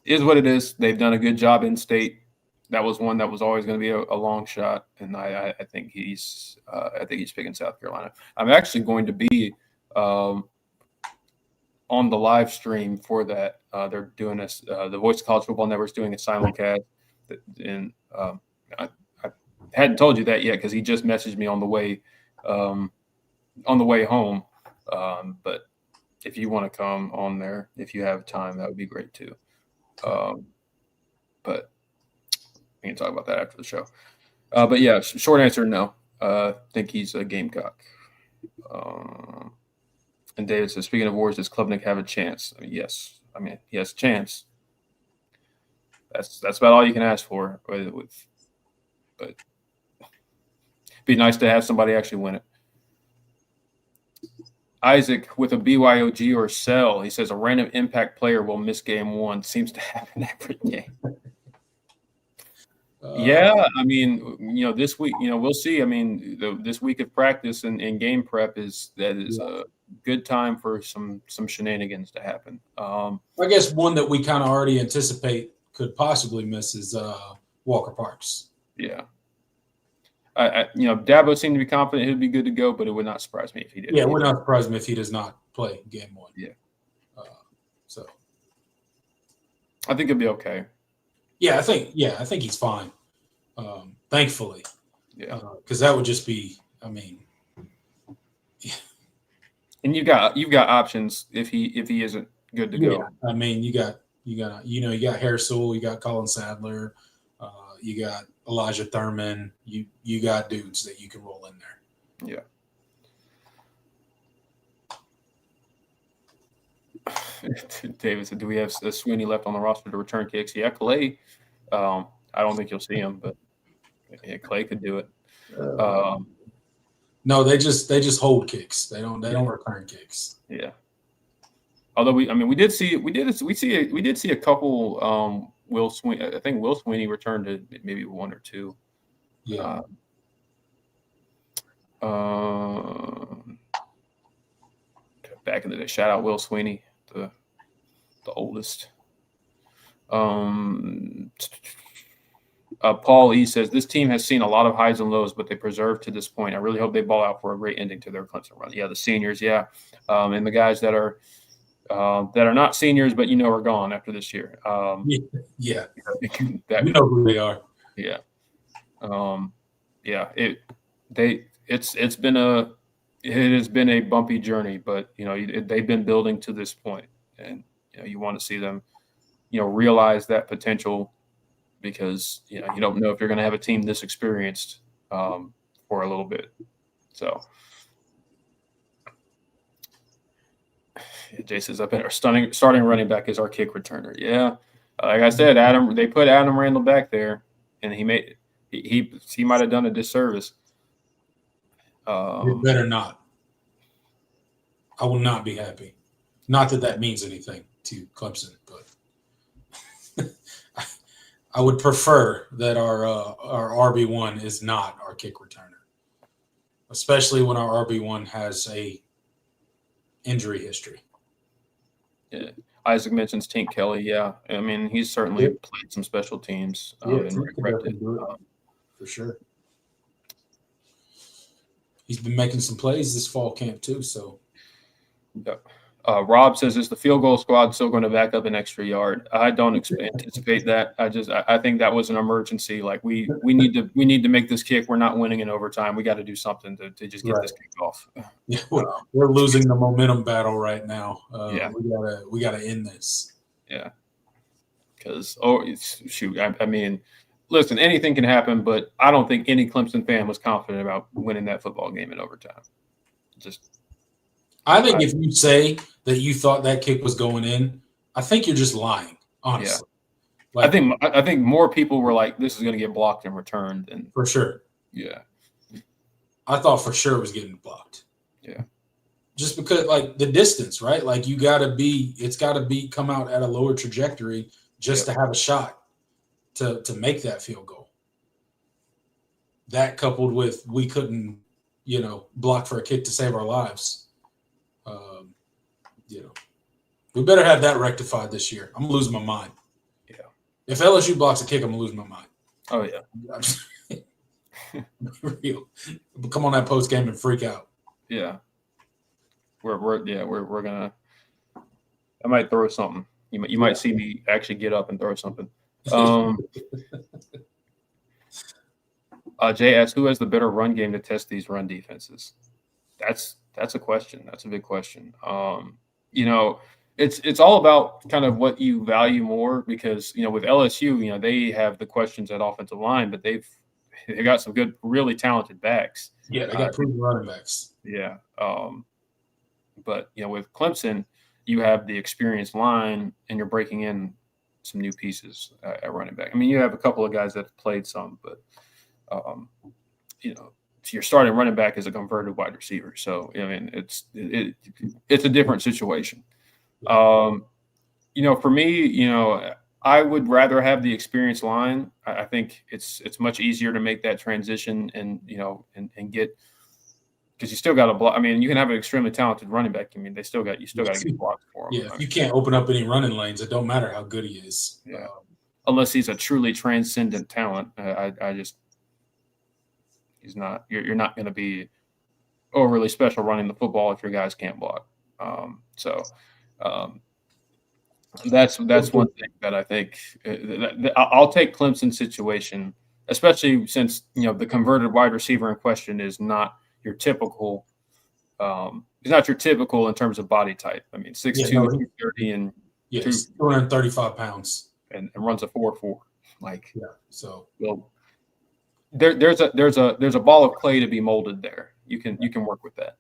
Speaker 1: Is what it is. They've done a good job in state. That was one that was always going to be a long shot, and I think he's picking South Carolina. I'm actually going to be on the live stream for that. They're doing this. The Voice of College Football Network is doing a simulcast, and hadn't told you that yet because he just messaged me on the way home. But if you want to come on there, if you have time, that would be great too. But we can talk about that after the show. But yeah, short answer, no. Think he's a Gamecock. And David says, speaking of wars, does Klubnik have a chance? I mean, yes. I mean, he has a chance. That's about all you can ask for. But it'd be nice to have somebody actually win it. Isaac with a BYOG or sell. He says a random impact player will miss game one. Seems to happen every game. Yeah, I mean, this week, we'll see. I mean, this week of practice and game prep is a good time for some shenanigans to happen.
Speaker 4: I guess one that we kind of already anticipate could possibly miss is Walker Parks.
Speaker 1: Yeah. Dabo seemed to be confident he'd be good to go, but it would not surprise me if he did.
Speaker 4: Yeah, it would not surprise me if he does not play game one.
Speaker 1: Yeah.
Speaker 4: So
Speaker 1: I think it'll be okay.
Speaker 4: Yeah, I think he's fine. Thankfully.
Speaker 1: Yeah.
Speaker 4: Because that would just be, I mean.
Speaker 1: Yeah. And you've got options if he isn't good to go.
Speaker 4: I mean, you got Harris Sewell, you got Colin Sadler, you got Elijah Thurman. You got dudes that you can roll in there.
Speaker 1: Yeah. David said, do we have Sweeney left on the roster to return kicks? Yeah, Clay. I don't think you'll see him, but yeah, Clay could do it.
Speaker 4: No, they just hold kicks. They don't return kicks.
Speaker 1: Yeah. Although we did see a couple. Will Sweeney, I think Will Sweeney returned to maybe one or two.
Speaker 4: Yeah.
Speaker 1: Back in the day, shout out Will Sweeney, the oldest. Paul E says this team has seen a lot of highs and lows, but they preserved to this point. I really hope they ball out for a great ending to their Clemson run. Yeah, the seniors, yeah, and the guys that are not seniors, but are gone after this year.
Speaker 4: Yeah,
Speaker 1: that,
Speaker 4: you know who they are.
Speaker 1: Yeah, it has been a bumpy journey, but they've been building to this point, and you want to see them, realize that potential, because you don't know if you're going to have a team this experienced for a little bit. So. Jason's up in our starting running back is our kick returner. Yeah, like I said, they put Adam Randall back there, and he might have done a disservice.
Speaker 4: You better not. I will not be happy. Not that means anything to Clemson, but I would prefer that our RB1 is not our kick returner, especially when our RB1 has a injury history.
Speaker 1: Yeah. Isaac mentions Tink Kelly. Yeah, I mean, he's certainly played some special teams.
Speaker 4: For sure. He's been making some plays this fall camp too. So,
Speaker 1: yeah. Rob says, "Is the field goal squad still going to back up an extra yard?" I don't anticipate that. I think that was an emergency. Like we need to make this kick. We're not winning in overtime. We got to do something to just get this kick off.
Speaker 4: Yeah, we're losing the momentum battle right now.
Speaker 1: Yeah,
Speaker 4: we gotta end this.
Speaker 1: Yeah, because I mean, listen, anything can happen, but I don't think any Clemson fan was confident about winning that football game in overtime.
Speaker 4: I think if you say that you thought that kick was going in, I think you're just lying, honestly.
Speaker 1: Yeah. I think more people were like, this is going to get blocked and returned. And
Speaker 4: for sure.
Speaker 1: Yeah.
Speaker 4: I thought for sure it was getting blocked.
Speaker 1: Yeah.
Speaker 4: Just because, like, the distance, right? Like, it's got to come out at a lower trajectory just to have a shot to make that field goal. That coupled with we couldn't, block for a kick to save our lives. We better have that rectified this year. I'm losing my mind.
Speaker 1: Yeah.
Speaker 4: If LSU blocks a kick, I'm losing my mind.
Speaker 1: Oh yeah.
Speaker 4: Real. Come on that post game and freak out.
Speaker 1: Yeah. We're gonna. I might throw something. You might see me actually get up and throw something. Jay asks, who has the better run game to test these run defenses? That's a question. That's a big question. It's all about kind of what you value more because with LSU, they have the questions at offensive line, but they got some good, really talented backs.
Speaker 4: Yeah, they got proven running backs.
Speaker 1: Yeah. But with Clemson, you have the experienced line, and you're breaking in some new pieces at running back. I mean, you have a couple of guys that have played some, but your starting running back is a converted wide receiver. So I mean, it's a different situation. For me, I would rather have the experienced line. I think it's much easier to make that transition and get. Because you still got to block. I mean, you can have an extremely talented running back. I mean, you still got to get blocked for him.
Speaker 4: Yeah, if you can't open up any running lanes, it don't matter how good he is.
Speaker 1: Yeah, unless he's a truly transcendent talent. He's not. You're not going to be overly special running the football if your guys can't block. That's one thing that I think I'll take Clemson's situation, especially since the converted wide receiver in question is not your typical. He's not your typical in terms of body type. I mean, 6'2", 230, and
Speaker 4: 235 pounds,
Speaker 1: and runs a 4.4.
Speaker 4: So
Speaker 1: there's a ball of clay to be molded there. You can work with that.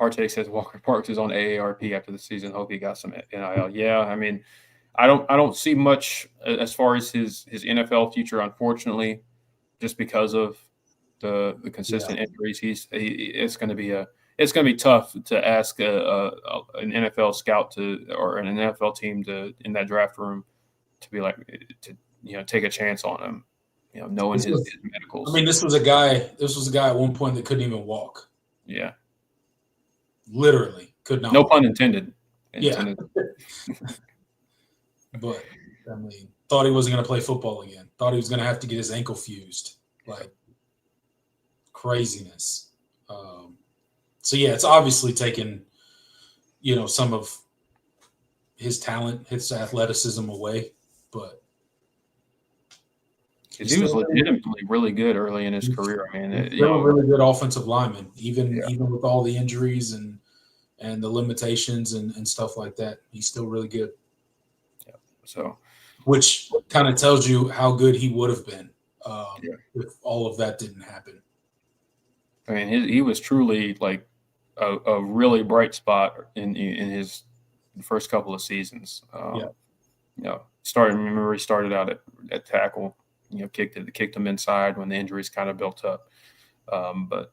Speaker 1: Hardtake says Walker Parks is on AARP after the season. Hope he got some NIL. Yeah, I mean, I don't see much as far as his NFL future, unfortunately, just because of the consistent injuries. It's going to be tough to ask an NFL scout or an NFL team in that draft room to be like to take a chance on him, knowing his medicals.
Speaker 4: I mean, this was a guy at one point that couldn't even walk.
Speaker 1: Yeah,
Speaker 4: literally could not.
Speaker 1: No
Speaker 4: walk.
Speaker 1: pun intended.
Speaker 4: Yeah. But I mean, thought he wasn't going to play football again. Thought he was going to have to get his ankle fused. Like craziness. So yeah, it's obviously taken, some of his talent, his athleticism away. But
Speaker 1: he was legitimately really good early in his career. I mean,
Speaker 4: he's still a really good offensive lineman, even with all the injuries and the limitations and stuff like that. He's still really good.
Speaker 1: So,
Speaker 4: which kind of tells you how good he would have been if all of that didn't happen.
Speaker 1: I mean, he was truly like a really bright spot in his first couple of seasons. He started out at tackle. Kicked him inside when the injuries kind of built up. But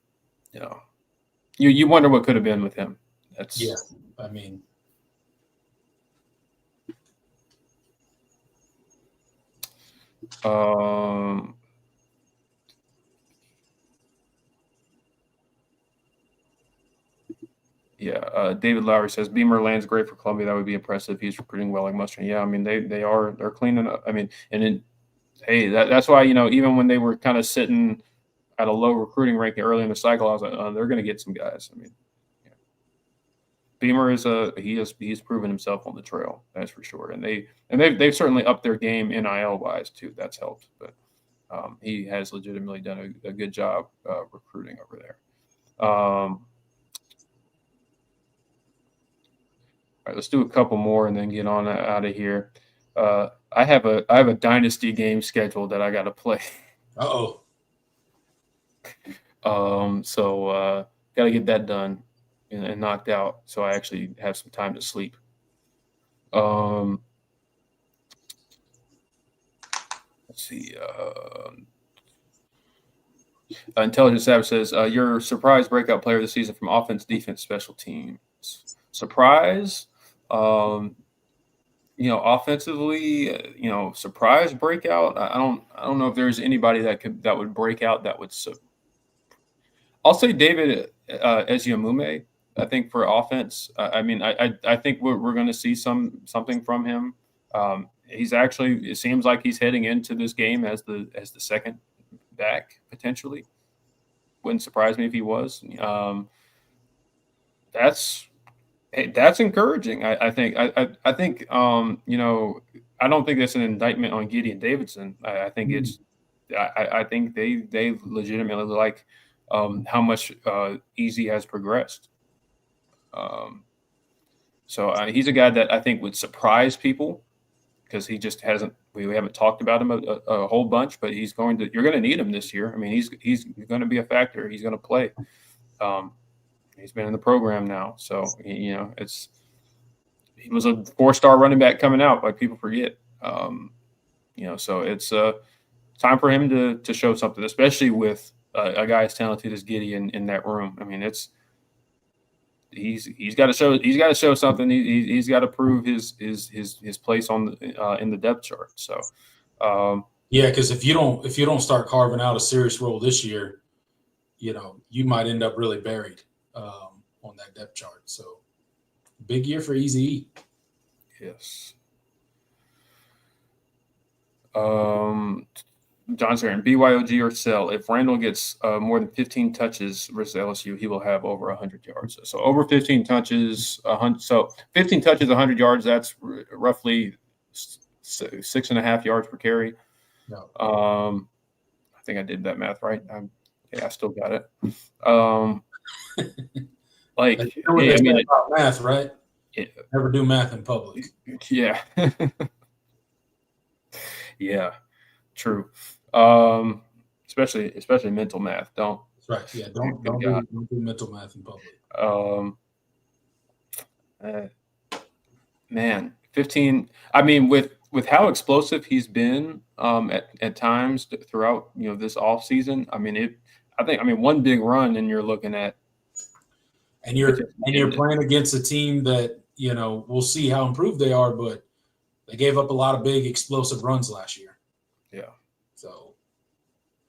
Speaker 1: you wonder what could have been with him.
Speaker 4: I mean.
Speaker 1: David Lowry says Beamer lands great for Columbia. That would be impressive. He's recruiting well like mustard. Yeah, I mean they're cleaning up. I mean, and then that's why even when they were kind of sitting at a low recruiting ranking early in the cycle, I was like, they're going to get some guys. I mean, Beamer he's proven himself on the trail, that's for sure. And they've certainly upped their game NIL wise too. That's helped, but he has legitimately done a good job recruiting over there. All right, let's do a couple more and then get on out of here. I have a dynasty game scheduled that I got to play. So got to get that done and knocked out, so I actually have some time to sleep. Let's see. Intelligent Savage says, your surprise breakout player of the season from offense, defense, special teams. Surprise. Offensively, surprise breakout. I don't know if there's anybody that would break out that would. I'll say David Eziamume. I think for offense, I think we're going to see something from him. He's actually, it seems like he's heading into this game as the second back potentially. Wouldn't surprise me if he was. Hey, that's encouraging. I think. I think. I don't think that's an indictment on Gideon Davidson. I think it's. I think they legitimately like how much Easy has progressed. Um, so he's a guy that I think would surprise people because he just hasn't. We haven't talked about him a whole bunch, but he's going to. You're going to need him this year. I mean, he's going to be a factor. He's going to play. Um, he's been in the program now, so he was a 4-star running back coming out, like people forget. So it's time for him to show something, especially with a guy as talented as Gideon in that room. I mean, he's got to show something. He's got to prove his place on in the depth chart. So
Speaker 4: yeah, because if you don't start carving out a serious role this year, you might end up really buried on that depth chart. So big year for Easy.
Speaker 1: Yes. John Sharon, BYOG or sell. If Randall gets more than 15 touches versus LSU, he will have over 100 yards. So over 15 touches, 100. So 15 touches, 100 yards. That's roughly 6.5 yards per carry.
Speaker 4: No.
Speaker 1: I think I did that math right. I still got it.
Speaker 4: About math, right?
Speaker 1: Yeah.
Speaker 4: Never do math in public.
Speaker 1: Yeah. Yeah. True. Especially mental math. Don't.
Speaker 4: That's right. Yeah. Don't do mental math in public.
Speaker 1: Man, 15. I mean, with how explosive he's been at times throughout this off season. I mean, one big run and you're looking at.
Speaker 4: And you're playing against a team that we'll see how improved they are, but they gave up a lot of big explosive runs last year.
Speaker 1: Yeah.
Speaker 4: So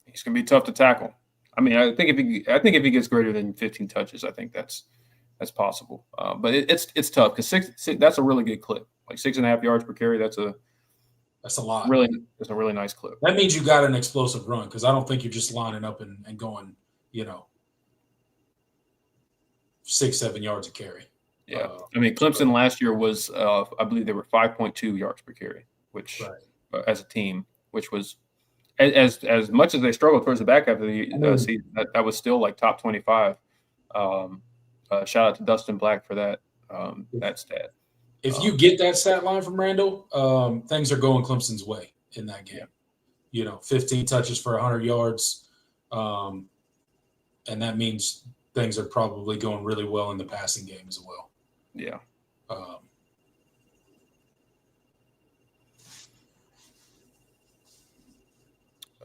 Speaker 1: he's going to be tough to tackle. I mean, I think if he gets greater than 15 touches, I think that's possible. But it's tough because that's a really good clip. Like 6.5 yards per carry. That's a
Speaker 4: lot.
Speaker 1: Really, that's a really nice clip.
Speaker 4: That means you got an explosive run because I don't think you're just lining up and going, 6-7 yards a carry.
Speaker 1: Yeah. I mean, Clemson last year was, I believe they were 5.2 yards per carry, which as a team, which was as much as they struggled towards the back half of the season, that was still like top 25. Shout out to Dustin Black for that stat.
Speaker 4: If you get that stat line from Randall, things are going Clemson's way in that game. Yeah. 15 touches for 100 yards, and that means things are probably going really well in the passing game as well.
Speaker 1: Yeah.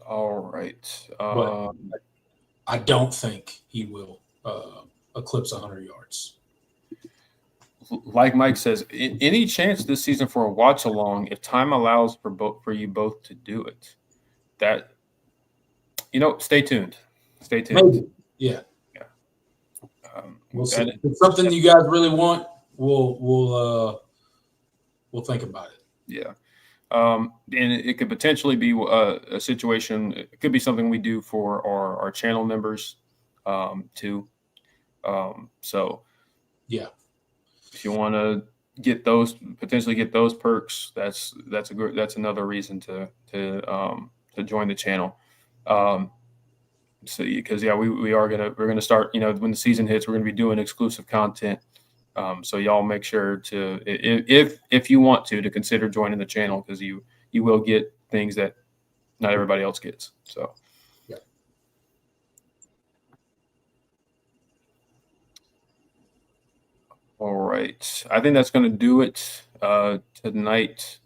Speaker 1: All right.
Speaker 4: But I don't think he will eclipse 100 yards.
Speaker 1: Like Mike says, any chance this season for a watch along, if time allows for you both to do it, that stay tuned. Stay tuned.
Speaker 4: Maybe. Yeah. We'll see. If it's something you guys really want, we'll think about it.
Speaker 1: Yeah. And it could potentially be a situation. It could be something we do for our channel members too. So yeah, if you want to potentially get those perks, that's another reason to join the channel. So because we're gonna start, when the season hits, we're gonna be doing exclusive content. So y'all make sure to, if you want to consider joining the channel, because you will get things that not everybody else gets. So
Speaker 4: yeah.
Speaker 1: All right, I think that's going to do it tonight.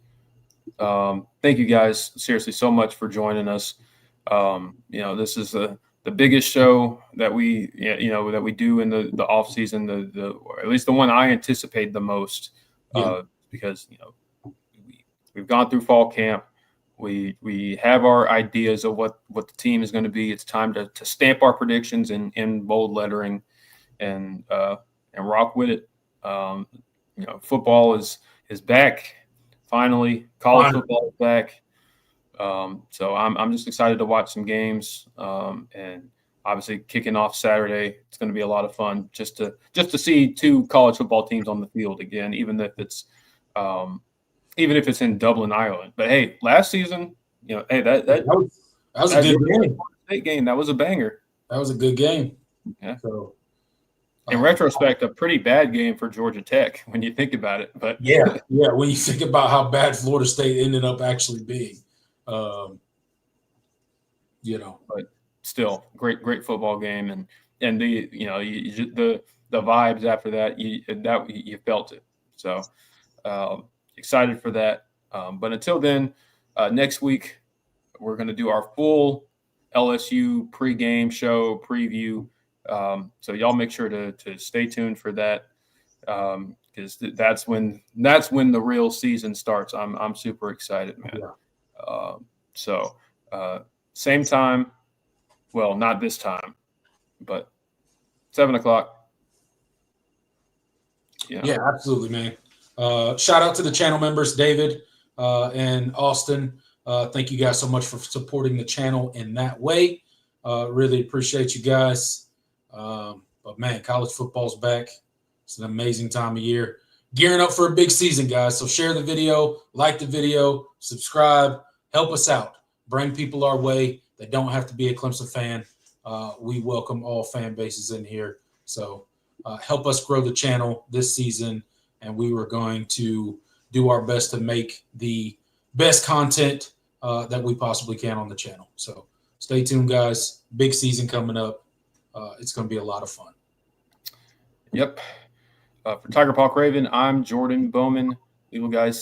Speaker 1: Thank you guys seriously so much for joining us. This is the biggest show that we do in the off season, or at least the one I anticipate the most, because we've gone through fall camp. We have our ideas of what the team is going to be. It's time to stamp our predictions in bold lettering and rock with it. Football is back finally. College football is back. So I'm just excited to watch some games, and obviously kicking off Saturday. It's going to be a lot of fun just to see two college football teams on the field again, even if it's in Dublin, Ireland. But hey, last season, hey, that
Speaker 4: was a good game.
Speaker 1: State game, that was a banger.
Speaker 4: That was a good game.
Speaker 1: Yeah.
Speaker 4: So,
Speaker 1: in retrospect, a pretty bad game for Georgia Tech when you think about it. But
Speaker 4: yeah, when you think about how bad Florida State ended up actually being,
Speaker 1: But still, great football game, and the vibes after that, you felt it. So excited for that. But until then, next week we're going to do our full LSU pregame show preview. So y'all make sure to stay tuned for that, because that's when the real season starts. I'm super excited, man.
Speaker 4: Yeah.
Speaker 1: Same time, well, not this time, but 7:00.
Speaker 4: Yeah, absolutely, man. Shout out to the channel members, David and Austin. Thank you guys so much for supporting the channel in that way. Really appreciate you guys. But man, college football's back. It's an amazing time of year. Gearing up for a big season, guys. So share the video, like the video, subscribe, help us out. Bring people our way that don't have to be a Clemson fan. We welcome all fan bases in here. So help us grow the channel this season, and we were going to do our best to make the best content that we possibly can on the channel. So stay tuned, guys. Big season coming up. It's going to be a lot of fun.
Speaker 1: Yep. For Tiger Park Raven, I'm Jordan Bowman. We will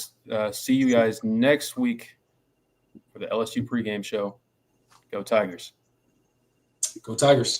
Speaker 1: see you guys next week for the LSU pregame show. Go Tigers.
Speaker 4: Go Tigers.